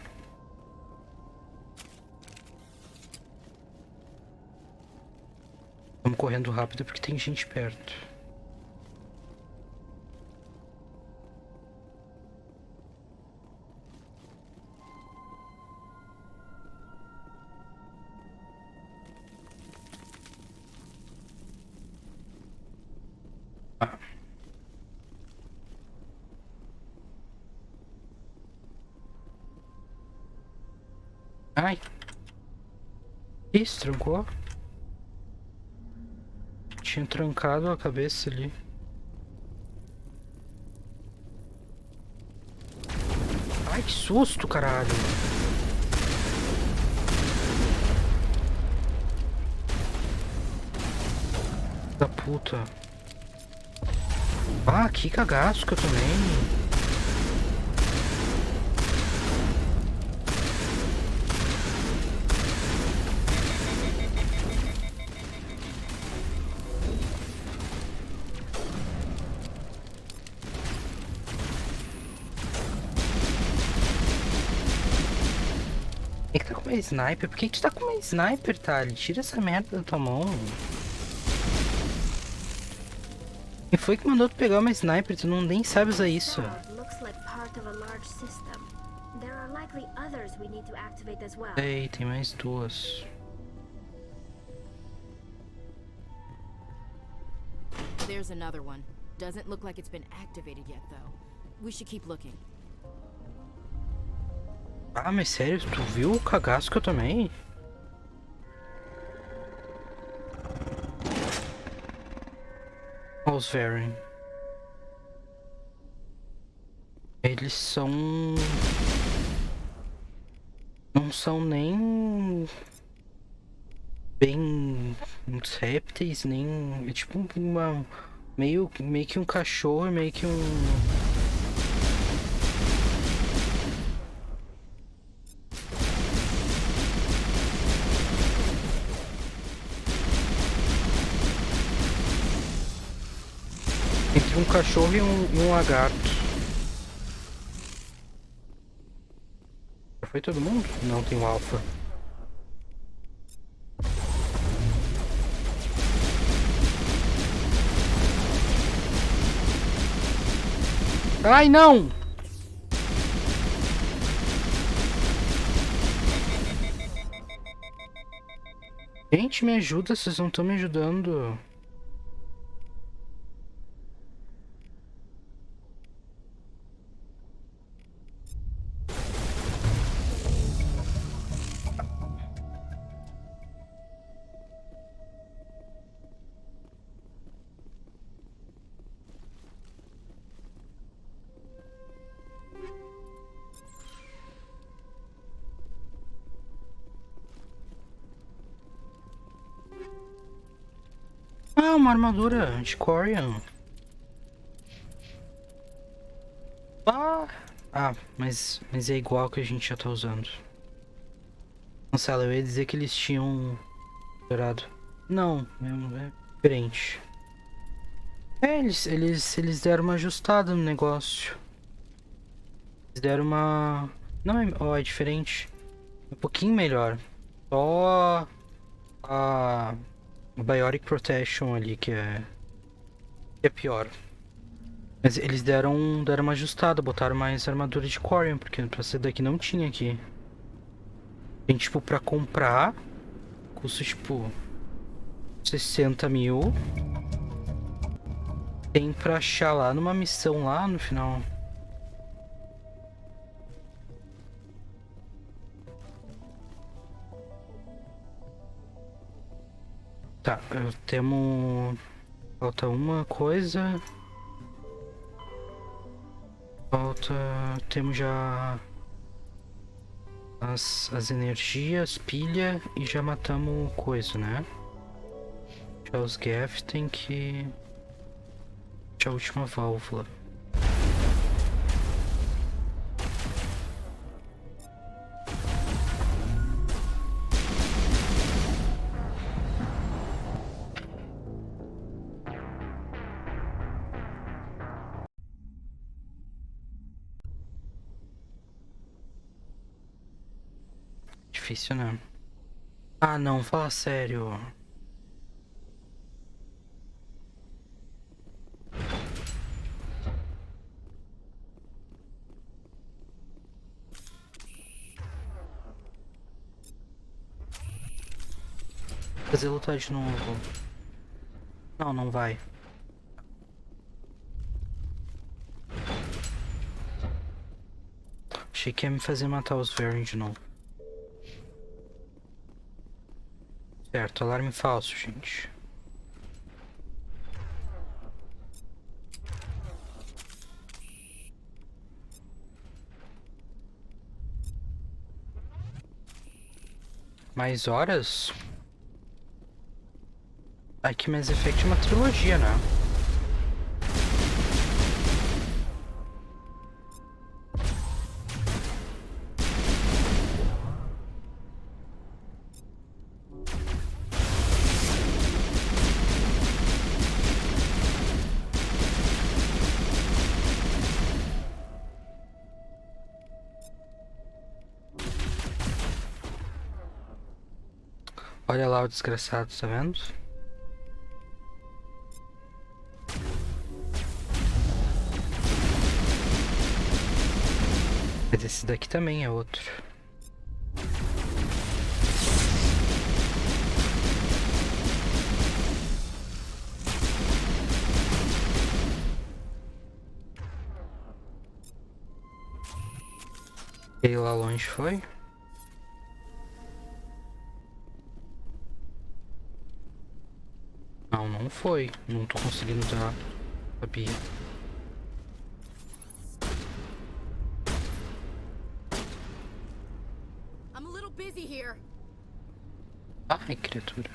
Vamos correndo rápido porque tem gente perto. Ai. Isso, trancou. Tinha trancado a cabeça ali. Ai, que susto, caralho. Da puta. Ah, que cagaço que eu tomei. Sniper? Por que tu tá com uma sniper, Tali? Tira essa merda da tua mão. Quem foi que mandou tu pegar uma sniper? Tu não nem sabe usar isso. Ei, tem mais duas. There's another one. Doesn't look like it's been activated yet, though. We should keep looking. Ah, mas sério, tu viu o cagaço que eu tomei? Olha os Saren. Eles são... não são nem... bem... uns répteis, nem... é tipo uma... meio que um cachorro, meio que um... cachorro e um lagarto. Já foi todo mundo? Não, tem o alfa. Ai, não! Gente, me ajuda, vocês não estão me ajudando. Ah, uma armadura de Corian. Mas é igual que a gente já tá usando. Cancela, eu ia dizer que eles tinham dourado. Não, é diferente. Eles deram uma ajustada no negócio. Eles deram uma... Não, é diferente. Um pouquinho melhor. Só a Biotic Protection ali que é pior. Mas eles deram uma ajustada, botaram mais armadura de Corian, porque pra ser daqui não tinha aqui. Tem tipo pra comprar, custa tipo 60 mil. Tem pra achar lá numa missão lá no final. Tá, temos... Falta uma coisa. Temos já as energias, pilha e já matamos coisa, né? Já os Geth tem que... Já a última válvula. Difícil, né? Ah, não, fala sério. Fazer lutar de novo. Não, não vai. Achei que ia me fazer matar os Varen de novo. Certo, alarme falso, gente. Mais horas? Aqui Mass Effect é uma trilogia, né? Olha lá o desgraçado, tá vendo? Mas esse daqui também é outro. Ele lá longe foi? Não foi. Não tô conseguindo dar a pia. I'm a little busy here. Ai, criatura.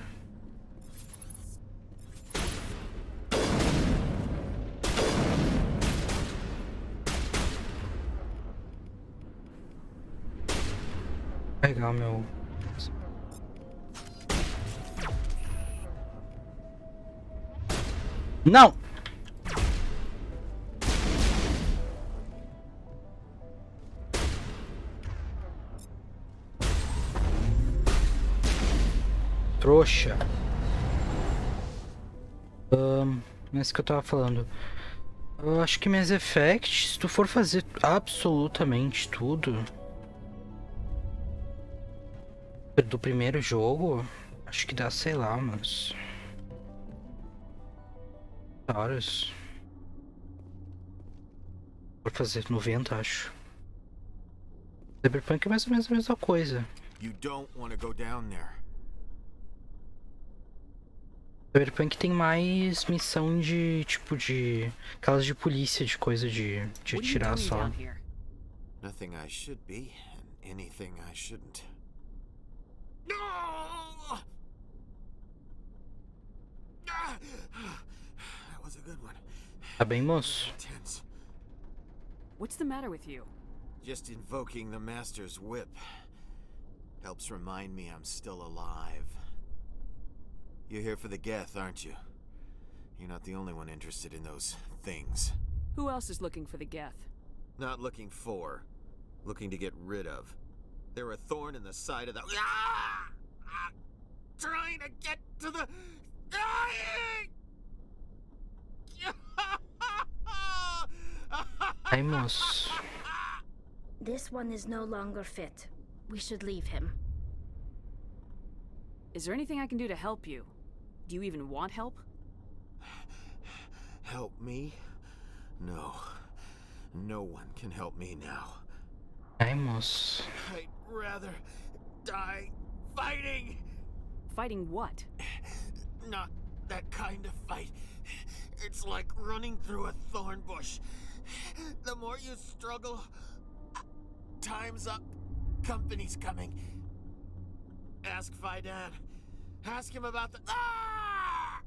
Pegar o meu... Não! trouxa. Mas que eu tava falando. Eu acho que Mass Effect, se tu for fazer absolutamente tudo do primeiro jogo, acho que dá, sei lá, umas horas. Por fazer 90, acho. Cyberpunk é mais ou menos a mesma coisa. You don't want to go down there. Cyberpunk tem mais missão de, tipo, de... aquelas de polícia, de coisa de atirar só. Nothing I should be, and anything I shouldn't. That was a good one. Tá bem, moço? What's the matter with you? Just invoking the Master's whip helps remind me I'm still alive. You're here for the Geth, aren't you? You're not the only one interested in those things. Who else is looking for the Geth? Not looking for. Looking to get rid of. They're a thorn in the side of the... Trying to get to the... Ai, moço. This one is no longer fit. We should leave him. Is there anything I can do to help you? Do you even want help? Help me? No. No one can help me now. Ai, moço. I'd rather die fighting. Fighting what? Not that kind of fight. It's like running through a thorn bush. The more you struggle, time's up. Company's coming. Ask Fidan. Ask him about the... Ah!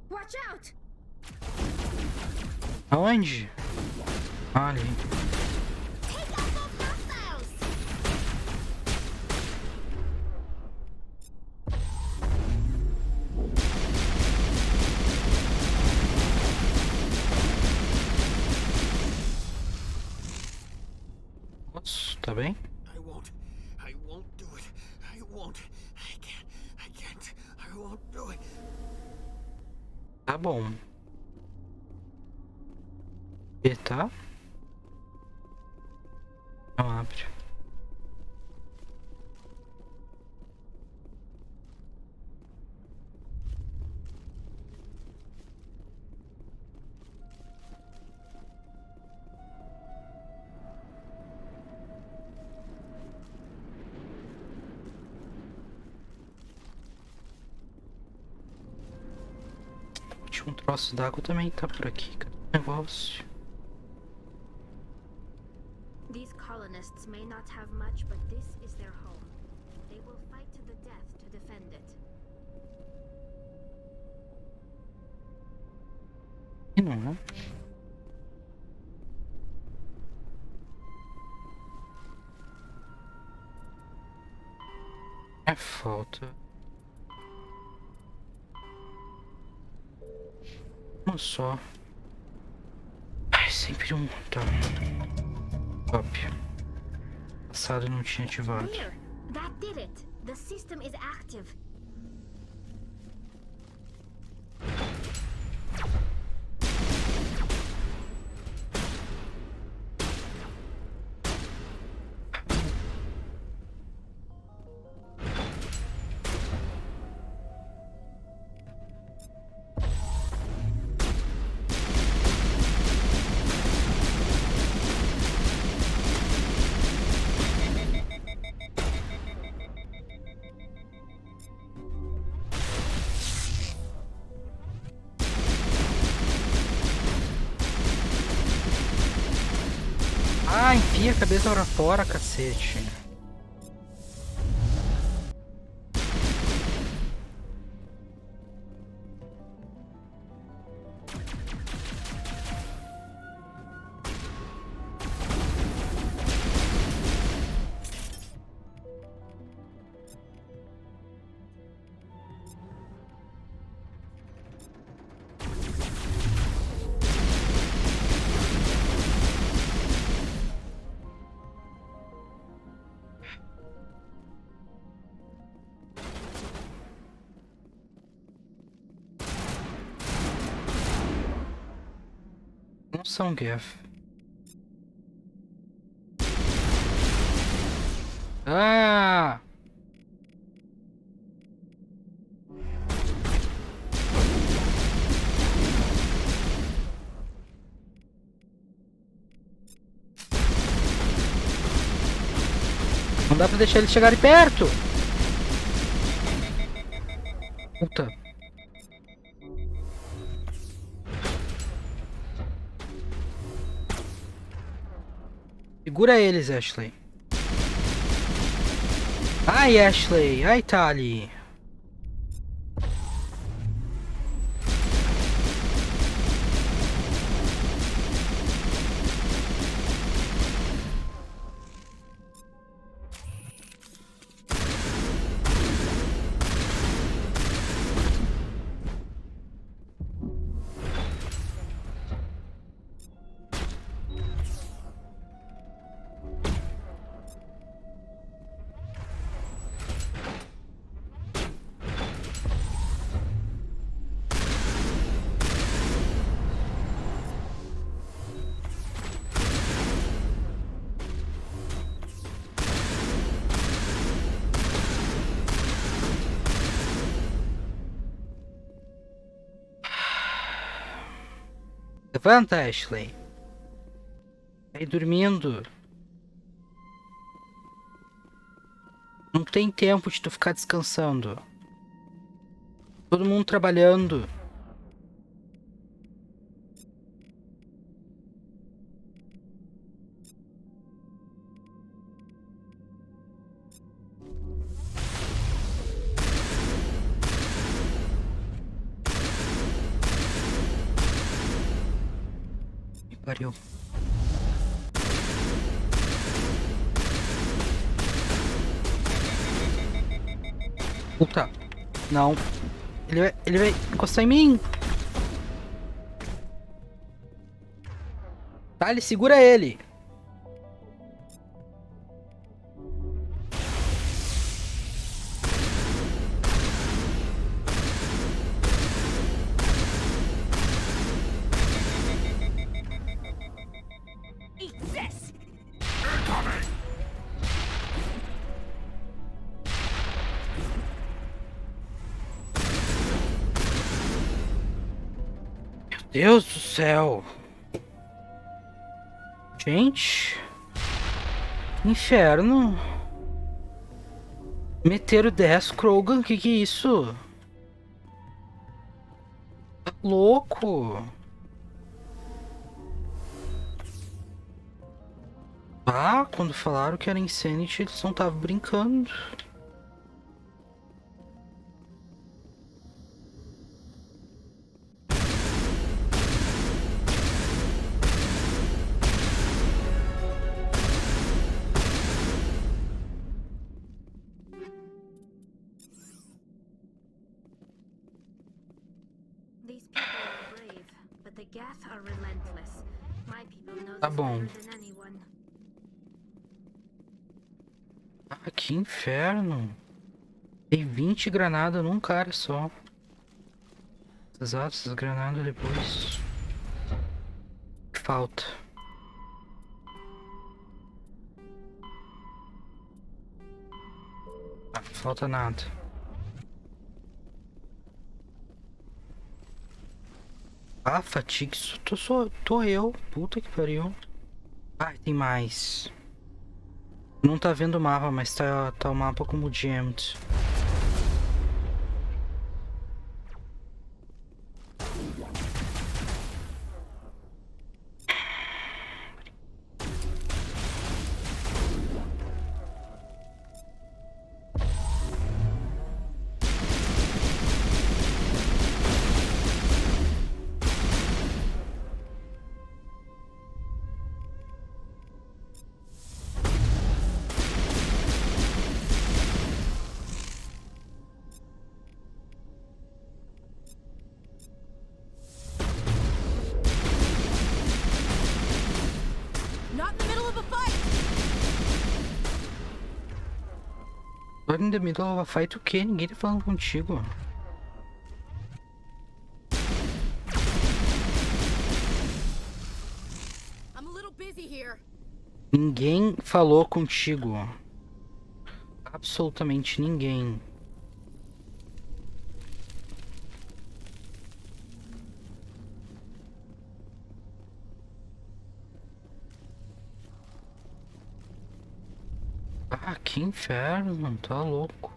Watch out! Aonde? Ali. Take out those hostiles! Nossa, tá bem? I won't do it. I won't. I can't. I won't do it. Tá bom. E tá? Não abre. Um troço d'água também tá por aqui, cara. Negócio. These colonists may not have much, but this is their home. They will fight to the death to defend it. E não é? É falta. Um só. Ai, sempre um. Tá. Top. Passado não tinha ativado. There! That did it! The system is active. Ah, enfia a cabeça pra fora, cacete. São Geth. Ah! Não dá pra deixar eles chegarem perto. Puta. Segura eles, Ashley. Ai, Ashley. Ai, Tali. Levanta, Ashley. Tá aí dormindo. Não tem tempo de tu ficar descansando. Todo mundo trabalhando. Pariu. Puta. Não. Ele vai encostar em mim. Tá, ele segura ele. Deus do céu. Gente. Inferno. Meteram 10 Krogan, que é isso? Tá louco. Ah, quando falaram que era Insanity, eles não estavam brincando. Tá bom. Ah, que inferno. Tem 20 granadas num cara só. Exato, essas granadas depois. Falta. Ah, falta nada. Ah, fatigue, tô eu. Puta que pariu. Ah, tem mais. Não tá vendo o mapa, mas tá o mapa como jammed. In the middle of a fight o quê? Ninguém tá falando contigo. busy here. Ninguém falou contigo. Absolutamente ninguém. Ah, que inferno, tá louco.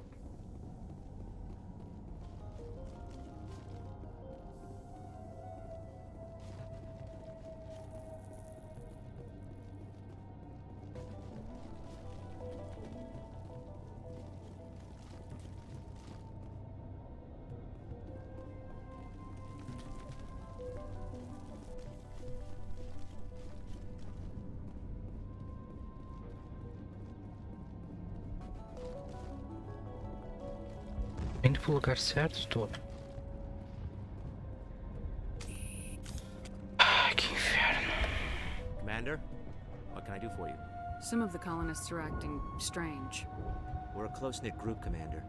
Indo pro lugar certo, tô. Ai, que inferno. Commander, what can I do for you? Some of the colonists are acting strange. We're a close-knit group, Commander.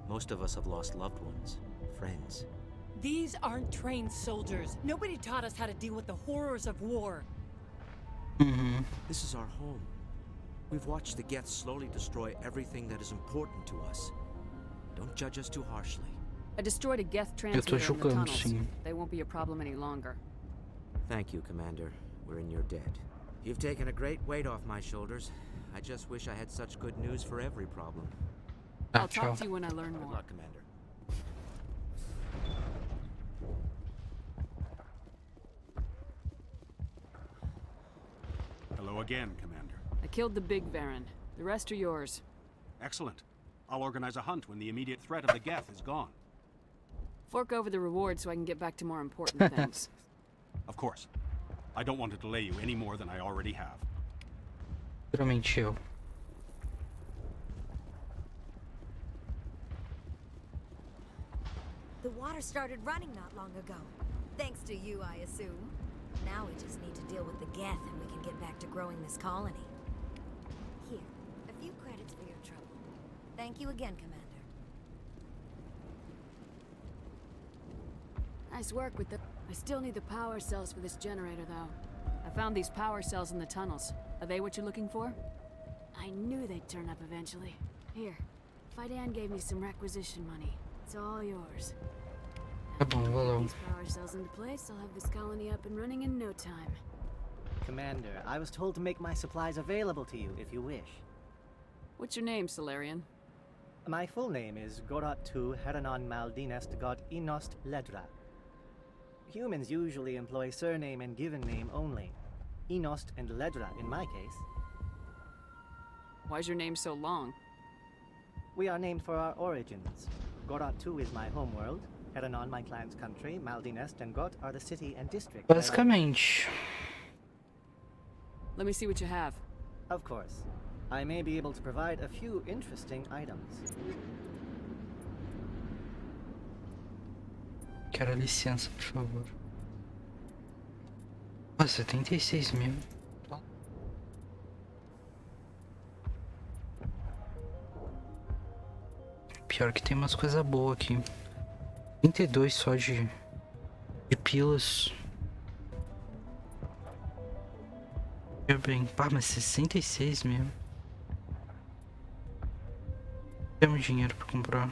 Most of us have lost loved ones, friends. These aren't trained soldiers. Nobody taught us how to deal with the horrors of war. This is our home. We've watched the Geth slowly destroy everything that is important to us. Don't judge us too harshly. I destroyed a Geth transmitter in the tunnels. They won't be a problem any longer. Thank you, Commander. We're in your debt. You've taken a great weight off my shoulders. I just wish I had such good news for every problem. I'll talk to you when I learn more. Good luck, Commander. Hello again, Commander. I killed the big Baron. The rest are yours. Excellent. I'll organize a hunt when the immediate threat of the Geth is gone. Fork over the reward so I can get back to more important things. Of course. I don't want to delay you any more than I already have. Literalmente eu. The water started running not long ago. Thanks to you, I assume. Now we just need to deal with the Geth and we can get back to growing this colony. Here, a few credits for your trouble. Thank you again, Commander. Nice work with the... I still need the power cells for this generator, though. I found these power cells in the tunnels. Are they what you're looking for? I knew they'd turn up eventually. Here, Fidan gave me some requisition money. It's all yours. Tá bom, valeu. These power cells into place, I'll have this colony up and running in no time. Commander, I was told to make my supplies available to you if you wish. What's your name, Salarian? My full name is Goratu Heranon Maldinest God Inost Ledra. Humans usually employ surname and given name only. Inost and Ledra in my case. Why's your name so long? We are named for our origins. Goratu is my homeworld, Heranon my clan's country, Maldinest and God are the city and district. Basicamente. Let me see what you have. Of course. I may be able to provide a few interesting items. Quero licença, por favor. Ah, 76 mil. Pior que tem umas coisas boas aqui. 32 só de pilas. Veja bem, pá, mas 66 mil. Temos dinheiro pra comprar.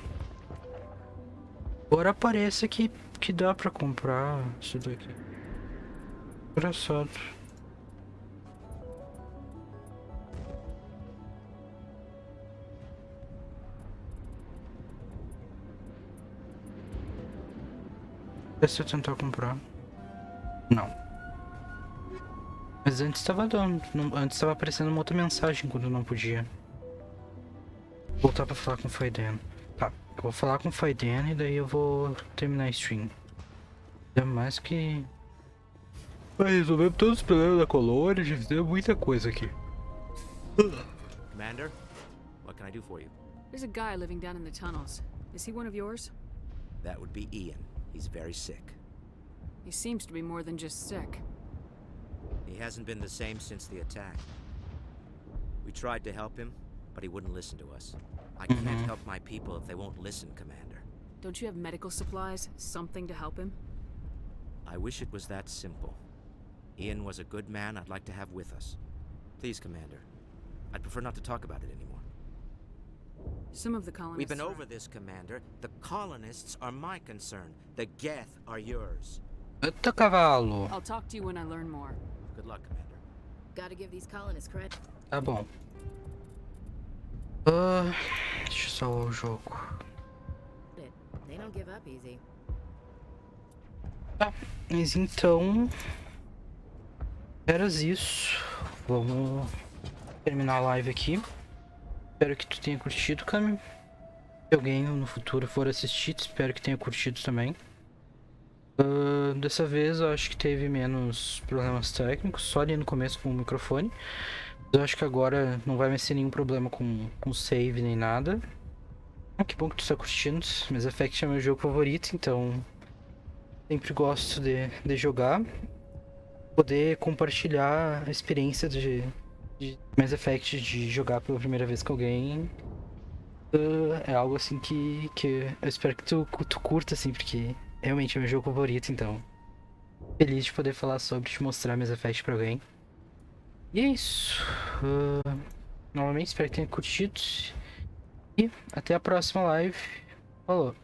Agora parece que dá pra comprar isso daqui. Engraçado. Se eu tentar comprar. Não. Mas antes tava dando. Antes tava aparecendo uma outra mensagem quando eu não podia. Vou voltar pra falar com o Fidan. Tá, eu vou falar com o Fidan e daí eu vou terminar a stream. É mais que... resolvemos todos os problemas da colônia, já fizemos muita coisa aqui. Commander, what can I do for you? There's a guy living down in the tunnels. Is he one of yours? That would be Ian. He's very sick. He seems to be more than just sick. He hasn't been the same since the attack. We tried to help him, but he wouldn't listen to us. I can't help my people if they won't listen, Commander. Don't you have medical supplies? Something to help him? I wish it was that simple. Ian was a good man I'd like to have with us. Please, Commander. I'd prefer not to talk about it anymore. Some of the colonists... We've been over this, Commander. The colonists are my concern. The Geth are yours. Eita, cavalo. I'll talk to you when I learn more. Good luck, Commander. Gotta give these colonists credit. Tá bom. Deixa eu salvar o jogo. They don't give up easy. Tá, mas então... Era isso. Vamos terminar a live aqui. Espero que tu tenha curtido, Cami. Se alguém no futuro for assistir, espero que tenha curtido também. Dessa vez eu acho que teve menos problemas técnicos, só ali no começo com o microfone. Mas eu acho que agora não vai mais ter nenhum problema com save nem nada. Que bom que tu está curtindo. Mass Effect é meu jogo favorito, então sempre gosto de jogar. Poder compartilhar a experiência de Mass Effect, de jogar pela primeira vez com alguém, é algo assim que eu espero que tu curta, assim, porque realmente é meu jogo favorito, então feliz de poder falar sobre, te mostrar Mass Effect pra alguém. E é isso. Novamente espero que tenha curtido e até a próxima live. Falou!